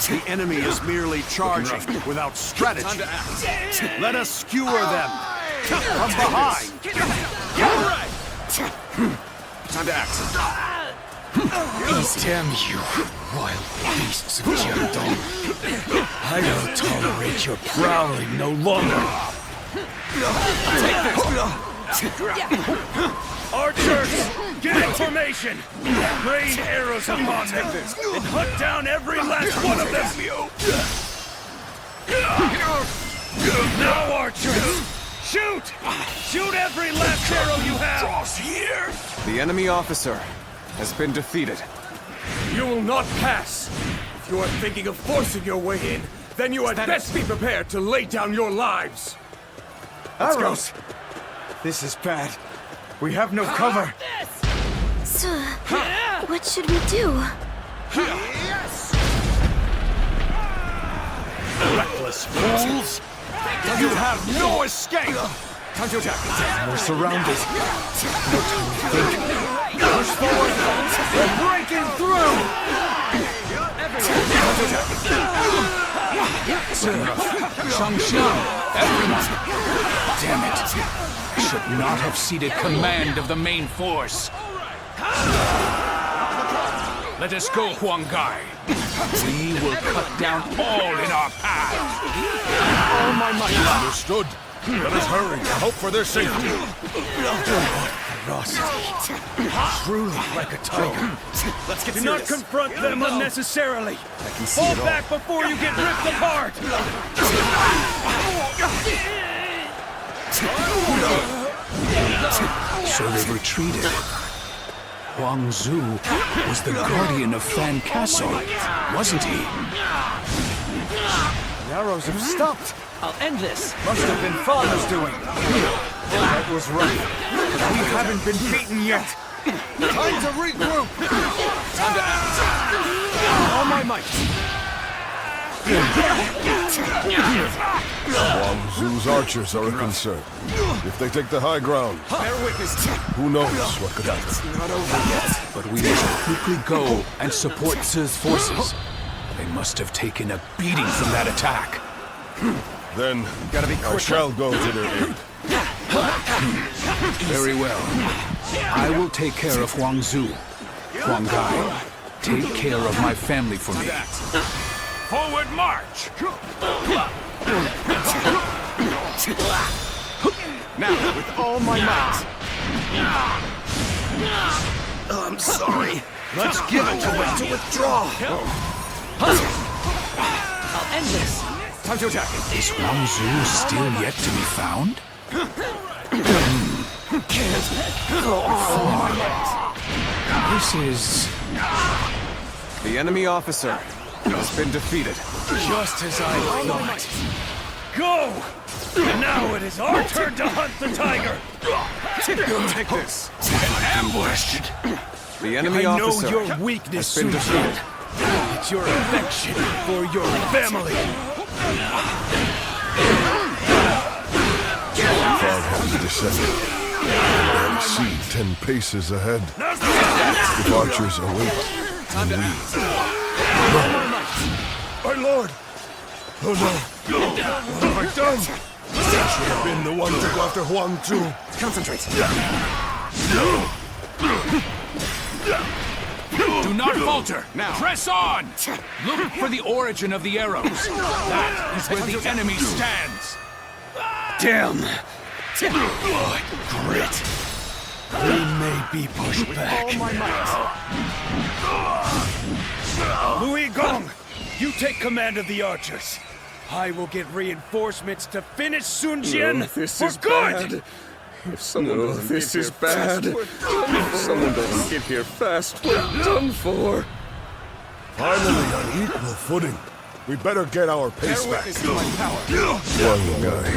The enemy is merely charging without strategy. Time to act. Let us skewer them from behind. Time to act. Damn you, wild beasts of Jiangdong. I will tolerate your prowling no longer. Take this! Archers, get in formation! Rain arrows upon them, and hunt down every last one of them! Now, archers! Shoot! Shoot every last arrow you have! Here! The enemy officer has been defeated. You will not pass! If you are thinking of forcing your way in, then you had best be prepared to lay down your lives! Arrows! This is bad. We have no cover. So, what should we do? Yes! Reckless fools! You have no escape! Time to attack. We're surrounded. No time to think. Push forward! We're breaking through! Time to attack. Xiangyang, everyone! Damn it! I should not have ceded command of the main force. Let us go, Huang Gai. We will cut down all in our path. All my might. Understood. Let us hurry and hope for their safety. Ferocity. Truly like a tiger. Let's get Do not serious. confront them unnecessarily. Fall back before you get ripped apart. So they've retreated. Huang Zu was the guardian of Fan Castle, wasn't he? The arrows have stopped. I'll end this. Must have been Father's doing. That was right. But we haven't been beaten yet. Time to regroup. Time to act. All my might. Huang Zu's archers are a concern. If they take the high ground, Bear witness. who knows what could happen. It's not over yet. But we must quickly go and support Zi's forces. They must have taken a beating from that attack. Then I shall go to their aid. Very well. I will take care of Huang Zu. Huang Gai, take care of my family for me. Forward march! Now, with all my might. I'm sorry. Let's give it to them to withdraw. I'll end this. Time to attack. Is Huang Zu still yet to be found? This is... The enemy officer has been defeated. Just as I thought. Go! And now it is our turn to hunt the tiger. Take this. Ambushed! The enemy I know officer your weakness, has been defeated. It's your affection for your family. Fog has descended. I see 10 paces ahead. If archers await, then we... My lord! Oh no! What have I done? I should have been the one to go after Huang Zu. Concentrate. Do not falter! Now. Press on! Look for the origin of the arrows. That is where the enemy stands. Damn! Blood grit. We may be pushed back. All my might. Louis Gong, you take command of the archers. I will get reinforcements to finish Xiangyang for good. If someone doesn't this is bad. If someone doesn't get here fast, we're done for. Finally on equal footing. We better get our pace back. One guy.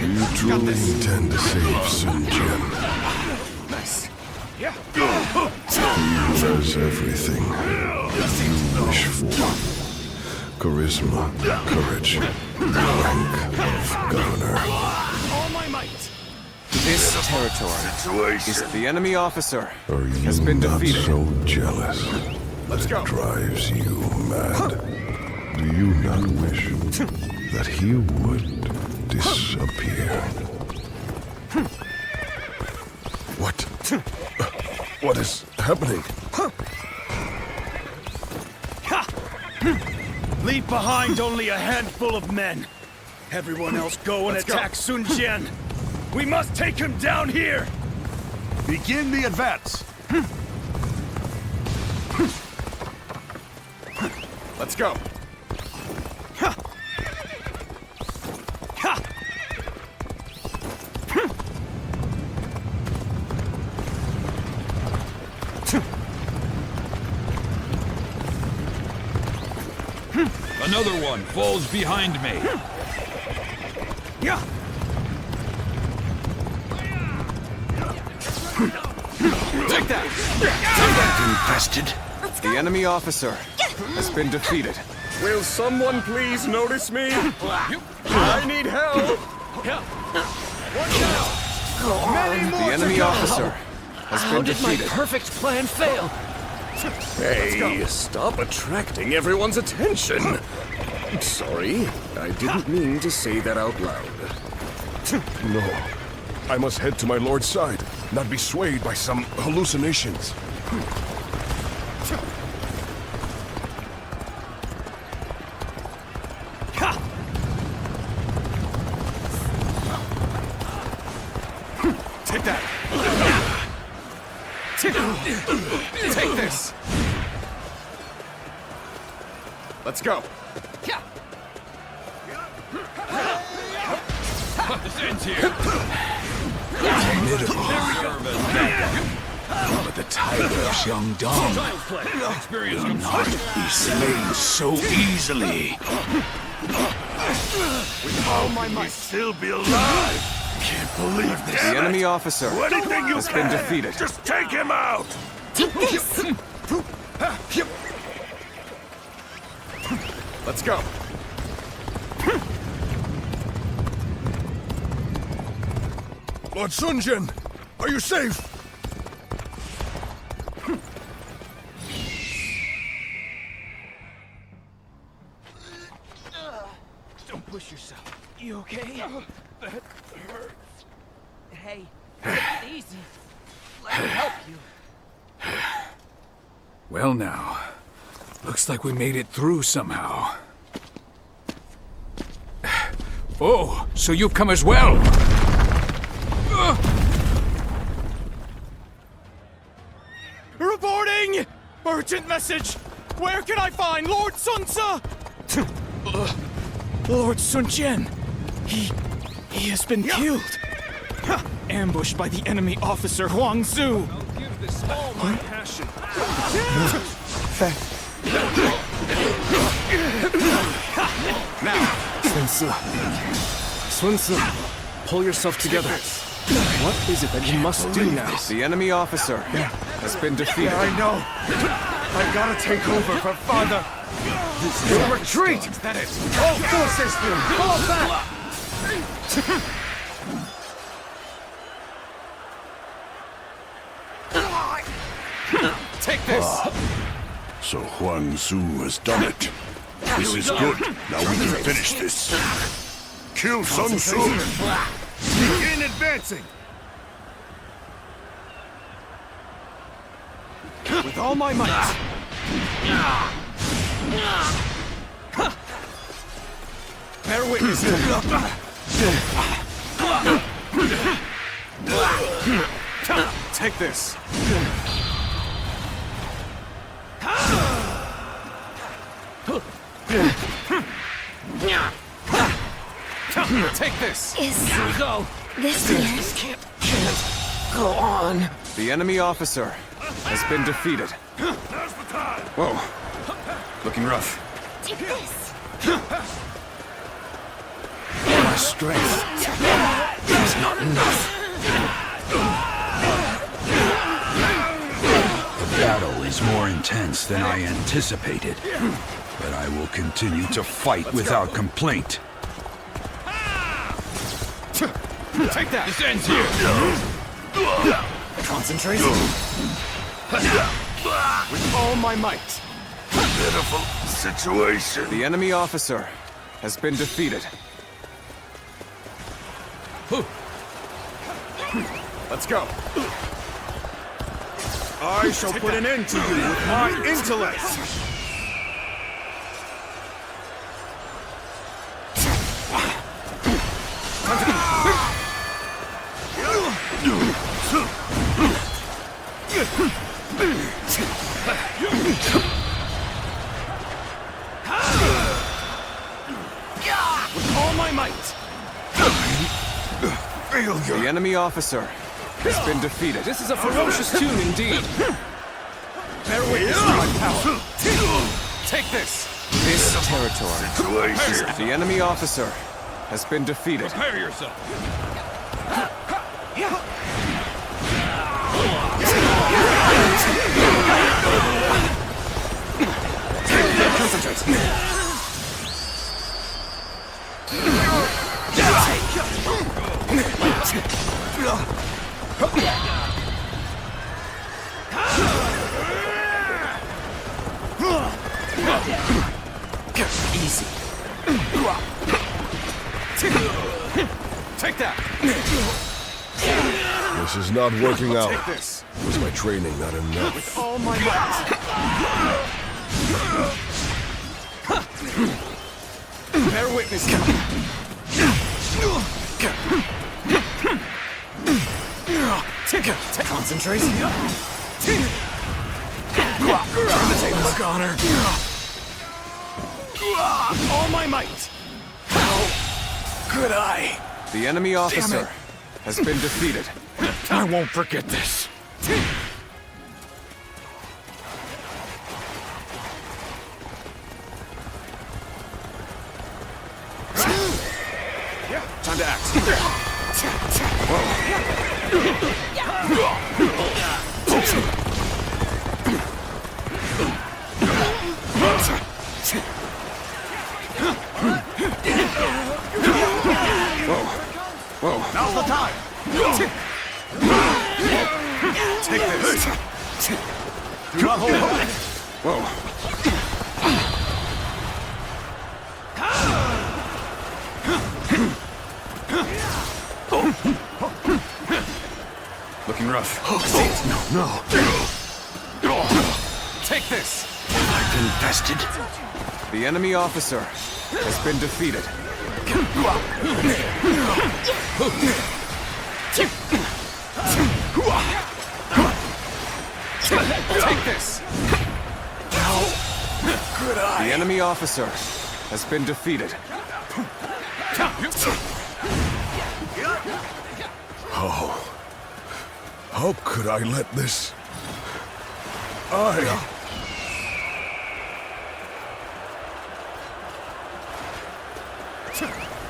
You truly intend to save Sun Jian. Nice. He has everything you wish for. Charisma, courage, rank of governor. All my might. This territory is the enemy officer Are you has been not defeated. so jealous that it drives you mad? Do you not wish that he would disappear? What is happening? Leave behind only a handful of men. Everyone else go and attack Xiangyang. We must take him down here. Begin the advance. Let's go. Another one falls behind me. Yeah. Take that. Infested. The enemy officer has been defeated. Will someone please notice me? I need help. The enemy officer has How been did my defeated. perfect plan fail? Hey, stop attracting everyone's attention. Sorry, I didn't mean to say that out loud. No. I must head to my lord's side, not be swayed by some hallucinations. Take this! Let's go. This ends here. Formidable. But the tiger of Xiangyang will not be slain so easily. With all my might. Still be alive. Can't believe this. The enemy officer Anything you has can. been defeated. Just take him out. Take this! Let's go. Lord Sun Jian, are you safe? Don't push yourself. You okay? That hurts. Hey, take it easy. Let me help you. Well now, looks like we made it through somehow. Oh, so you've come as well. Reporting! Urgent message! Where can I find Lord Sun Ce? Lord Sun Jian. He has been killed. Ambushed by the enemy officer Huang Zu. I'll give this all my passion. Now, Sun Ce, pull yourself together. What is it that you must do now? The enemy officer has been defeated. I know. I've got to take over for father. We'll retreat. Is that it? All forces, fall back. Take this! So Huang Zu has done it. This is good. Now we can finish this. Kill Sun Tzu. Begin advancing. With all my might. Bear witness to Take this. Take this. Here we go. This here. Can't go on. The enemy officer has been defeated. Whoa. Looking rough. Take this. My strength is not enough. The battle is more intense than I anticipated, but I will continue to fight without complaint. Take that. This ends here. Concentration. With all my might. Pitiful situation. The enemy officer has been defeated. Let's go. I shall put an end to you with my intellect. With all my might. The enemy officer has been defeated. This is a ferocious tune indeed. Bear witness to my power. Take this. This territory. The enemy officer has been defeated. Prepare yourself. Concentrate. Easy. Take that. This is not working out. Take this. Was my training not enough? With all my might. Bear witness. Concentrate. Turn the tables, Connor. All my might. How could I? The enemy officer has been defeated. I won't forget this. Time to act. Whoa. Now's the time. Take this. Do not hold on. Looking rough. No. Take this. I've been bested. The enemy officer has been defeated. Take this. How could I? The enemy officer has been defeated. How could I let this...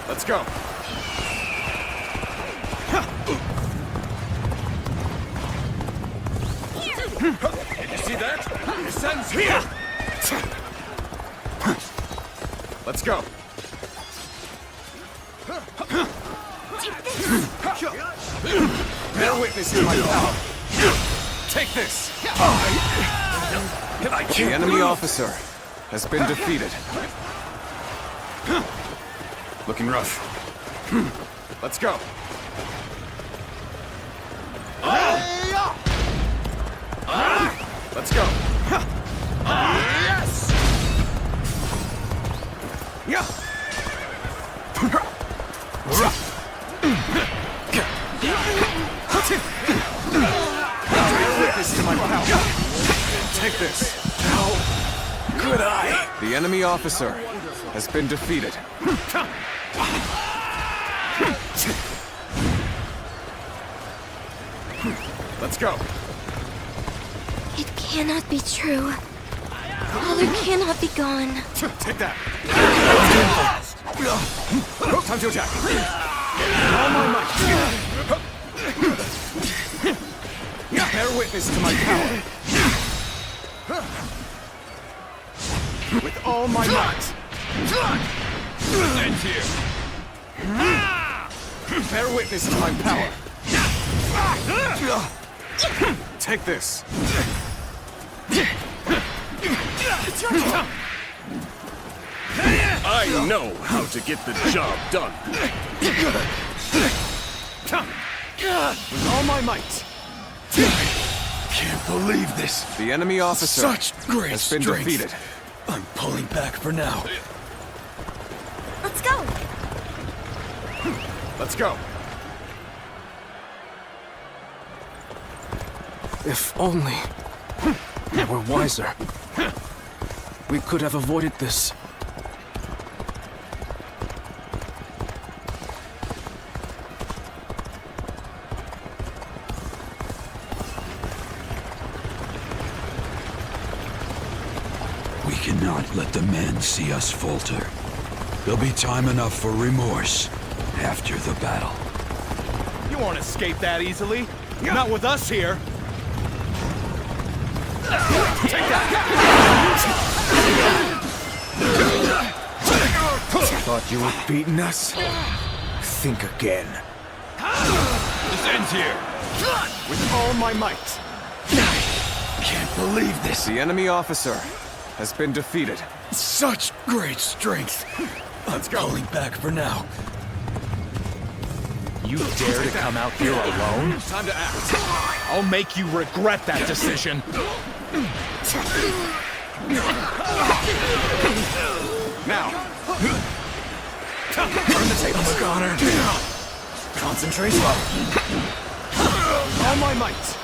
Let's go. Did you see that? His son's here. Let's go. Bear witness to my power. Take this. The enemy officer has been defeated. Looking rough. Let's go. Let's go. Yes! Yeah. Witness to my power. Take this. How could I? The enemy officer has been defeated. Let's go. It cannot be true. Father cannot be gone. Take that. Time to attack. All my might. Bear witness to my power. With all my might. End here. Bear witness to my power. Take this. I know how to get the job done. With all my might. Can't believe this. The enemy officer Such great has been strength. defeated. I'm pulling back for now. Let's go. Let's go. If only we were wiser, we could have avoided this. We cannot let the men see us falter. There'll be time enough for remorse after the battle. You won't escape that easily. Not with us here. Take that. Thought you were beating us? Think again. This ends here. With all my might. Can't believe this. The enemy officer has been defeated. Such great strength. Let's go. Pulling back for now. You dare to come out here alone? Time to act. I'll make you regret that decision. Now. Turn the tables, Connor. Concentrate. All my might.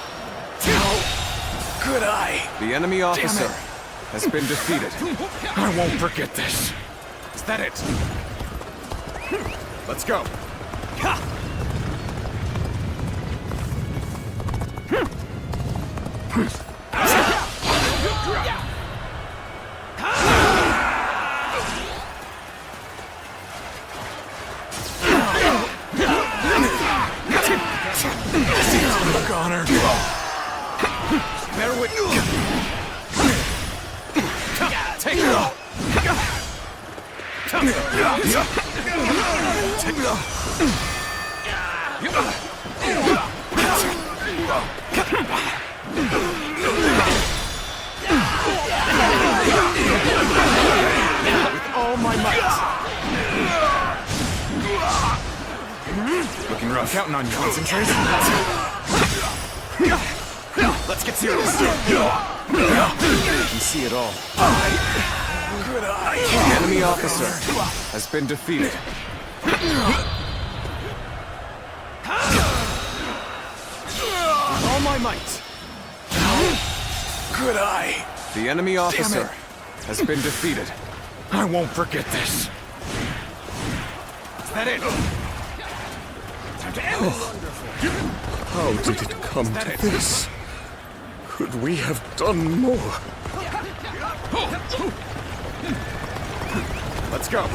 Good eye. The enemy officer has been defeated. I won't forget this. Is that it? Let's go. Honor. Bear with me. Take it off. Take it off. With all my might. Looking rough. Counting on you. Concentrate. Let's get serious. You can see it all. Good eye. The enemy officer has been defeated. With all my might. Good eye. The enemy officer has been defeated. I won't forget this. Is that it? Time to end this. How did it come to this? Could we have done more? Let's go.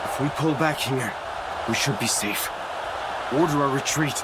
If we pull back here, we should be safe. Order our retreat.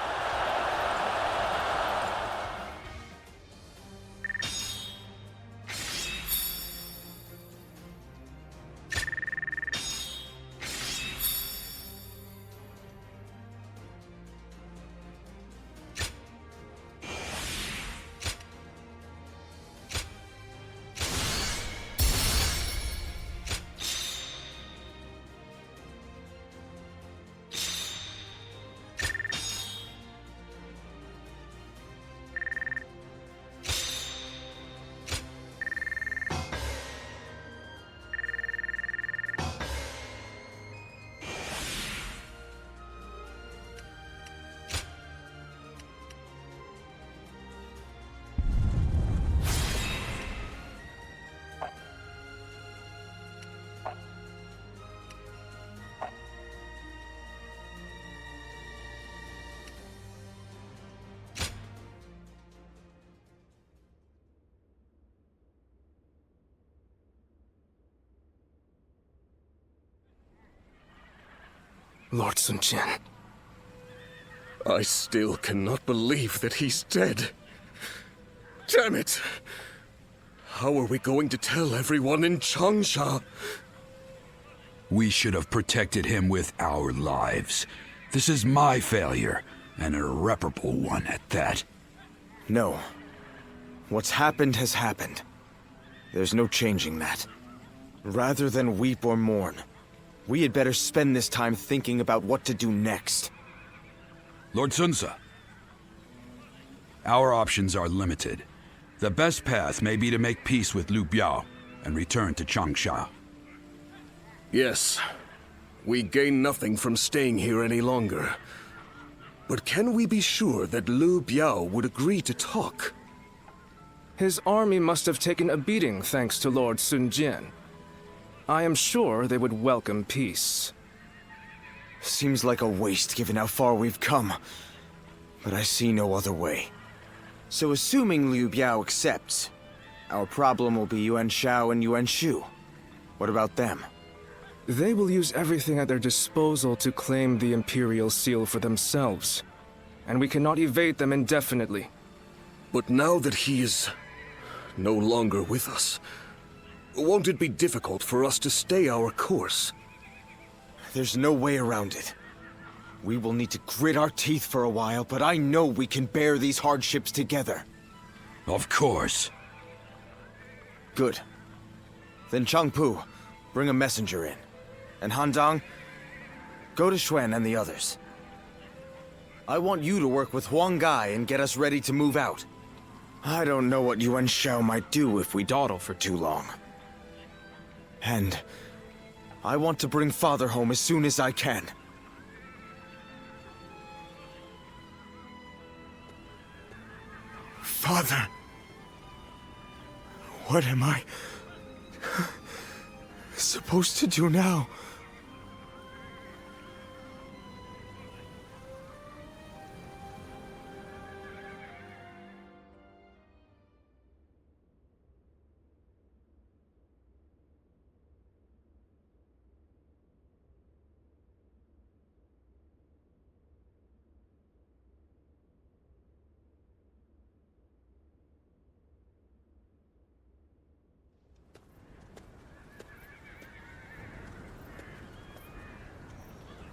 Lord Sun Jian. I still cannot believe that he's dead. Damn it! How are we going to tell everyone in Changsha? We should have protected him with our lives. This is my failure, an irreparable one at that. No. What's happened has happened. There's no changing that. Rather than weep or mourn, we had better spend this time thinking about what to do next. Lord Sunsa, our options are limited. The best path may be to make peace with Liu Biao and return to Changsha. Yes. We gain nothing from staying here any longer. But can we be sure that Liu Biao would agree to talk? His army must have taken a beating thanks to Lord Sun Jian. I am sure they would welcome peace. Seems like a waste given how far we've come. But I see no other way. So assuming Liu Biao accepts, our problem will be Yuan Shao and Yuan Shu. What about them? They will use everything at their disposal to claim the Imperial Seal for themselves. And we cannot evade them indefinitely. But now that he is no longer with us, won't it be difficult for us to stay our course? There's no way around it. We will need to grit our teeth for a while, but I know we can bear these hardships together. Of course. Good. Then Changpu, bring a messenger in. And Han Dang, go to Xuan and the others. I want you to work with Huang Gai and get us ready to move out. I don't know what Yuan Shao might do if we dawdle for too long. And I want to bring Father home as soon as I can. Father... What am I supposed to do now?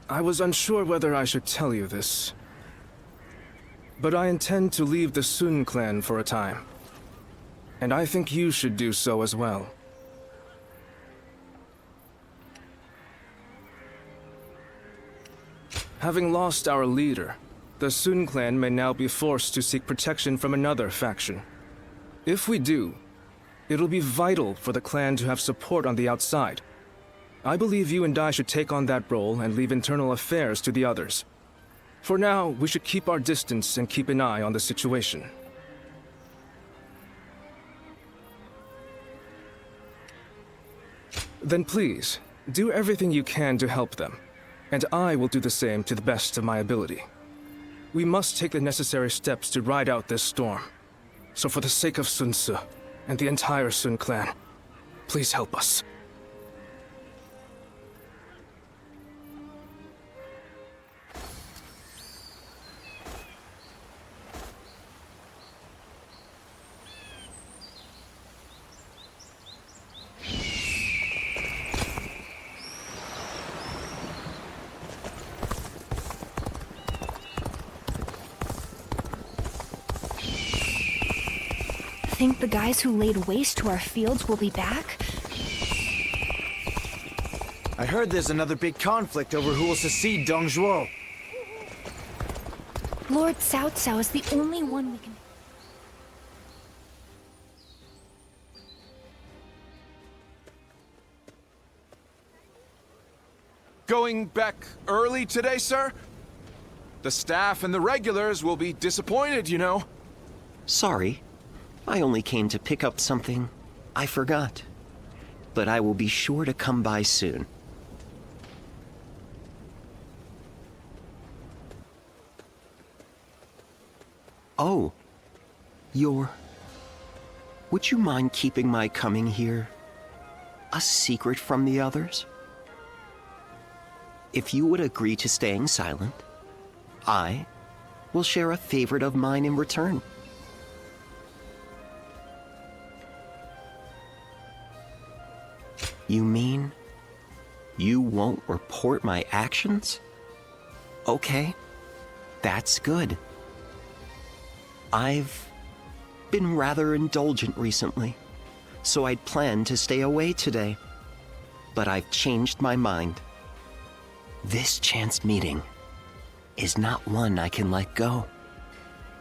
I was unsure whether I should tell you this, but I intend to leave the Sun clan for a time, and I think you should do so as well. Having lost our leader, the Sun clan may now be forced to seek protection from another faction. If we do, it'll be vital for the clan to have support on the outside. I believe you and I should take on that role and leave internal affairs to the others. For now, we should keep our distance and keep an eye on the situation. Then please, do everything you can to help them, and I will do the same to the best of my ability. We must take the necessary steps to ride out this storm. So for the sake of Sun Ce and the entire Sun clan, please help us. Think the guys who laid waste to our fields will be back? I heard there's another big conflict over who will succeed Dong Zhuo. Lord Cao Cao is the only one we can... Going back early today, sir? The staff and the regulars will be disappointed, you know. Sorry. I only came to pick up something I forgot. But I will be sure to come by soon. Oh. Would you mind keeping my coming here a secret from the others? If you would agree to staying silent, I will share a favorite of mine in return. You mean you won't report my actions? Okay, that's good. I've been rather indulgent recently, so I'd planned to stay away today. But I've changed my mind. This chance meeting is not one I can let go.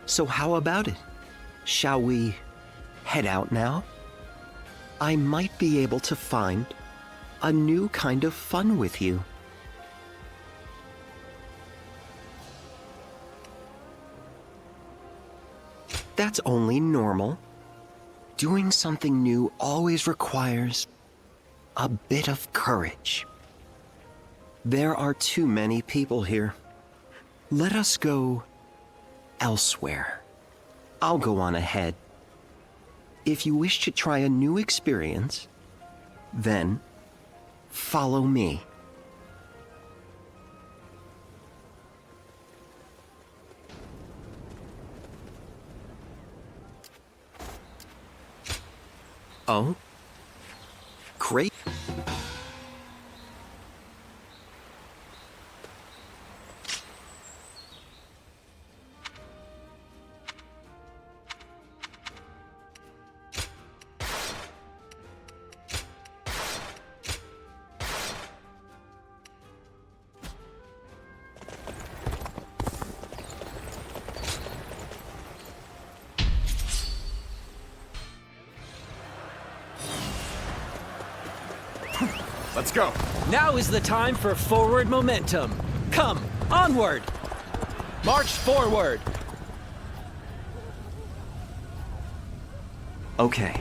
So how about it? Shall we head out now? I might be able to find a new kind of fun with you. That's only normal. Doing something new always requires a bit of courage. There are too many people here. Let us go elsewhere. I'll go on ahead. If you wish to try a new experience, then follow me. Oh? Great. Let's go. Now is the time for forward momentum. Come, onward! March forward! Okay.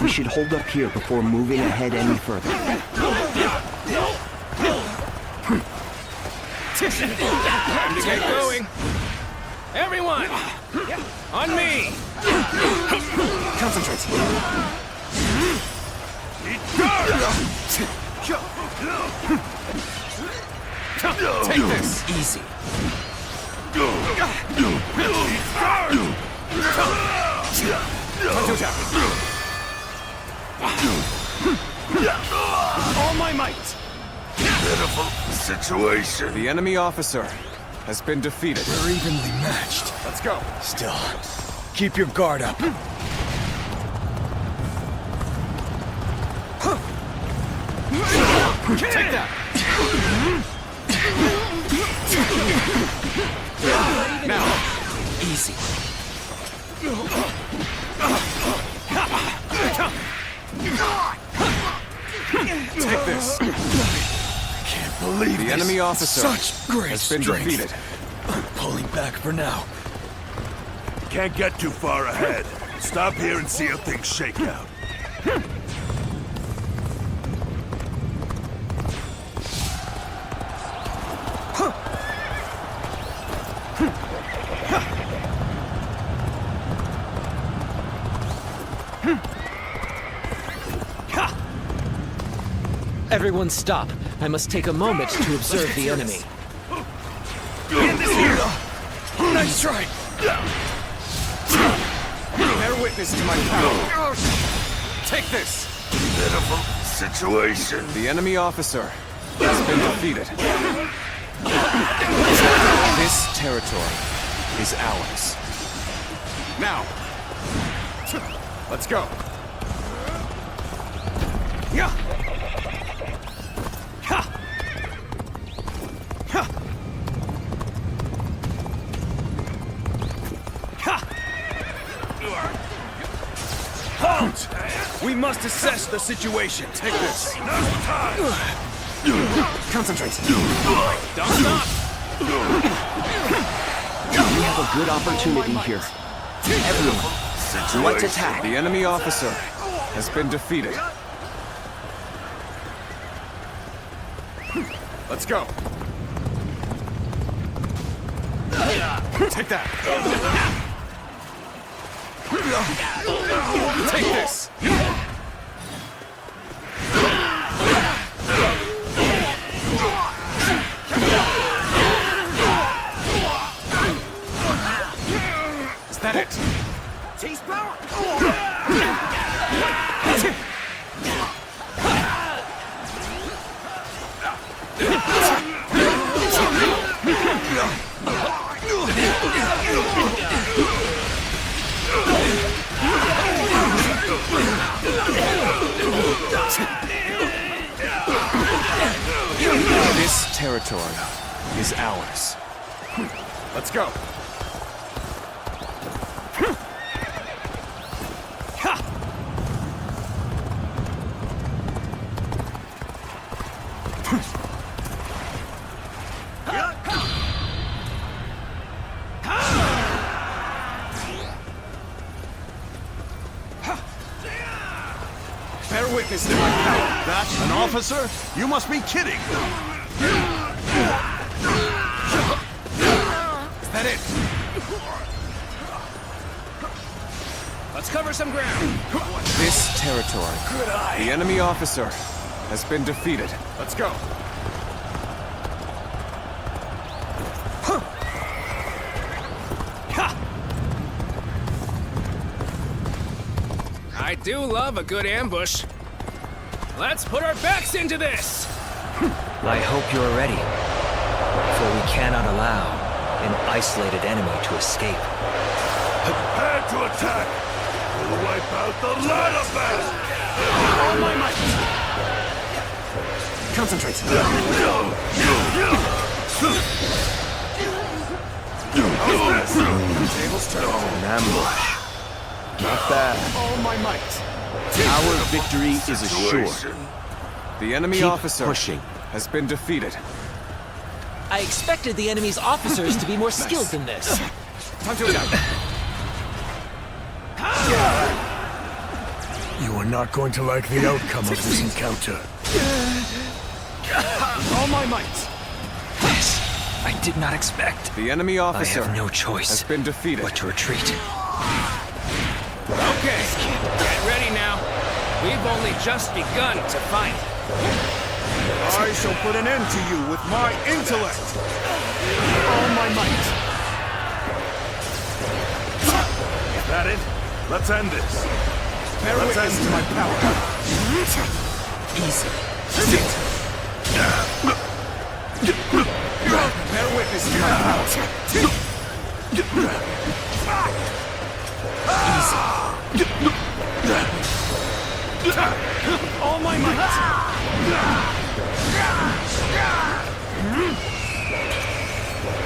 We should hold up here before moving ahead any further. Time to get going. Everyone! On me! Concentrate. Take this! Easy. All my might! Pitiful situation. The enemy officer has been defeated. We're evenly matched. Let's go. Still, keep your guard up. Take that! Now, easy. Take this. Can't believe the enemy officer Such great has been strength. defeated. I'm pulling back for now. Can't get too far ahead. Stop here and see how things shake out. Everyone stop. I must take a moment to observe the enemy. Nice try. Bear witness to my power. Take this. Pitiful situation. The enemy officer has been defeated. This territory is ours. Now, let's go. Yeah. Halt! We must assess the situation. Take this. Concentrate. Don't stop. We have a good opportunity here. Everyone, let's attack. The enemy officer has been defeated. Let's go. Take that. Take this. Is that it? Cheese power! This territory is ours. Let's go. Bear witness to my power. That's an officer? You must be kidding. Is that it? Let's cover some ground. This territory, the enemy officer has been defeated. Let's go. I do love a good ambush. Let's put our backs into this! I hope you're ready, for we cannot allow an isolated enemy to escape. Prepare to attack! We'll wipe out the lot of them! All my might! Concentrate. Tables turned. An ambush. Not bad. All my might. Our victory is assured. The enemy Keep officer pushing. has been defeated. I expected the enemy's officers to be more skilled than this. Time to attack. You are not going to like the outcome of this encounter. All my might. This I did not expect. The enemy officer I have no choice has been defeated. but to retreat. Okay, get ready now. We've only just begun to fight. I shall put an end to you with my intellect. All my might. Is that it? Let's end this. Bear witness to my power. Easy. Bear witness to my power. All my might.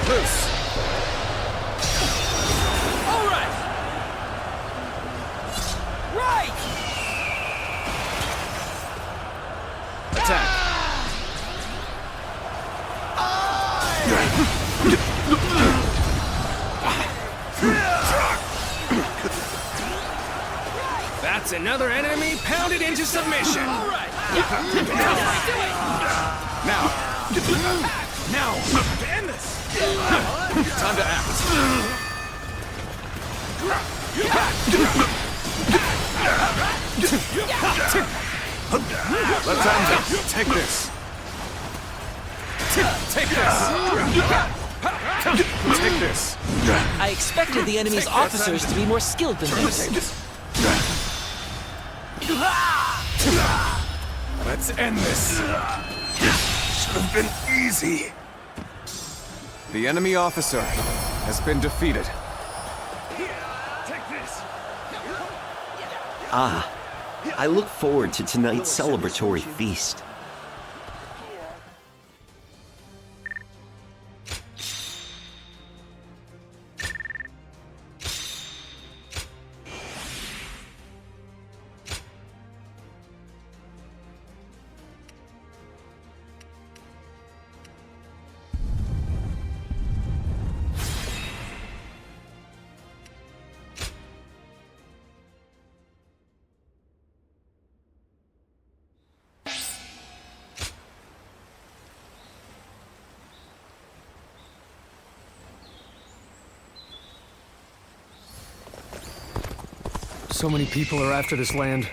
Loose. All right. Right. Attack. That's another enemy pounded into submission. All right. Now. Now, to end this. Time to act. Let's end it. Take this. Take this. Take this. I expected the enemy's officers to be more skilled than this. Let's end this. Should have been easy. The enemy officer has been defeated. Take this. Ah, I look forward to tonight's celebratory feast. So many people are after this land.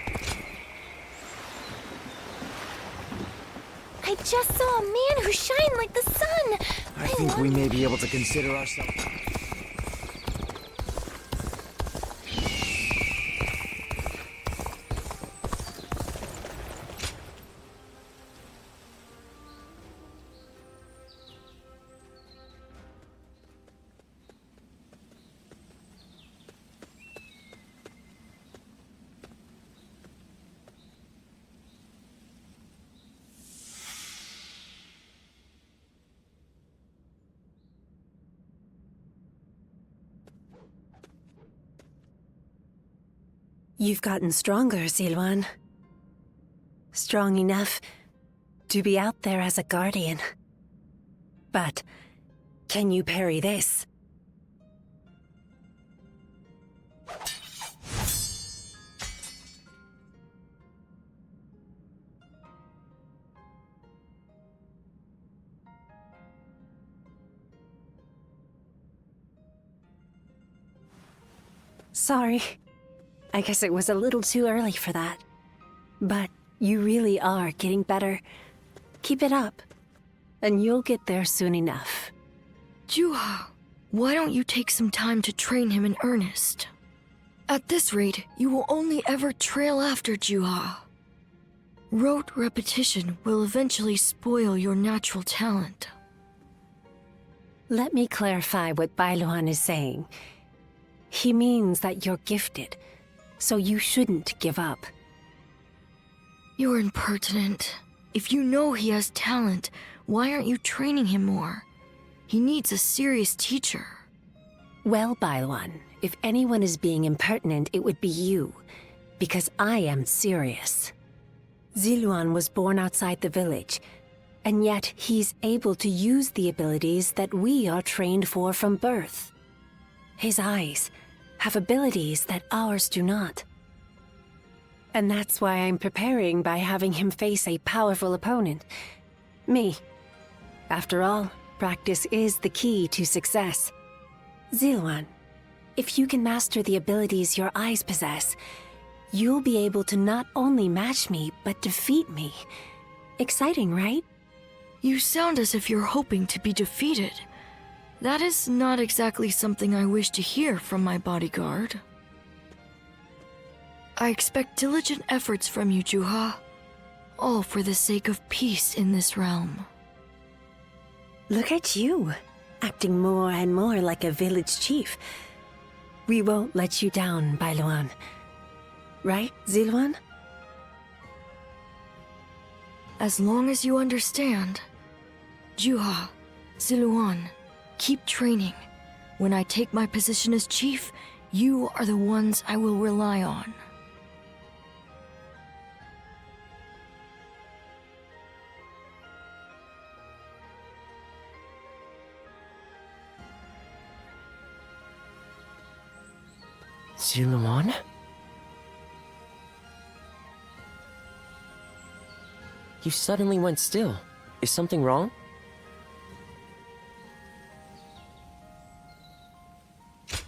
I just saw a man who shined like the sun. I think we may be able to consider ourselves... You've gotten stronger, Zilwan. Strong enough to be out there as a guardian. But can you parry this? Sorry. I guess it was a little too early for that. But you really are getting better. Keep it up, and you'll get there soon enough. Juha, why don't you take some time to train him in earnest? At this rate, you will only ever trail after Juha. Rote repetition will eventually spoil your natural talent. Let me clarify what Bailuan is saying. He means that you're gifted, so you shouldn't give up. You're impertinent. If you know he has talent, why aren't you training him more? He needs a serious teacher. Well, Bailuan, if anyone is being impertinent, it would be you. Because I am serious. Ziluan was born outside the village, and yet he's able to use the abilities that we are trained for from birth. His eyes have abilities that ours do not. And that's why I'm preparing by having him face a powerful opponent. Me. After all, practice is the key to success. Ziluan, if you can master the abilities your eyes possess, you'll be able to not only match me, but defeat me. Exciting, right? You sound as if you're hoping to be defeated. That is not exactly something I wish to hear from my bodyguard. I expect diligent efforts from you, Juha. All for the sake of peace in this realm. Look at you, acting more and more like a village chief. We won't let you down, Bailuan. Right, Ziluan? As long as you understand. Juha, Ziluan, keep training. When I take my position as chief, you are the ones I will rely on. Ziluan? You suddenly went still. Is something wrong?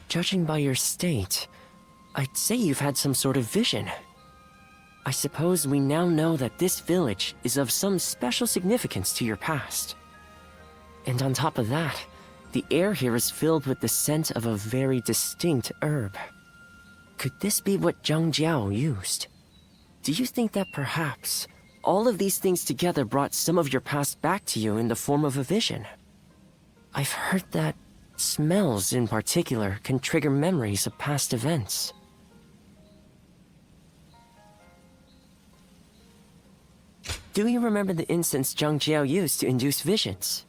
Judging by your state, I'd say you've had some sort of vision. I suppose we now know that this village is of some special significance to your past. And on top of that, the air here is filled with the scent of a very distinct herb. Could this be what Zhang Jiao used? Do you think that perhaps all of these things together brought some of your past back to you in the form of a vision? I've heard that smells in particular can trigger memories of past events. Do you remember the incense Zhang Jiao used to induce visions?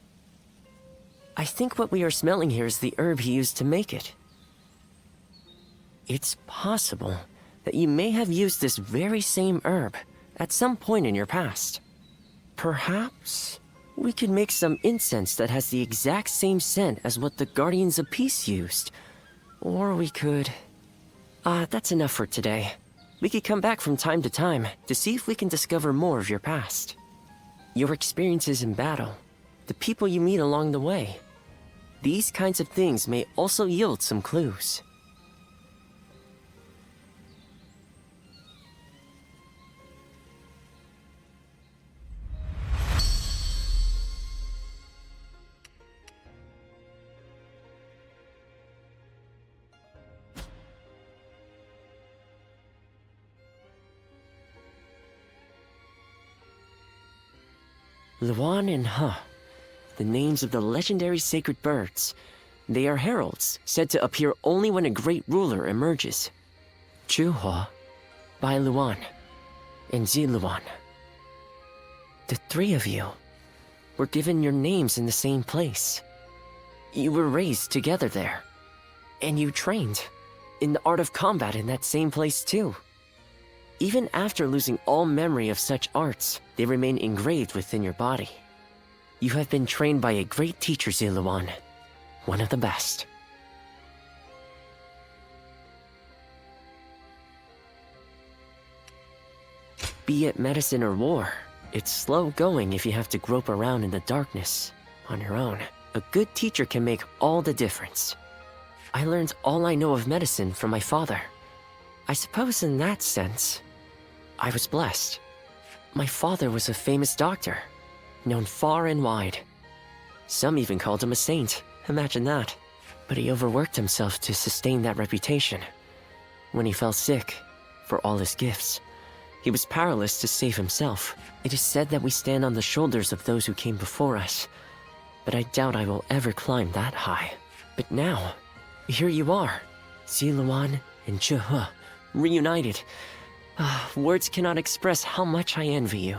I think what we are smelling here is the herb he used to make it. It's possible that you may have used this very same herb at some point in your past. Perhaps we could make some incense that has the exact same scent as what the Guardians of Peace used. Or we could... that's enough for today. We could come back from time to time to see if we can discover more of your past. Your experiences in battle, the people you meet along the way. These kinds of things may also yield some clues. Luan and He, the names of the legendary sacred birds. They are heralds, said to appear only when a great ruler emerges. Juha, Bailuan, and Ziluan. The three of you were given your names in the same place. You were raised together there, and you trained in the art of combat in that same place too. Even after losing all memory of such arts, they remain engraved within your body. You have been trained by a great teacher, Ziluan, one of the best. Be it medicine or war, it's slow going if you have to grope around in the darkness on your own. A good teacher can make all the difference. I learned all I know of medicine from my father. I suppose in that sense, I was blessed. My father was a famous doctor, known far and wide. Some even called him a saint, imagine that. But he overworked himself to sustain that reputation. When he fell sick, for all his gifts, he was powerless to save himself. It is said that we stand on the shoulders of those who came before us, but I doubt I will ever climb that high. But now, here you are, Ziluan and Juha, reunited. Words cannot express how much I envy you.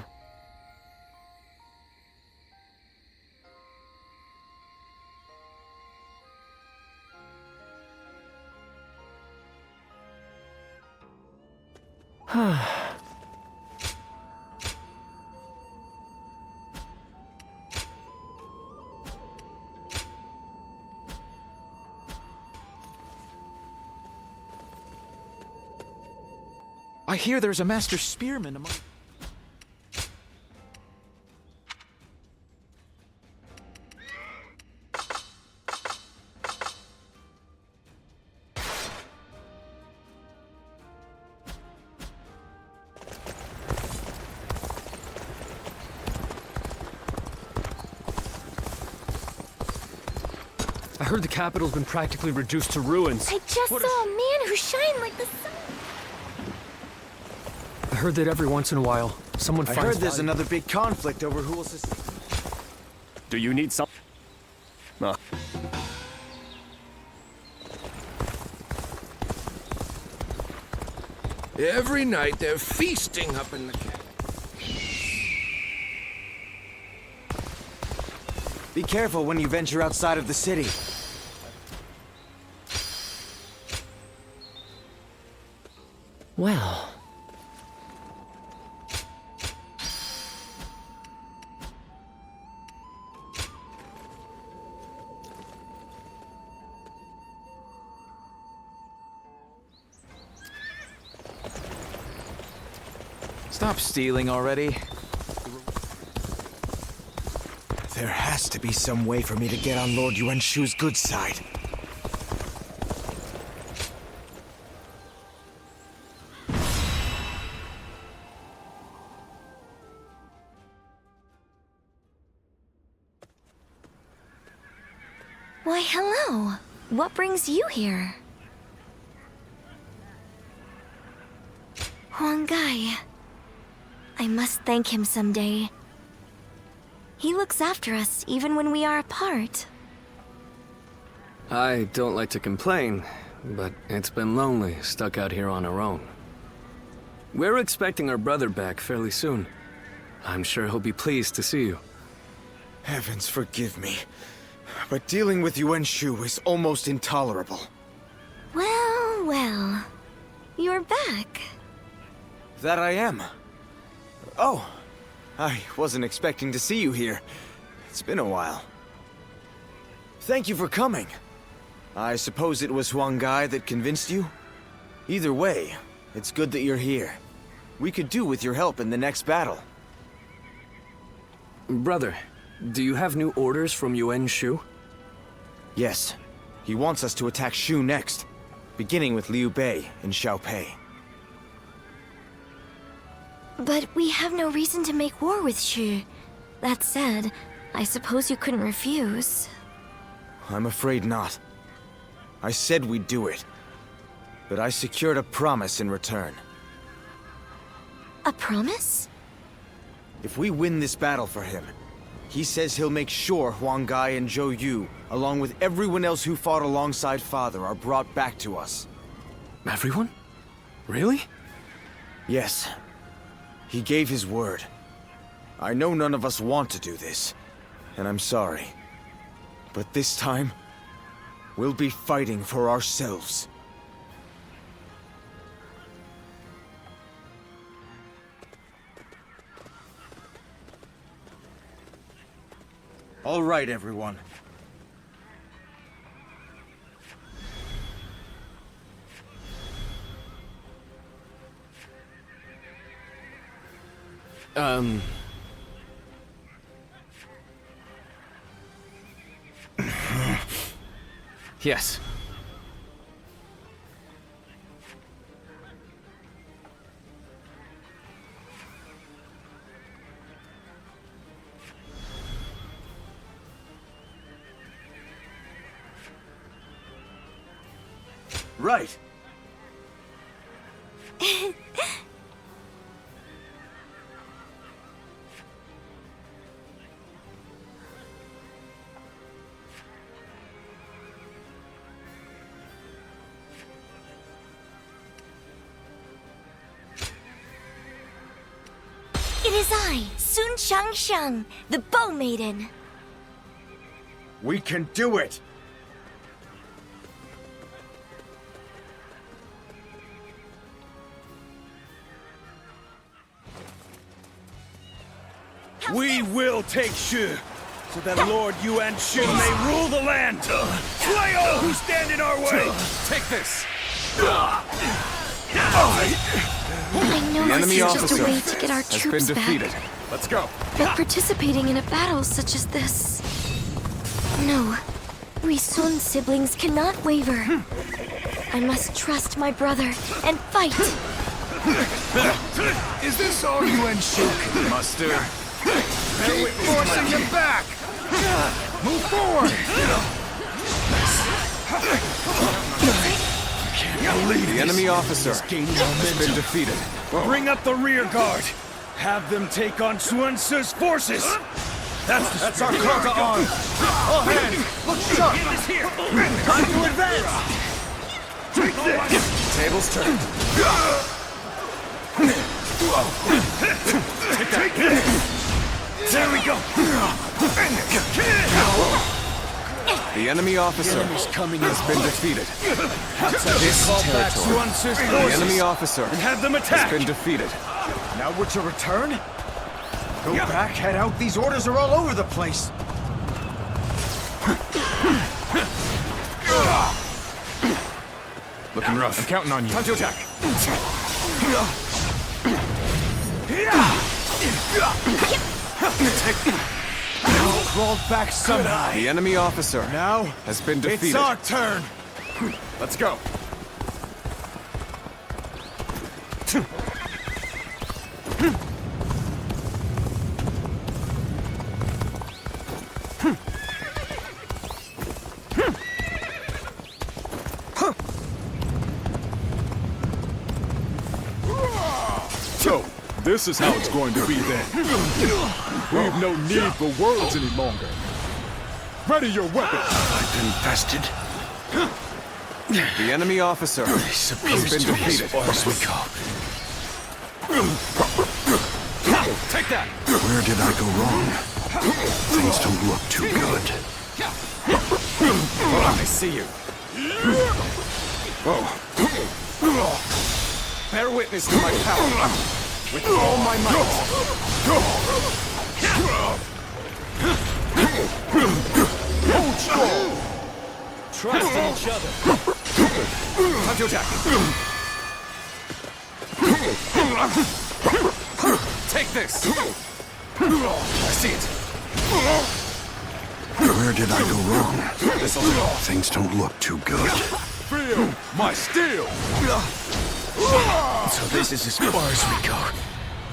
I hear there's a master spearman among... I heard the capital's been practically reduced to ruins. I just saw a man who shined like the sun. I heard that every once in a while, someone I finds heard there's value. another big conflict over who will Do you need some? Every night they're feasting up in the camp. Be careful when you venture outside of the city. Well... Stop stealing already. There has to be some way for me to get on Lord Yuan Shu's good side. Why, hello. What brings you here? Huang Gai. I must thank him someday. He looks after us even when we are apart. I don't like to complain, but it's been lonely, stuck out here on our own. We're expecting our brother back fairly soon. I'm sure he'll be pleased to see you. Heavens forgive me, but dealing with Yuan Shu is almost intolerable. Well, well. You're back. That I am. Oh, I wasn't expecting to see you here. It's been a while. Thank you for coming. I suppose it was Huang Gai that convinced you? Either way, it's good that you're here. We could do with your help in the next battle. Brother, do you have new orders from Yuan Shu? Yes. He wants us to attack Shu next, beginning with Liu Bei and Xiopei. But we have no reason to make war with Shu. That said, I suppose you couldn't refuse. I'm afraid not. I said we'd do it, but I secured a promise in return. A promise? If we win this battle for him, he says he'll make sure Huang Gai and Zhou Yu, along with everyone else who fought alongside Father, are brought back to us. Everyone? Really? Yes. He gave his word. I know none of us want to do this, and I'm sorry. But this time, we'll be fighting for ourselves. All right, everyone. Yes. Right. It is I, Sun Xiangyang, the Bow Maiden. We can do it! We will take Shu, so that Lord Yuan Shu may rule the land. Slay all who stand in our way. Take this! I know the this enemy is just a officer way to get our has troops been back. defeated. Let's go. But participating in a battle such as this... No. We Sun siblings cannot waver. I must trust my brother and fight. Is this all you and Shu can muster? Keep forcing them back! Move forward! The enemy officer has been defeated. Bring up the rear guard. Have them take on Sun Tzu's forces. That's our call to arms. All hands, look sharp. Time to advance. Tables turned. There we go. The enemy officer has been defeated. This territory. The enemy officer and have them attack. has been defeated. Now we're to return? Go back, head out. These orders are all over the place. Looking rough. I'm counting on you. Time to attack. Crawled back somehow. The enemy officer Now has been defeated. it's our turn. Let's go. So, this is how it's going to be then. We've no need for words any longer. Ready your weapons. I've infested. The enemy officer has been defeated. As far as we go. Take that. Where did I go wrong? Things don't look too good. I see you. Bear witness to my power with all my might. Hold strong. Trust in each other. Time to attack. Take this. I see it. Where did I go wrong? Things don't look too good. Feel my steel. So this is as far as we go.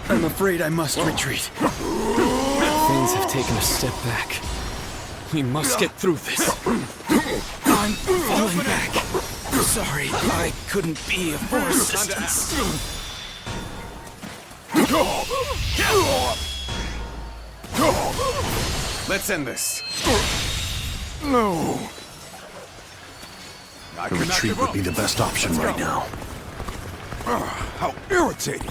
I'm afraid I must retreat. Things have taken a step back. We must get through this. I'm falling back. Sorry, I couldn't be of more assistance. Let's end this. No. A retreat would be the best option right now. How irritating.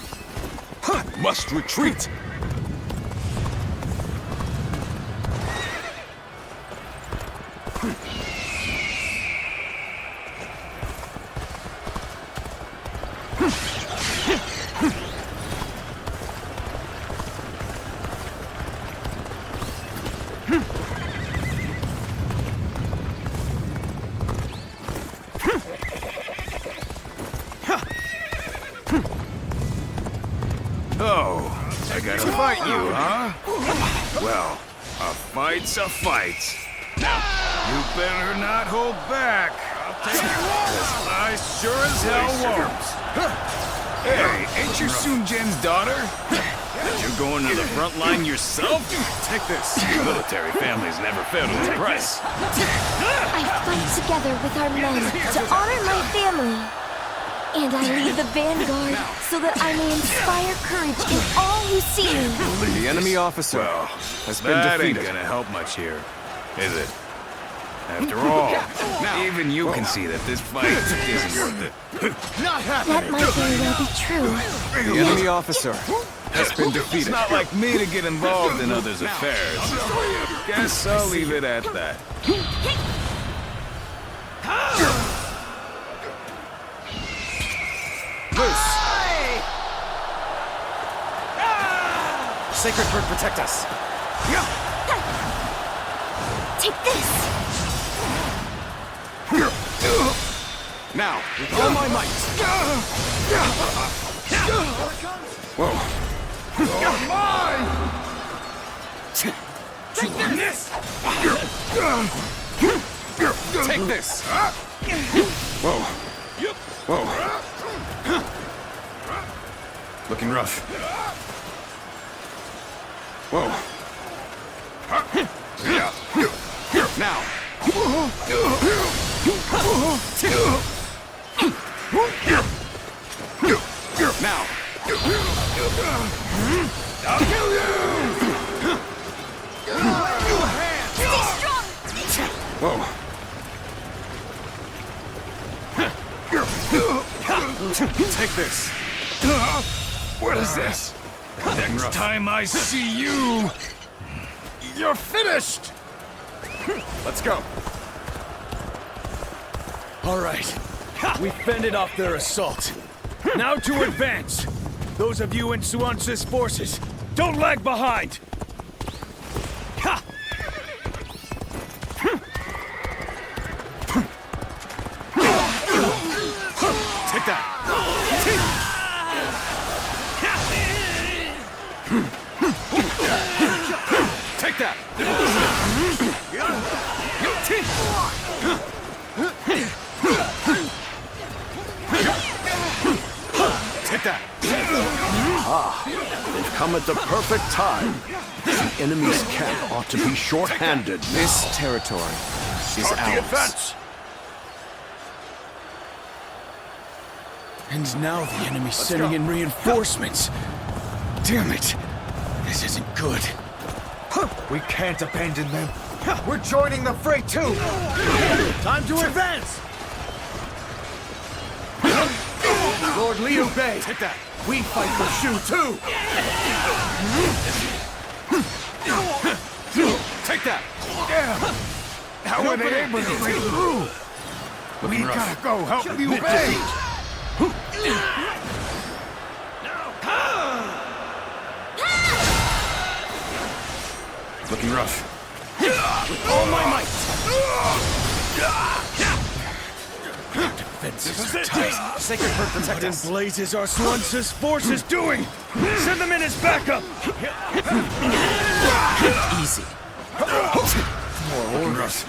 I must retreat. Oh, I gotta fight you, huh? Well, a fight's a fight. Now, you better not hold back. I'll take it, 'cause I sure as hell won't. Hey, ain't you Xiangyang's daughter? You're going to the front line yourself? Take this. Military families never fail to impress. I fight together with our men to honor my family. And I lead the vanguard so that I may inspire courage in all who see me. The enemy officer has been That ain't defeated. gonna help much here, is it? After all, even you can see that this fight isn't worth it. That might very well be true. The enemy officer has been It's defeated. not like me to get involved in others' affairs. Guess I'll leave it at that. Loose. Sacred Bird, protect us. Take this! Now, with all my might. Whoa. You're mine! Take this! Take this! Whoa. Whoa. Looking rough. Whoa. Now! Now! I'll kill you! Stay strong! Whoa. Take this! What is this? Next time I see you, You're finished! let's go. All right. We fended off their assault. Now to advance. Those of you in Xuance's forces, don't lag behind. Ha! Take that! Take that! Take that! They've come at the perfect time. The enemy's camp ought to be short-handed. This territory is Start the ours. advance! And now the enemy's sending in reinforcements. Damn it. This isn't good. We can't abandon them. We're joining the fray too! Time to advance! Lord Xiopei! Take that! We fight for Shu too! Take that! How were they able to break through? We gotta go help Xiopei! Looking rough. With all my might. Defenses are tight. Sacred Bird, protect What in us! blazes are Xuance's forces doing? Send them in as backup! Easy. More orders.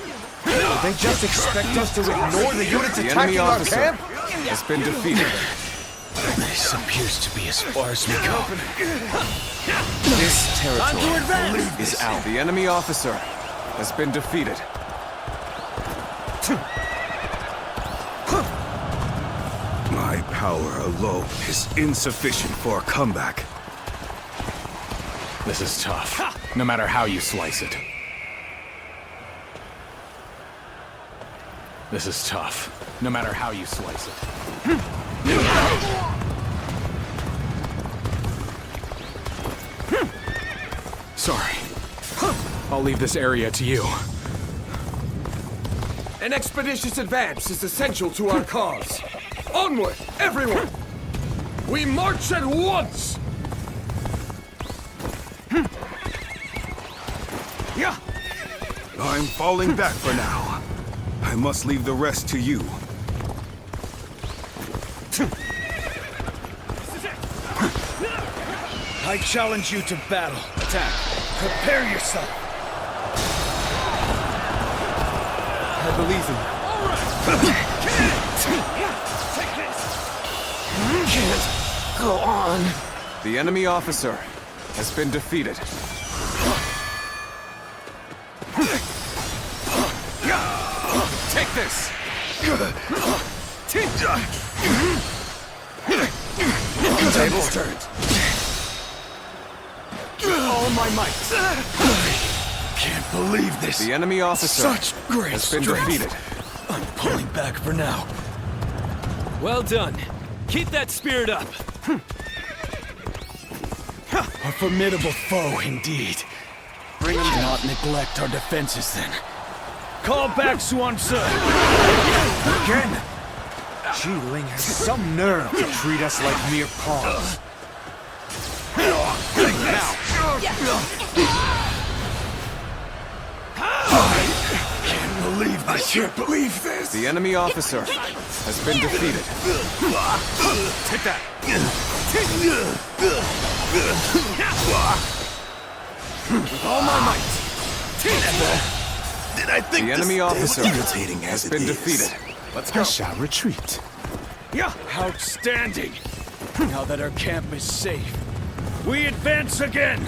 They just expect us to ignore the units The attacking enemy our officer camp? has been defeated. This appears to be as far as we go. This Time to territory advance! is ours. The enemy officer has been defeated. My power alone is insufficient for a comeback. This is tough, no matter how you slice it. This is tough, no matter how you slice it. Sorry. I'll leave this area to you. An expeditious advance is essential to our cause. Onward, everyone! We march at once! Yeah. I'm falling back for now. I must leave the rest to you. I challenge you to battle. Attack. Prepare yourself. I believe in you. Can't go on. The enemy officer has been defeated. Take this! Tables turned. All my might! Can't believe this. The enemy officer Such great has been strength. defeated. I'm pulling back for now. Well done. Keep that spirit up. A formidable foe indeed. Bring him to not neglect our defenses then. Call back Xuance. Again! Zhi Ling has some nerve to treat us like mere pawns. I can't believe this. The enemy officer has been defeated. Take that! With all my might. Did I think the enemy officer irritating has been defeated? Let's go. I shall retreat. Yeah. Outstanding. Now that our camp is safe, We advance again.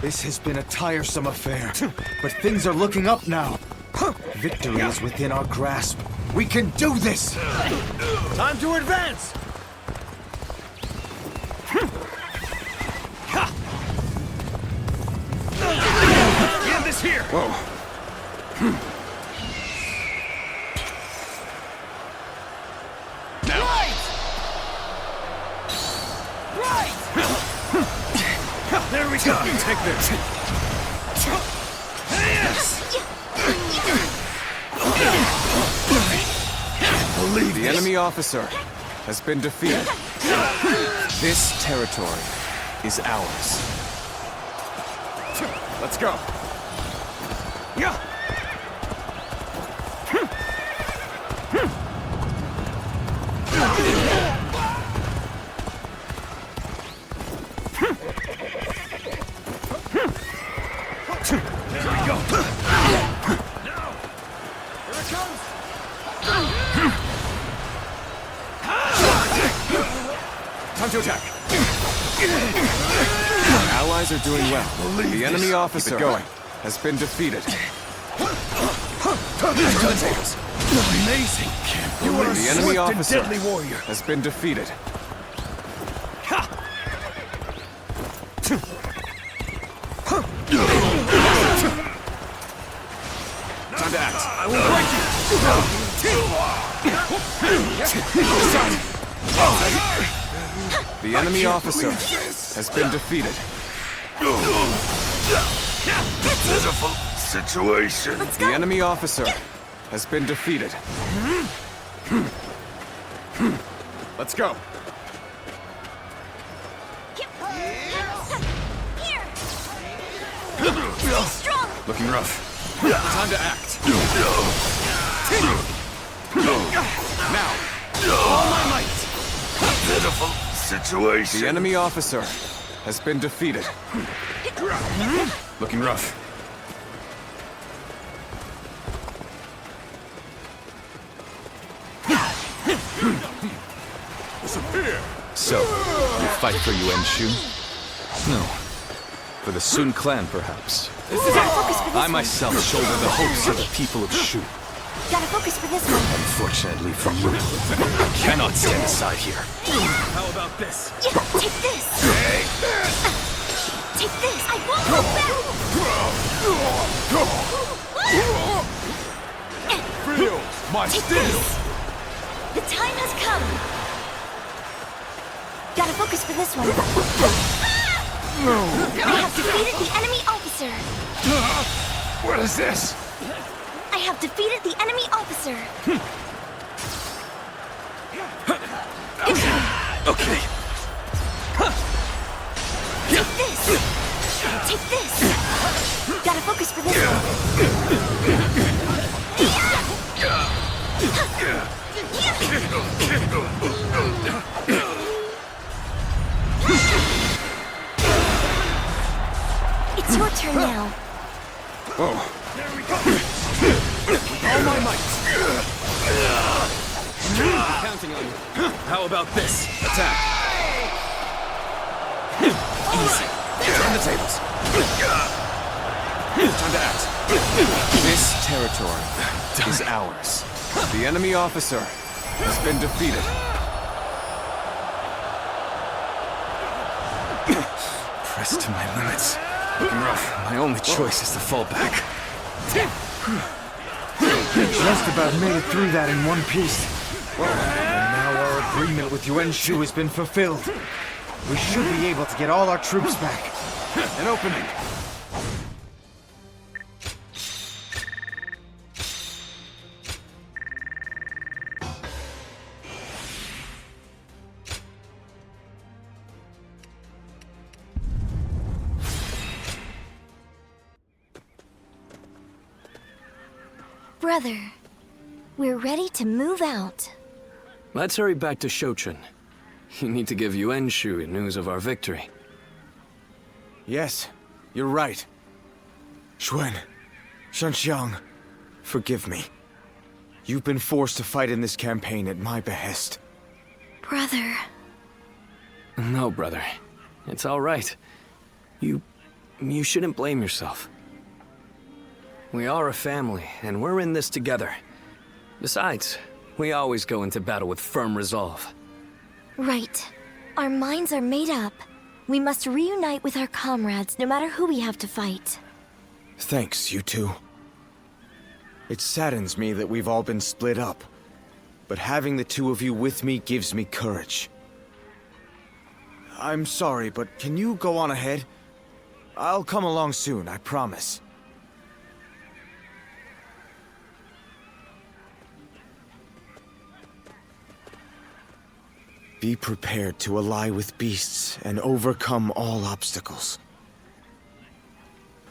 This has been a tiresome affair, but things are looking up now. Victory is within our grasp. We can do this! Time to advance. End this here. Whoa. There we go. Take this. Yes. The enemy officer has been defeated. This territory is ours. Let's go. Yeah. Time to attack. Our allies are doing well. The enemy officer has been defeated. amazing. The enemy officer has been defeated. Time to act. I will break you! The enemy officer has been defeated. Pitiful situation. The enemy officer has been defeated. Let's go. Looking rough. Time to act. Now. All my might. Pitiful situation. The enemy officer has been defeated. Looking rough. So, you fight for Yuan Shu? No. For the Sun clan, perhaps. I myself shoulder the hopes of the people of Shu. Gotta focus for this one. Unfortunately for you, I cannot stand aside here. How about this? Yeah, take this! Take this! I won't go back! Feel my steel! The time has come! Gotta focus for this one. I have defeated the enemy officer! What is this? I have defeated the enemy officer! Okay. Take this! Take this! Gotta focus for this It's your turn now. Oh. There we go. With all my might. I'm counting on you. How about this? Attack. Easy. Turn the tables. Time to act. This territory is ours. The enemy officer has been defeated. Pressed to my limits. Looking rough. My only choice is to fall back. Just about made it through that in one piece. And now our agreement with Yuan Shu has been fulfilled. We should be able to get all our troops back. An opening. Brother, we're ready to move out. Let's hurry back to Shochin. You need to give Yuan Shu news of our victory. Yes, you're right. Xuan, Xiangyang, forgive me. You've been forced to fight in this campaign at my behest. Brother. No, brother. It's all right. You shouldn't blame yourself. We are a family, and we're in this together. Besides, we always go into battle with firm resolve. Right. Our minds are made up. We must reunite with our comrades, no matter who we have to fight. Thanks, you two. It saddens me that we've all been split up, but having the two of you with me gives me courage. I'm sorry, but can you go on ahead? I'll come along soon, I promise. Be prepared to ally with beasts and overcome all obstacles.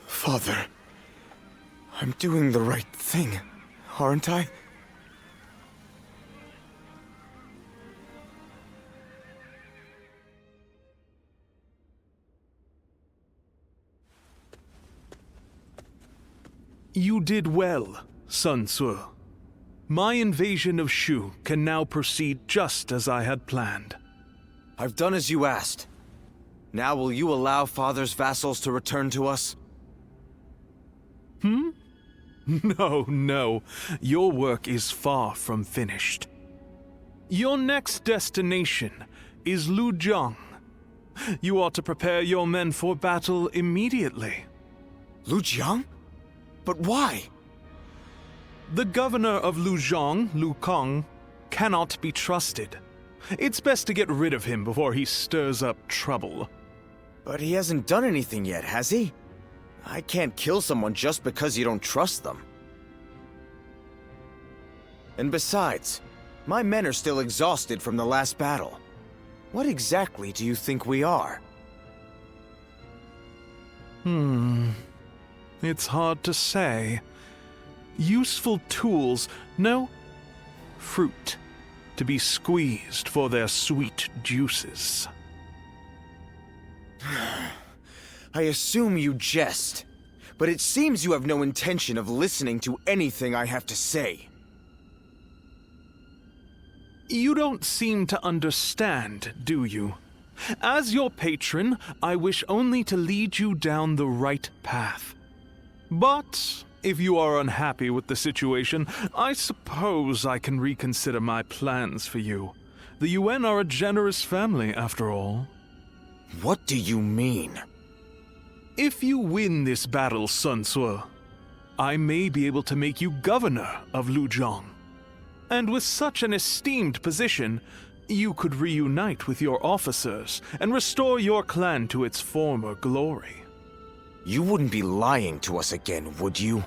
Father, I'm doing the right thing, aren't I? You did well, Sun Tzu. My invasion of Shu can now proceed just as I had planned. I've done as you asked. Now will you allow Father's vassals to return to us? No. Your work is far from finished. Your next destination is Lujiang. You ought to prepare your men for battle immediately. Lujiang? But why? The governor of Lujiang, Lu Kang, cannot be trusted. It's best to get rid of him before he stirs up trouble. But he hasn't done anything yet, has he? I can't kill someone just because you don't trust them. And besides, my men are still exhausted from the last battle. What exactly do you think we are? It's hard to say. Useful tools, no, fruit, to be squeezed for their sweet juices. I assume you jest, but it seems you have no intention of listening to anything I have to say. You don't seem to understand, do you? As your patron, I wish only to lead you down the right path. But if you are unhappy with the situation, I suppose I can reconsider my plans for you. The Yuan are a generous family, after all. What do you mean? If you win this battle, Sun Tzu, I may be able to make you governor of Lujiang. And with such an esteemed position, you could reunite with your officers and restore your clan to its former glory. You wouldn't be lying to us again, would you?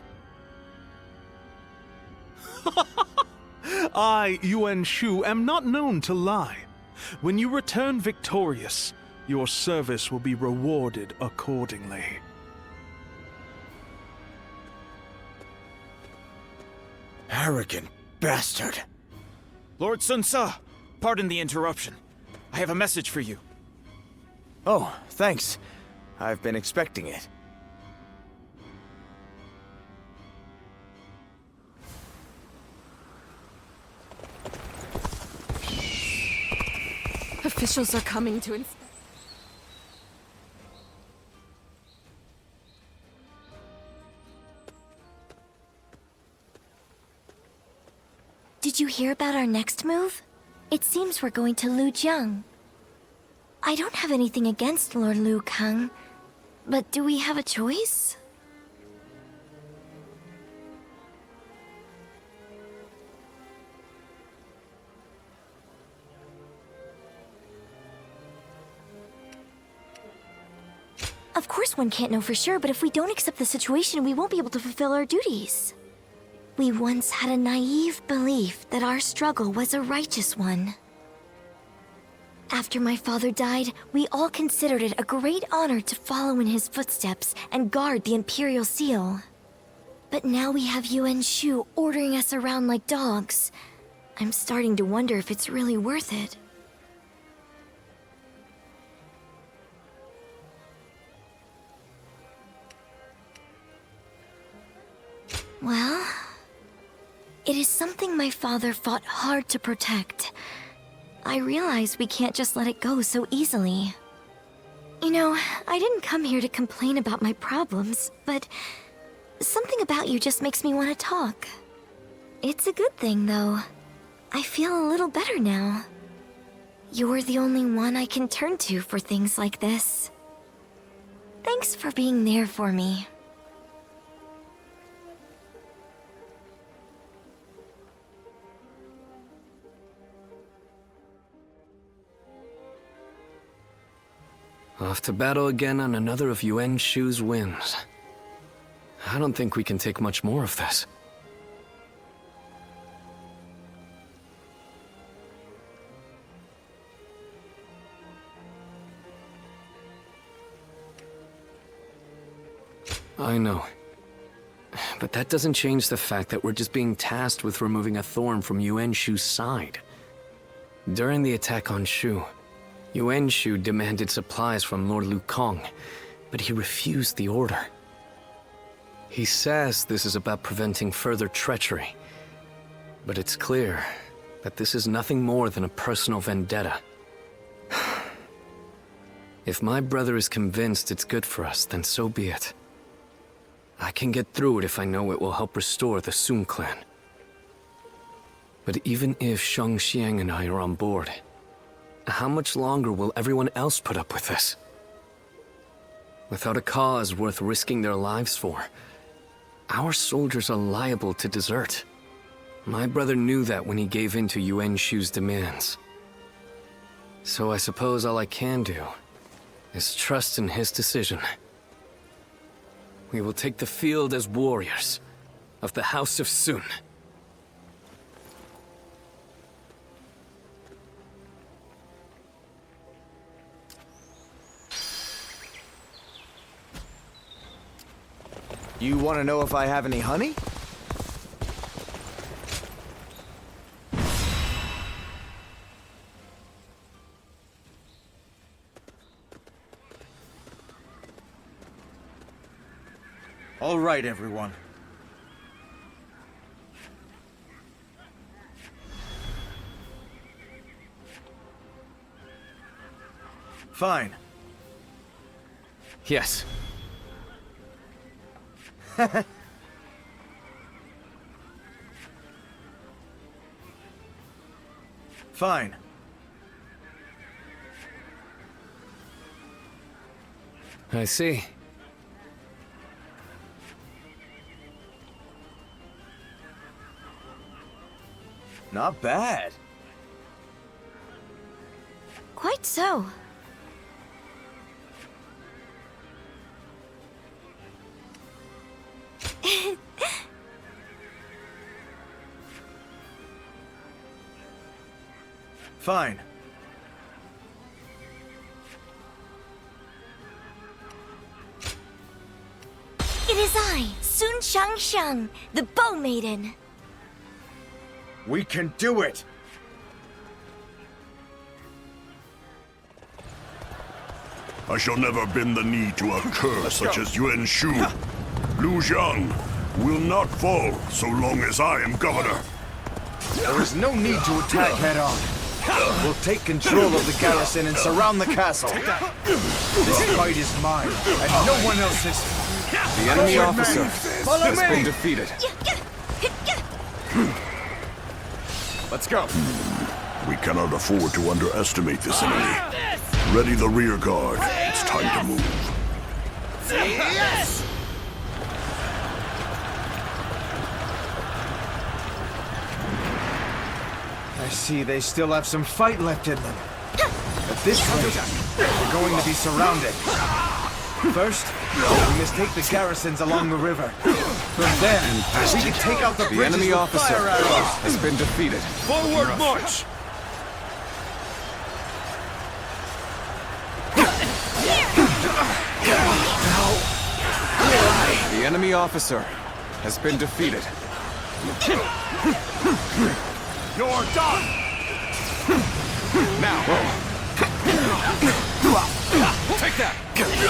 I, Yuan Shu, am not known to lie. When you return victorious, your service will be rewarded accordingly. Arrogant bastard. Lord Sun Tzu, pardon the interruption. I have a message for you. Oh, thanks. I've been expecting it. Officials are coming to inspect. Did you hear about our next move? It seems we're going to Lujiang. I don't have anything against Lord Lu Kang, but do we have a choice? Of course one can't know for sure, but if we don't accept the situation, we won't be able to fulfill our duties. We once had a naive belief that our struggle was a righteous one. After my father died, we all considered it a great honor to follow in his footsteps and guard the Imperial Seal. But now we have Yuan Shu ordering us around like dogs. I'm starting to wonder if it's really worth it. Well, it is something my father fought hard to protect. I realize we can't just let it go so easily. You know, I didn't come here to complain about my problems, but something about you just makes me want to talk. It's a good thing, though. I feel a little better now. You're the only one I can turn to for things like this. Thanks for being there for me. Off to battle again on another of Yuan Shu's whims. I don't think we can take much more of this. I know. But that doesn't change the fact that we're just being tasked with removing a thorn from Yuan Shu's side. During the attack on Shu, Yuan Shu demanded supplies from Lord Lu Kang, but he refused the order. He says this is about preventing further treachery, but it's clear that this is nothing more than a personal vendetta. If my brother is convinced it's good for us, then so be it. I can get through it if I know it will help restore the Sun clan. But even if Xiangyang and I are on board, how much longer will everyone else put up with this? Without a cause worth risking their lives for, our soldiers are liable to desert. My brother knew that when he gave in to Yuan Shu's demands. So I suppose all I can do is trust in his decision. We will take the field as warriors of the House of Sun. You want to know if I have any honey? All right, everyone. Fine. Yes. Fine. I see. Not bad. Quite so. Fine. It is I, Sun Xiangyang, the Bow Maiden. We can do it! I shall never bend the knee to a cur such as Yuan Shu. Lujiang will not fall so long as I am governor. There is no need to attack head-on. We'll take control of the garrison and surround the castle. This fight is mine, and no one else's. The enemy officer has been defeated. Let's go. We cannot afford to underestimate this enemy. Ready the rear guard. It's time to move. Yes! I see they still have some fight left in them. At this rate, we're going to be surrounded. First, we must take the garrisons along the river. From there, we can take out the bridges enemy with officer fire arrows. has been defeated. Forward march! The enemy officer has been defeated. You're done! Now! Take that! Good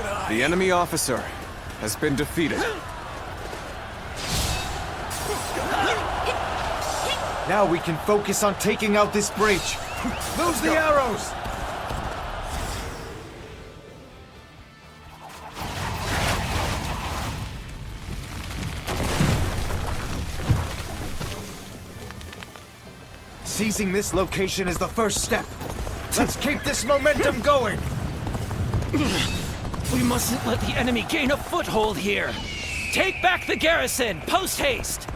eye. The enemy officer has been defeated. Now we can focus on taking out this breach. Lose the arrows! Seizing this location is the first step. Let's keep this momentum going! We mustn't let the enemy gain a foothold here. Take back the garrison, post-haste!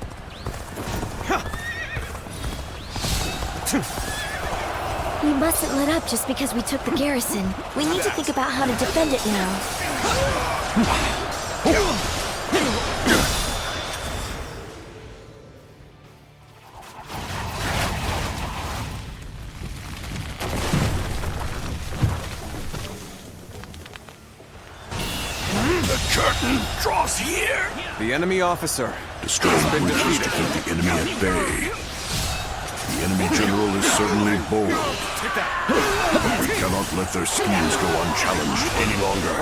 We mustn't let up just because we took the garrison. We need to think about how to defend it now. The curtain draws here! The enemy officer Destroy has been bridges to defeated. keep the enemy at bay. The enemy general is certainly bold. But we cannot let their schemes go unchallenged any longer.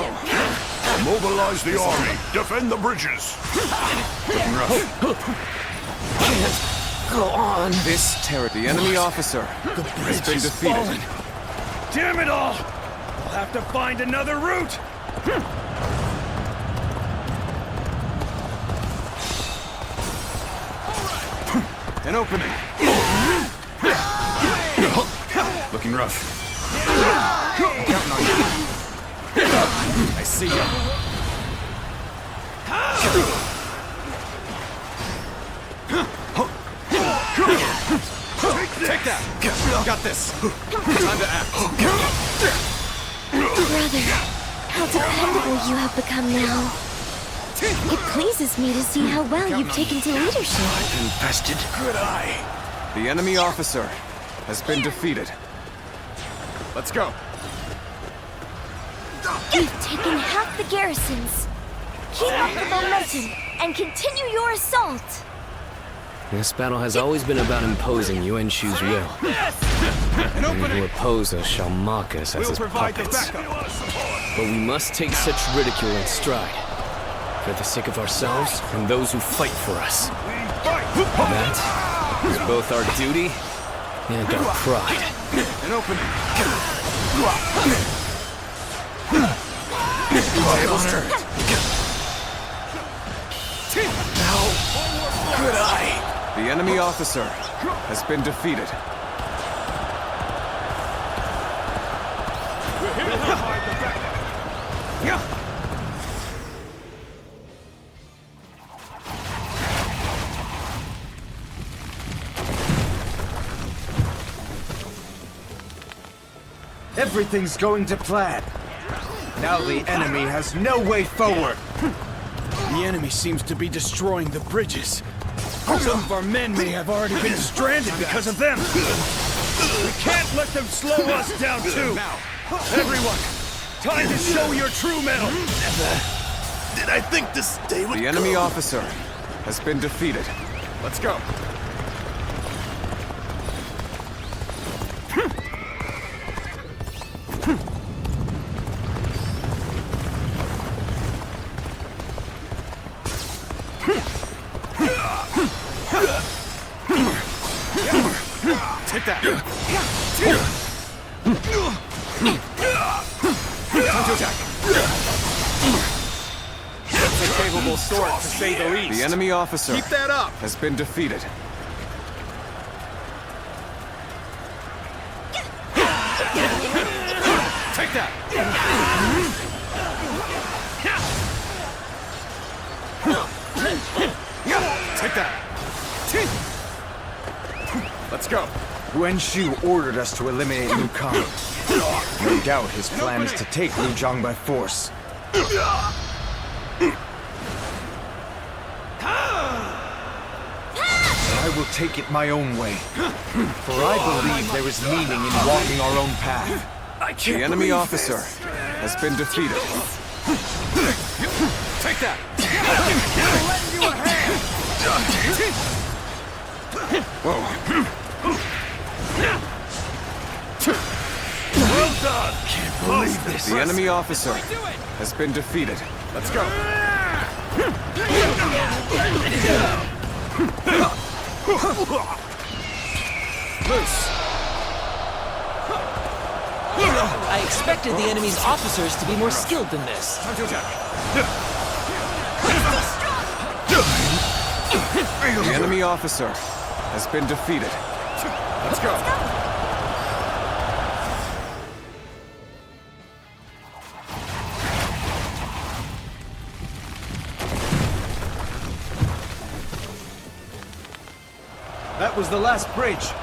Mobilize the army. Defend the bridges. Go on. This terror. The enemy officer has been defeated. Damn it all! We'll have to find another route! An opening. Looking rough. Counting on you. I see you. Take that! Got this! Time to act. Brother, how dependable you have become now. It pleases me to see how well you've taken to leadership. Infested. Good eye. The enemy officer has been defeated. Let's go. You've taken half the garrisons. Keep up the momentum and continue your assault. This battle has always been about imposing Yuan Shu's will. And who oppose us shall mock us as his puppets. But we must take such ridicule in stride, for the sake of ourselves and those who fight for us. That is both our duty and our pride. An opening. Good eye. The enemy officer has been defeated. Everything's going to plan. Now the enemy has no way forward. The enemy seems to be destroying the bridges. Some of our men may have already been stranded because of them. We can't let them slow us down too. Everyone, time to show your true mettle. Did I think this day would The enemy officer has been defeated. Let's go. Take that. Time to attack. That's a capable sword, to say the least. The enemy officer Keep that up. has been defeated. Take that. Take that. Let's go. Yuan Shu ordered us to eliminate Liu Kang. No doubt his plan is to take Lujiang by force. I will take it my own way. For I believe there is meaning in walking our own path. The enemy officer has been defeated. Take that. Whoa. Well done. Can't believe believe this! The enemy officer has been defeated. Let's go. Loose! I expected the enemy's officers to be more skilled than this. Time to attack. The enemy officer has been defeated. Let's go. That was the last bridge.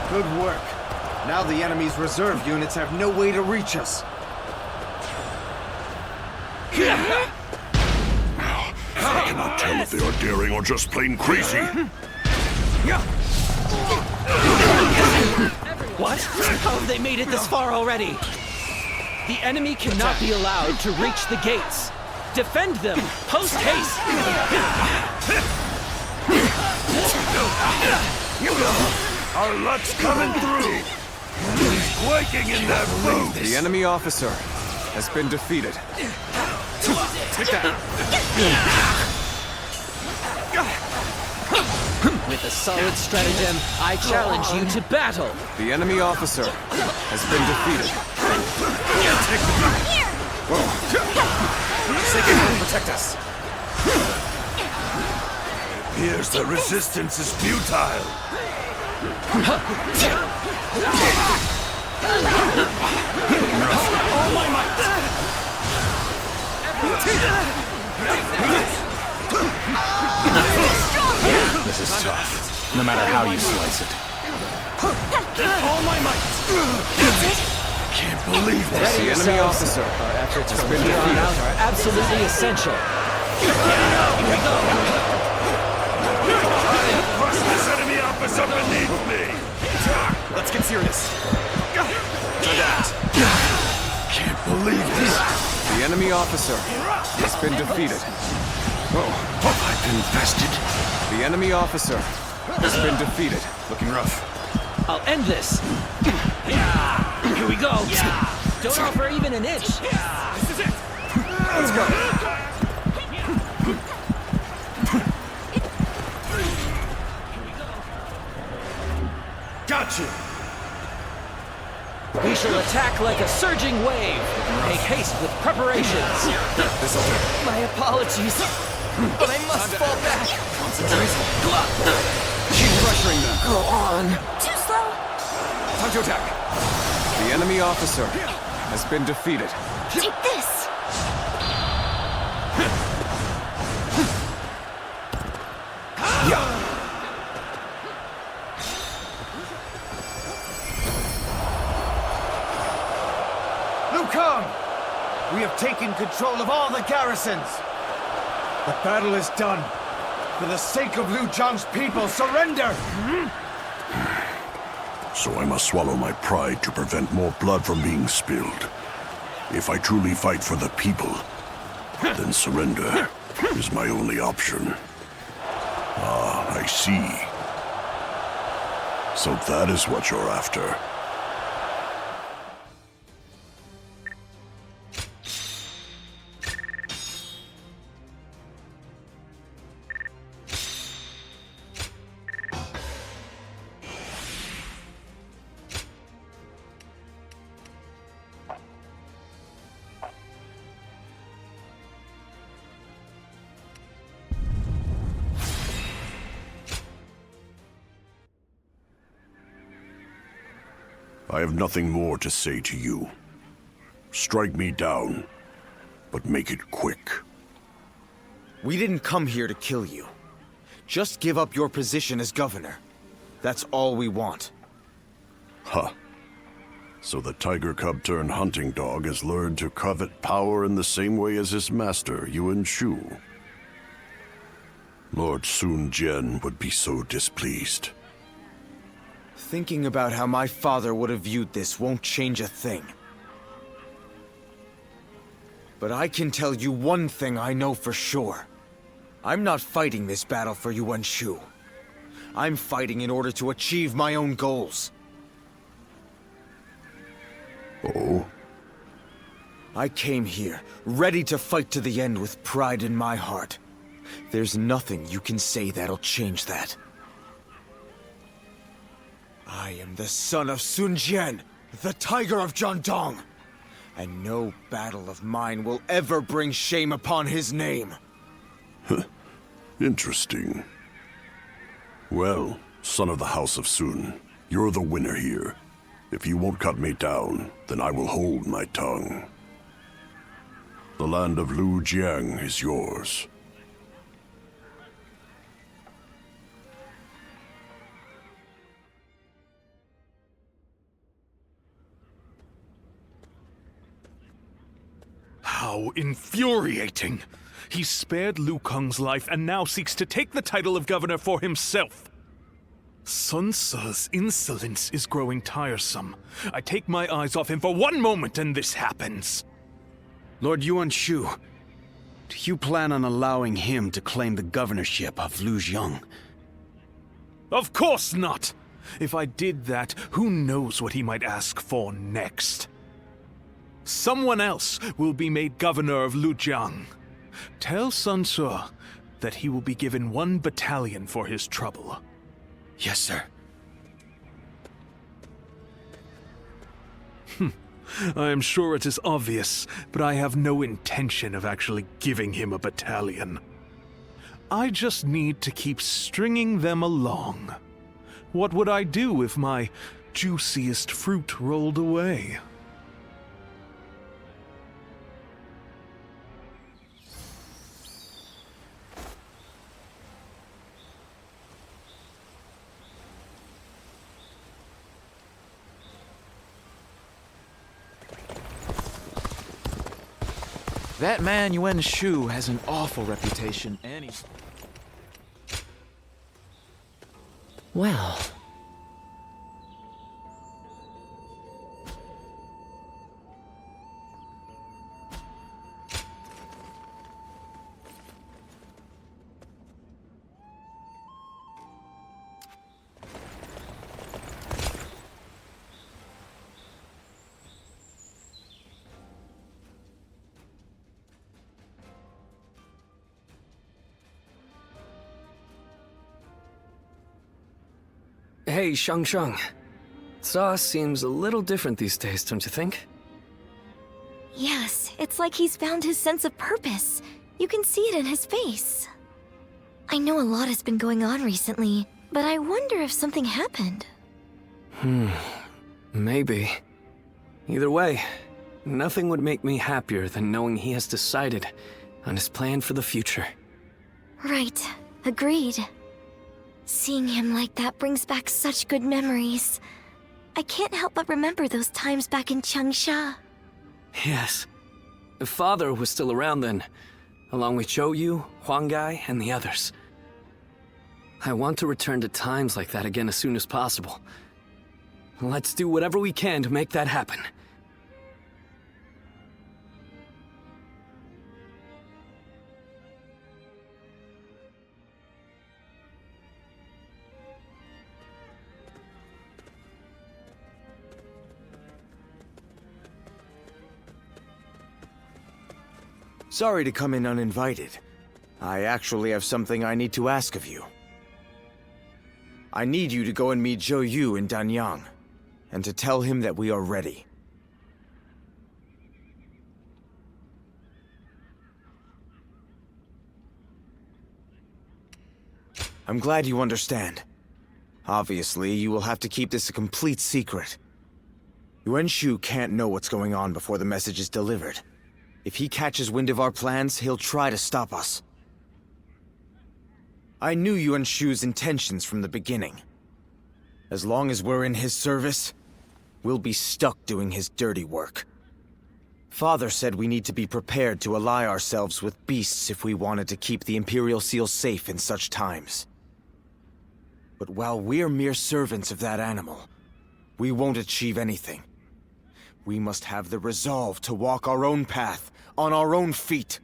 Good work. Now the enemy's reserve units have no way to reach us. I cannot tell if they are daring or just plain crazy. What? How have they made it this far already? The enemy cannot be allowed to reach the gates. Defend them! Post haste! Our luck's coming through! He's quaking in that room! The enemy officer has been defeated. Take that! With a solid stratagem, I challenge you to battle! The enemy officer has been defeated. Xiangyang, protect us! Here's the resistance is futile! All my might! This is tough, no matter how you slice it. All my might! Can't believe this! The enemy officer has been defeated. Are absolutely essential. Here we go! Crush this enemy officer beneath me! Let's get serious. To that! Can't believe this! The enemy officer has been defeated. Oh, have I been bested? The enemy officer has been defeated. Looking rough. I'll end this. Here we go. Don't offer even an inch. This is it. Let's go. Got you! We shall attack like a surging wave. Make haste with preparations. This'll do. My apologies, but I must fall back. Concentrate. Keep pressuring them. Go on. Too slow. Time to attack. The enemy officer has been defeated. Take this. We have taken control of all the garrisons. The battle is done. For the sake of Lujiang's people, surrender! So I must swallow my pride to prevent more blood from being spilled. If I truly fight for the people, then surrender is my only option. Ah, I see. So that is what you're after. I have nothing more to say to you. Strike me down, but make it quick. We didn't come here to kill you. Just give up your position as governor. That's all we want. Huh. So the tiger cub turned hunting dog has learned to covet power in the same way as his master, Yuan Shu. Lord Sun Jian would be so displeased. Thinking about how my father would have viewed this won't change a thing. But I can tell you one thing I know for sure. I'm not fighting this battle for Yuan Shu. I'm fighting in order to achieve my own goals. Oh? I came here, ready to fight to the end with pride in my heart. There's nothing you can say that'll change that. I am the son of Sun Jian, the Tiger of Jiangdong, and no battle of mine will ever bring shame upon his name. Interesting. Well, son of the House of Sun, you're the winner here. If you won't cut me down, then I will hold my tongue. The land of Lujiang is yours. How infuriating! He spared Lu Kang's life and now seeks to take the title of governor for himself. Sun Ce's insolence is growing tiresome. I take my eyes off him for one moment and this happens. Lord Yuan Shu, do you plan on allowing him to claim the governorship of Lujiang? Of course not! If I did that, who knows what he might ask for next? Someone else will be made governor of Lujiang. Tell Sun Ce that he will be given 1 battalion for his trouble. Yes, sir. I am sure it is obvious, but I have no intention of actually giving him a battalion. I just need to keep stringing them along. What would I do if my juiciest fruit rolled away? That man Yuan Shu has an awful reputation, and he's... Well... Hey, Xiangyang. Sa seems a little different these days, don't you think? Yes, it's like he's found his sense of purpose. You can see it in his face. I know a lot has been going on recently, but I wonder if something happened. Maybe. Either way, nothing would make me happier than knowing he has decided on his plan for the future. Right. Agreed. Seeing him like that brings back such good memories. I can't help but remember those times back in Changsha. Yes. Father was still around then, along with Zhou Yu, Huanggai, and the others. I want to return to times like that again as soon as possible. Let's do whatever we can to make that happen. Sorry to come in uninvited. I actually have something I need to ask of you. I need you to go and meet Zhou Yu in Danyang, and to tell him that we are ready. I'm glad you understand. Obviously, you will have to keep this a complete secret. Yuan Shu can't know what's going on before the message is delivered. If he catches wind of our plans, he'll try to stop us. I knew Yuan Shu's intentions from the beginning. As long as we're in his service, we'll be stuck doing his dirty work. Father said we need to be prepared to ally ourselves with beasts if we wanted to keep the Imperial Seal safe in such times. But while we're mere servants of that animal, we won't achieve anything. We must have the resolve to walk our own path, on our own feet.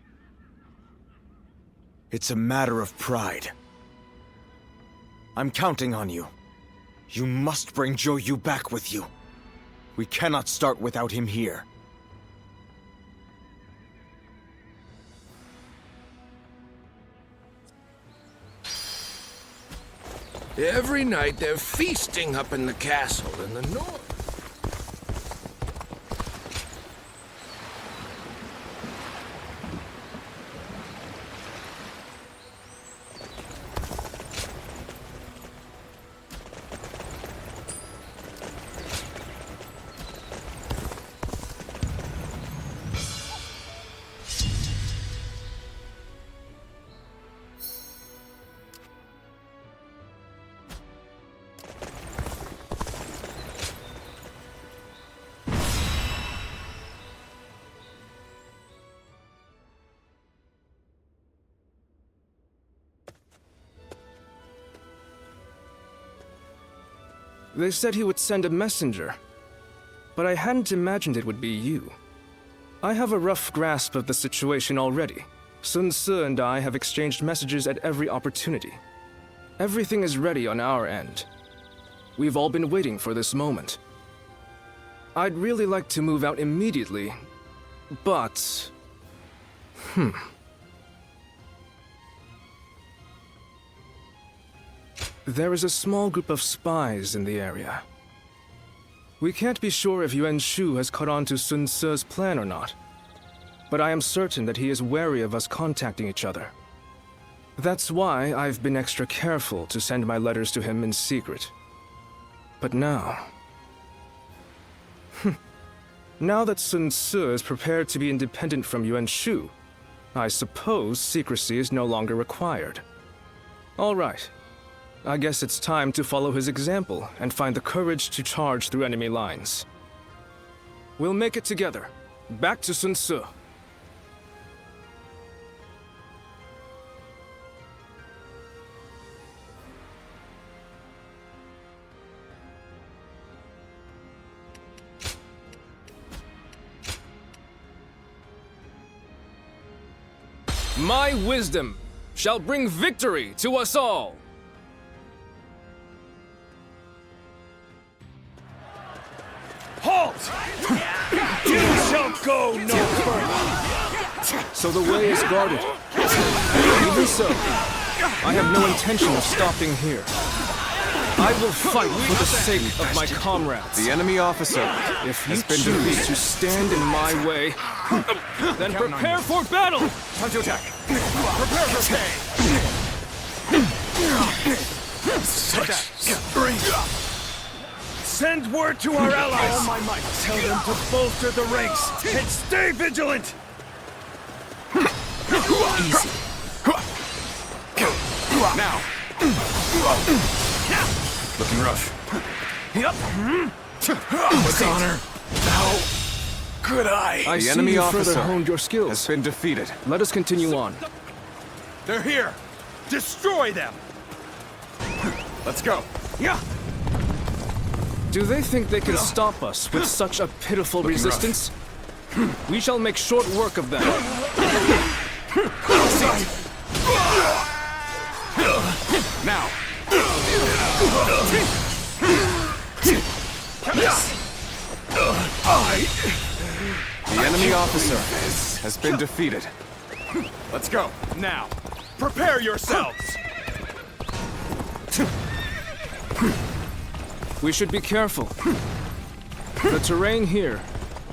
It's a matter of pride. I'm counting on you. You must bring Zhou Yu back with you. We cannot start without him here. Every night they're feasting up in the castle in the north. They said he would send a messenger, but I hadn't imagined it would be you. I have a rough grasp of the situation already. Sun Ce and I have exchanged messages at every opportunity. Everything is ready on our end. We've all been waiting for this moment. I'd really like to move out immediately, but... There is a small group of spies in the area. We can't be sure if Yuan Shu has caught on to Sun Ce's plan or not, but I am certain that he is wary of us contacting each other. That's why I've been extra careful to send my letters to him in secret. But now... now that Sun Ce is prepared to be independent from Yuan Shu, I suppose secrecy is no longer required. All right. I guess it's time to follow his example and find the courage to charge through enemy lines. We'll make it together. Back to Sun Ce. My wisdom shall bring victory to us all! Halt! You shall go no further! So the way is guarded. Even so, I have no intention of stopping here. I will fight for the sake of my comrades. The enemy officer If you choose to stand in my way, then prepare for battle! Time to attack! Prepare for pain! Such strength! Send word to our allies! All my might. Tell them to bolster the ranks and stay vigilant! Easy. Now! Looking rough. With honor, how could I? The enemy you officer further honed your skills. has been defeated. Let us continue on. They're here! Destroy them! Let's go. Yeah! Do they think they can stop us with such a pitiful resistance? We shall make short work of them. Now! The enemy officer has been defeated. Let's go. Now, prepare yourselves! We should be careful. The terrain here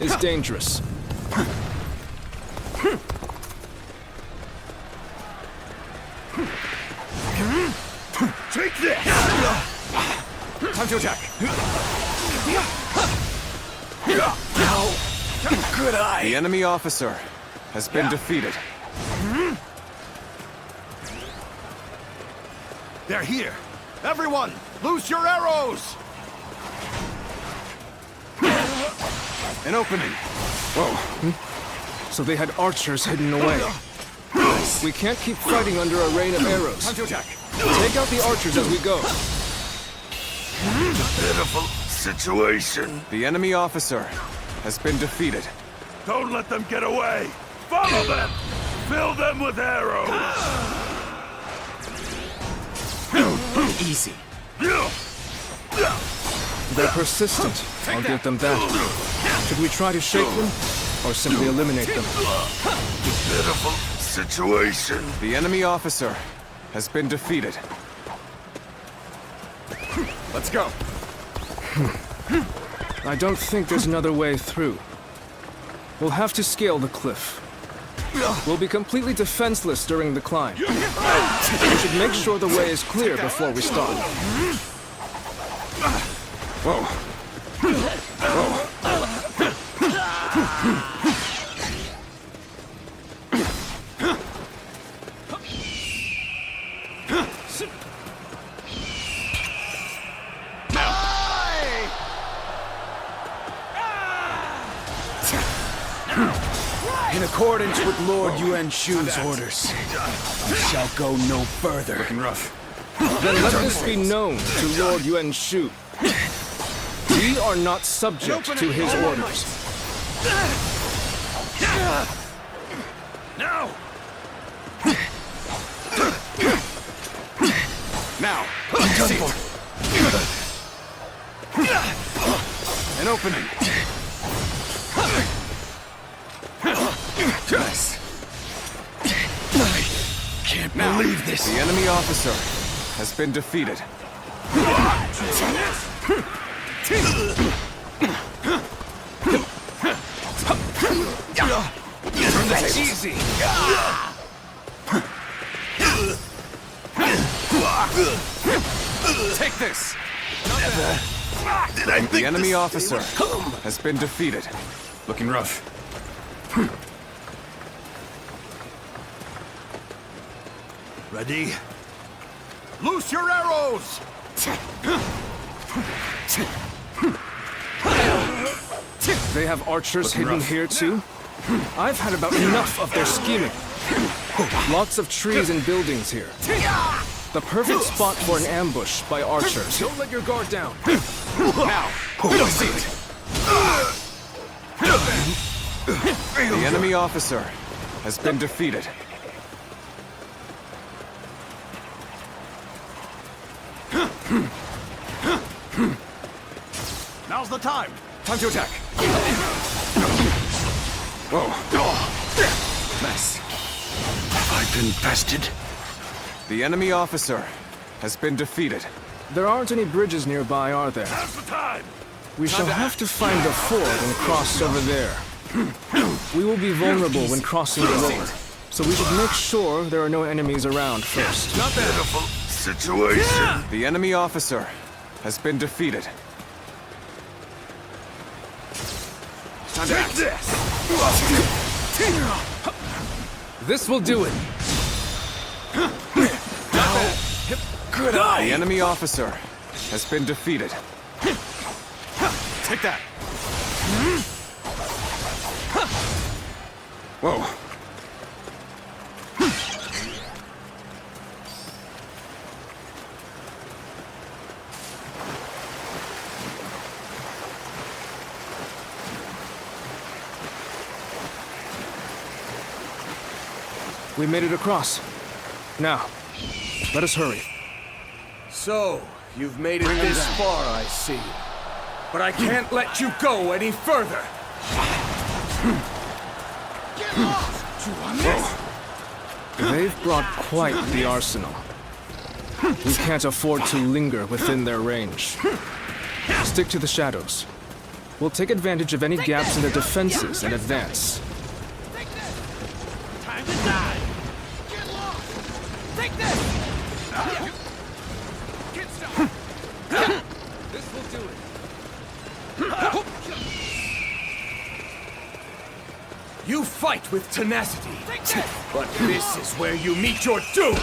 is dangerous. Take this! Time to attack. How could I? The enemy officer has been defeated. They're here! Everyone, loose your arrows! An opening. Whoa. So they had archers hidden away. We can't keep fighting under a rain of arrows. Time to attack. Take out the archers as we go. Pitiful situation. The enemy officer has been defeated. Don't let them get away! Follow them! Fill them with arrows! Easy. They're persistent. I'll give them that. Should we try to shake them, or simply eliminate them? Pitiful situation. The enemy officer has been defeated. Let's go. I don't think there's another way through. We'll have to scale the cliff. We'll be completely defenseless during the climb. We should make sure the way is clear before we start. Whoa. Whoa. In accordance with Lord Yuan Shu's orders, we shall go no further. Looking rough. Then let this be known to Lord Yuan Shu. We are not subject to his orders. Now! Now! See it. An opening. Yes. I can't believe this. The enemy officer has been defeated. That's easy. Take this. Did I think the enemy this officer would come? has been defeated. Looking rough. Ready? Loose your arrows! They have archers hidden here too? I've had about enough of their scheming. Lots of trees and buildings here. The perfect spot for an ambush by archers. Don't let your guard down. Now, see it. The enemy officer has been defeated. Now's the time. Time to attack. Whoa. Nice. I've been bested. The enemy officer has been defeated. There aren't any bridges nearby, are there? Now's the time. We shall have to find a ford and cross over there. We will be vulnerable when crossing the river, so we should make sure there are no enemies around first. Not that beautiful situation. The enemy officer has been defeated. Time to act. This will do it. Good eye. The enemy officer has been defeated. Take that. Whoa. We made it across. Now, let us hurry. So, you've made it this far, I see. But I can't let you go any further. Get lost! They've brought quite the arsenal. We can't afford to linger within their range. Stick to the shadows. We'll take advantage of any gaps in their defenses and advance. Time to die! Get lost! Take this! Get stuck! This will do it. You fight with tenacity, but this is where you meet your doom.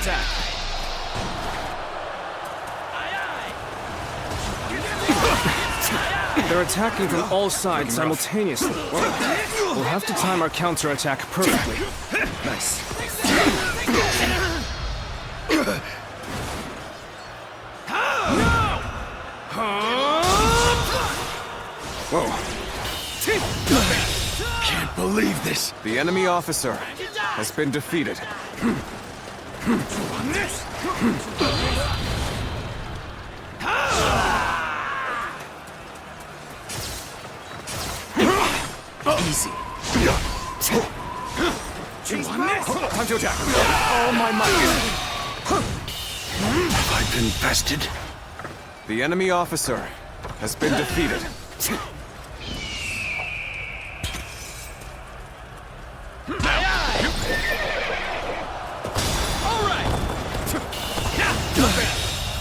They're attacking from all sides simultaneously. We'll have to time our counterattack perfectly. Nice. Whoa. Can't believe this. The enemy officer has been defeated. Easy. Time to attack. All my might. I've been bested. The enemy officer has been defeated.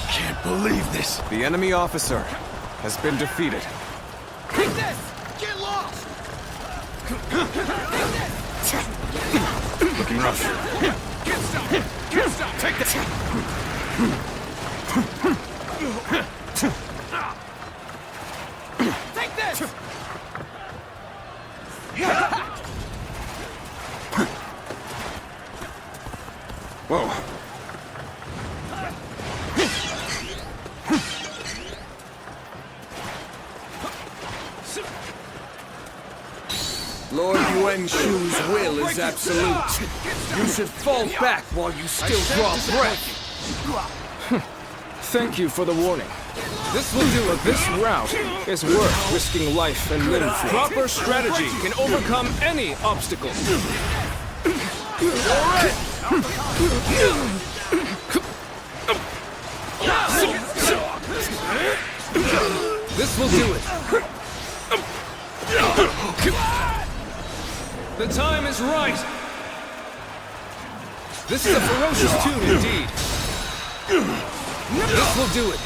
Can't believe this. The enemy officer has been defeated. Take this! Get lost! Looking rough. Get stopped! Get stopped! Take this! Take this! Whoa. Lord Yuan Shu's will is absolute. You should fall back while you still draw breath. Thank you for the warning. This will do it. This route is worth risking life and limb for. Proper strategy can overcome any obstacle. This will do it. The time is right. This is a ferocious tune indeed. This will do it.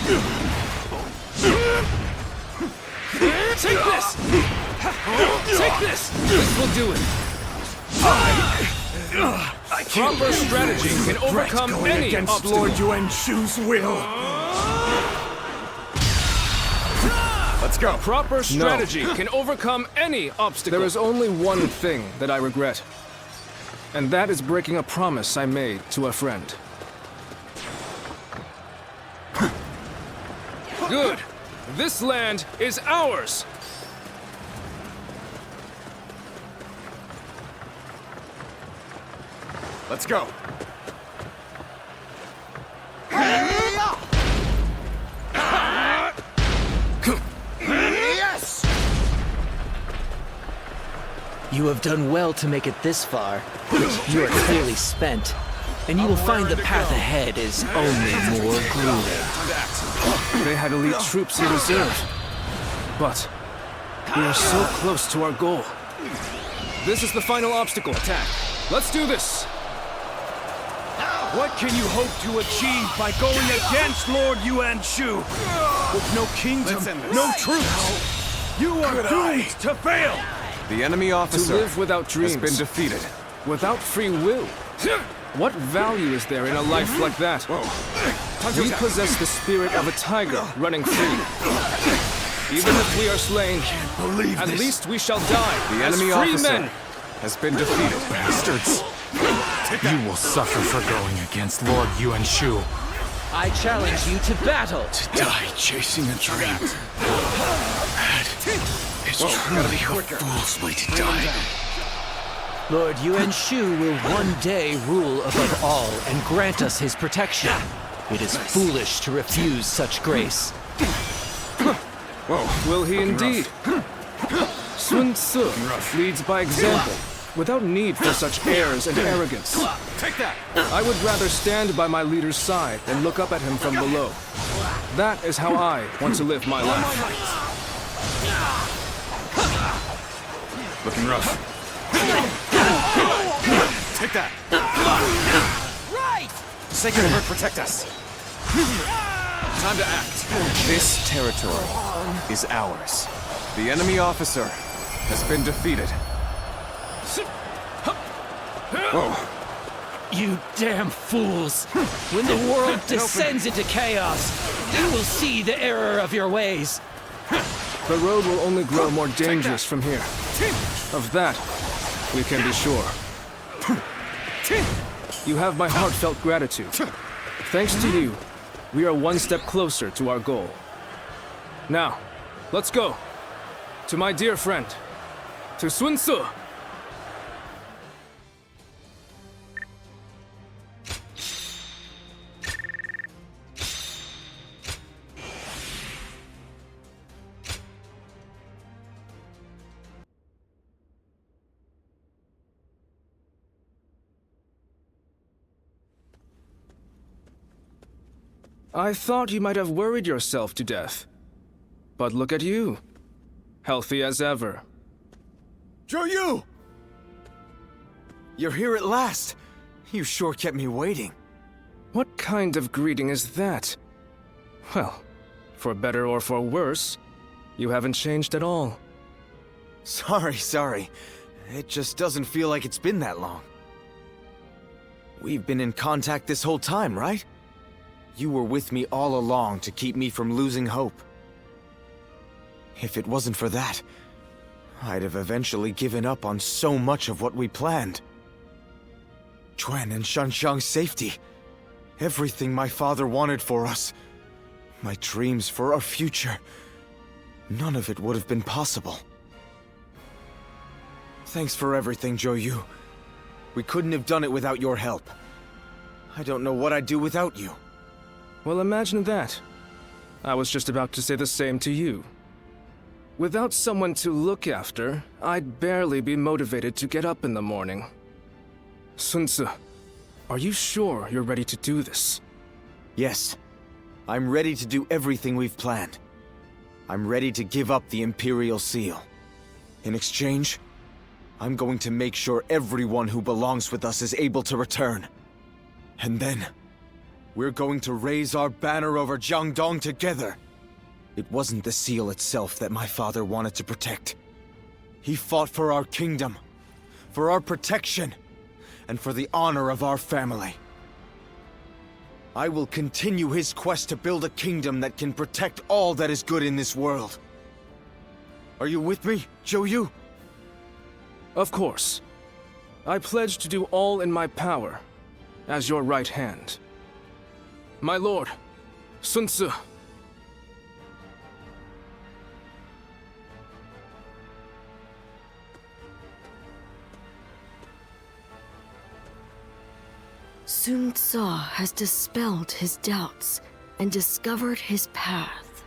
Take this! Take this! This will do it. Proper strategy can overcome any against obstacle. Lord Yuan Shu's will. Let's go. Proper strategy can overcome any obstacle. There is only one thing that I regret, and that is breaking a promise I made to a friend. Good. This land is ours. Let's go. Yes! You have done well to make it this far, but you are clearly spent, and you will find the path ahead is only more grueling. They had elite troops in reserve, but we are so close to our goal. This is the final obstacle. Attack. Let's do this. What can you hope to achieve by going against Lord Yuan Shu? With no kingdom, no troops, you are doomed to fail! The enemy officer To live without dreams has been defeated. without free will. What value is there in a life like that? We possess the spirit of a tiger running free. Even if we are slain, at least we shall die The as enemy free officer men. has been defeated. Bastards! You will suffer for going against Lord Yuan Shu. I challenge you to battle. To die chasing a dream. That is truly a fool's way to die. Lord Yuan Shu will one day rule above all and grant us his protection. It is foolish to refuse such grace. Whoa. Will he indeed? Sun Tzu leads by example, without need for such airs and arrogance. Take that! I would rather stand by my leader's side than look up at him from below. That is how I want to live my life. Looking rough. Take that! Right! Sacred Heart, protect us. Time to act. This territory is ours. The enemy officer has been defeated. Whoa. You damn fools! When the world descends into chaos, you will see the error of your ways. The road will only grow more dangerous from here. Of that, we can be sure. You have my heartfelt gratitude. Thanks to you, we are one step closer to our goal. Now, let's go. To my dear friend, to Sun Tzu. I thought you might have worried yourself to death. But look at you. Healthy as ever. Zhou! You're here at last. You sure kept me waiting. What kind of greeting is that? Well, for better or for worse, you haven't changed at all. Sorry. It just doesn't feel like it's been that long. We've been in contact this whole time, right? You were with me all along to keep me from losing hope. If it wasn't for that, I'd have eventually given up on so much of what we planned. Quan and Xiangyang's safety. Everything my father wanted for us. My dreams for our future. None of it would have been possible. Thanks for everything, Zhou. We couldn't have done it without your help. I don't know what I'd do without you. Well, imagine that. I was just about to say the same to you. Without someone to look after, I'd barely be motivated to get up in the morning. Sun Ce, are you sure you're ready to do this? Yes. I'm ready to do everything we've planned. I'm ready to give up the Imperial Seal. In exchange, I'm going to make sure everyone who belongs with us is able to return. And then, we're going to raise our banner over Jiangdong together. It wasn't the seal itself that my father wanted to protect. He fought for our kingdom, for our protection, and for the honor of our family. I will continue his quest to build a kingdom that can protect all that is good in this world. Are you with me, Zhou? Of course. I pledge to do all in my power, as your right hand. My lord, Sun Ce. Sun Ce has dispelled his doubts and discovered his path.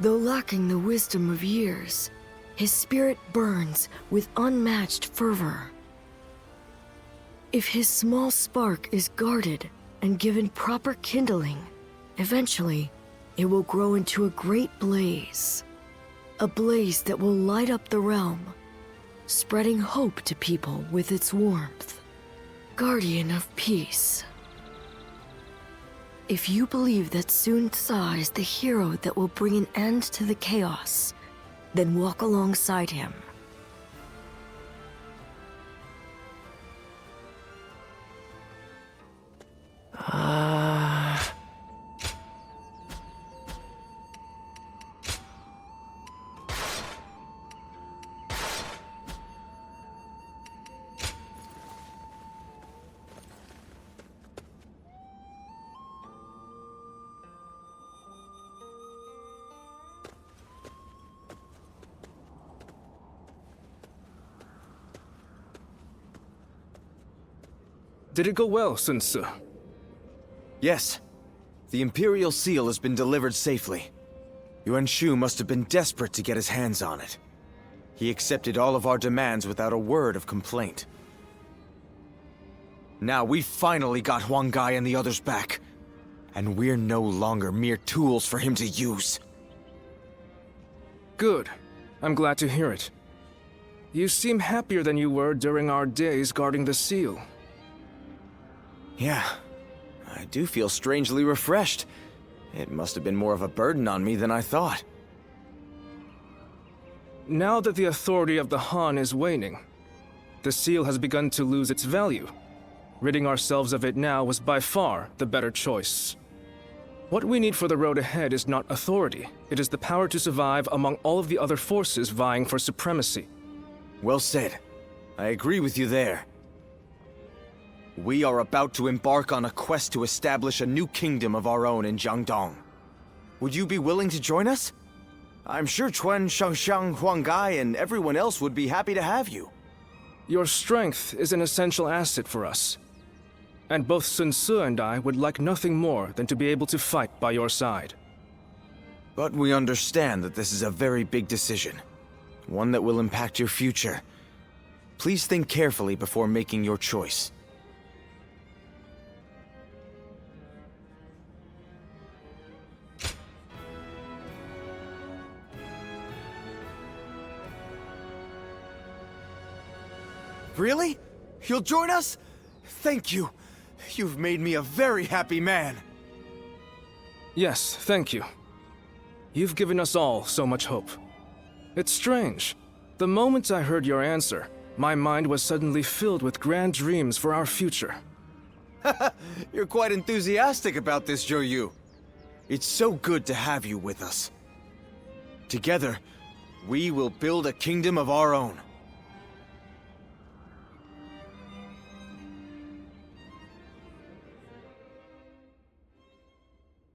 Though lacking the wisdom of years, his spirit burns with unmatched fervor. If his small spark is guarded and given proper kindling, eventually it will grow into a great blaze. A blaze that will light up the realm, spreading hope to people with its warmth. Guardian of peace. If you believe that Sun Ce is the hero that will bring an end to the chaos, then walk alongside him. Did it go well, Sun Ce? Yes. The Imperial Seal has been delivered safely. Yuan Shu must have been desperate to get his hands on it. He accepted all of our demands without a word of complaint. Now we finally got Huang Gai and the others back. And we're no longer mere tools for him to use. Good. I'm glad to hear it. You seem happier than you were during our days guarding the seal. Yeah, I do feel strangely refreshed. It must have been more of a burden on me than I thought. Now that the authority of the Han is waning, the seal has begun to lose its value. Ridding ourselves of it now was by far the better choice. What we need for the road ahead is not authority. It is the power to survive among all of the other forces vying for supremacy. Well said. I agree with you there. We are about to embark on a quest to establish a new kingdom of our own in Jiangdong. Would you be willing to join us? I'm sure Quan, Xiangyang, Huang Gai, and everyone else would be happy to have you. Your strength is an essential asset for us. And both Sun Ce and I would like nothing more than to be able to fight by your side. But we understand that this is a very big decision. One that will impact your future. Please think carefully before making your choice. Really? You'll join us? Thank you. You've made me a very happy man. Yes, thank you. You've given us all so much hope. It's strange. The moment I heard your answer, my mind was suddenly filled with grand dreams for our future. You're quite enthusiastic about this, Zhou. It's so good to have you with us. Together, we will build a kingdom of our own.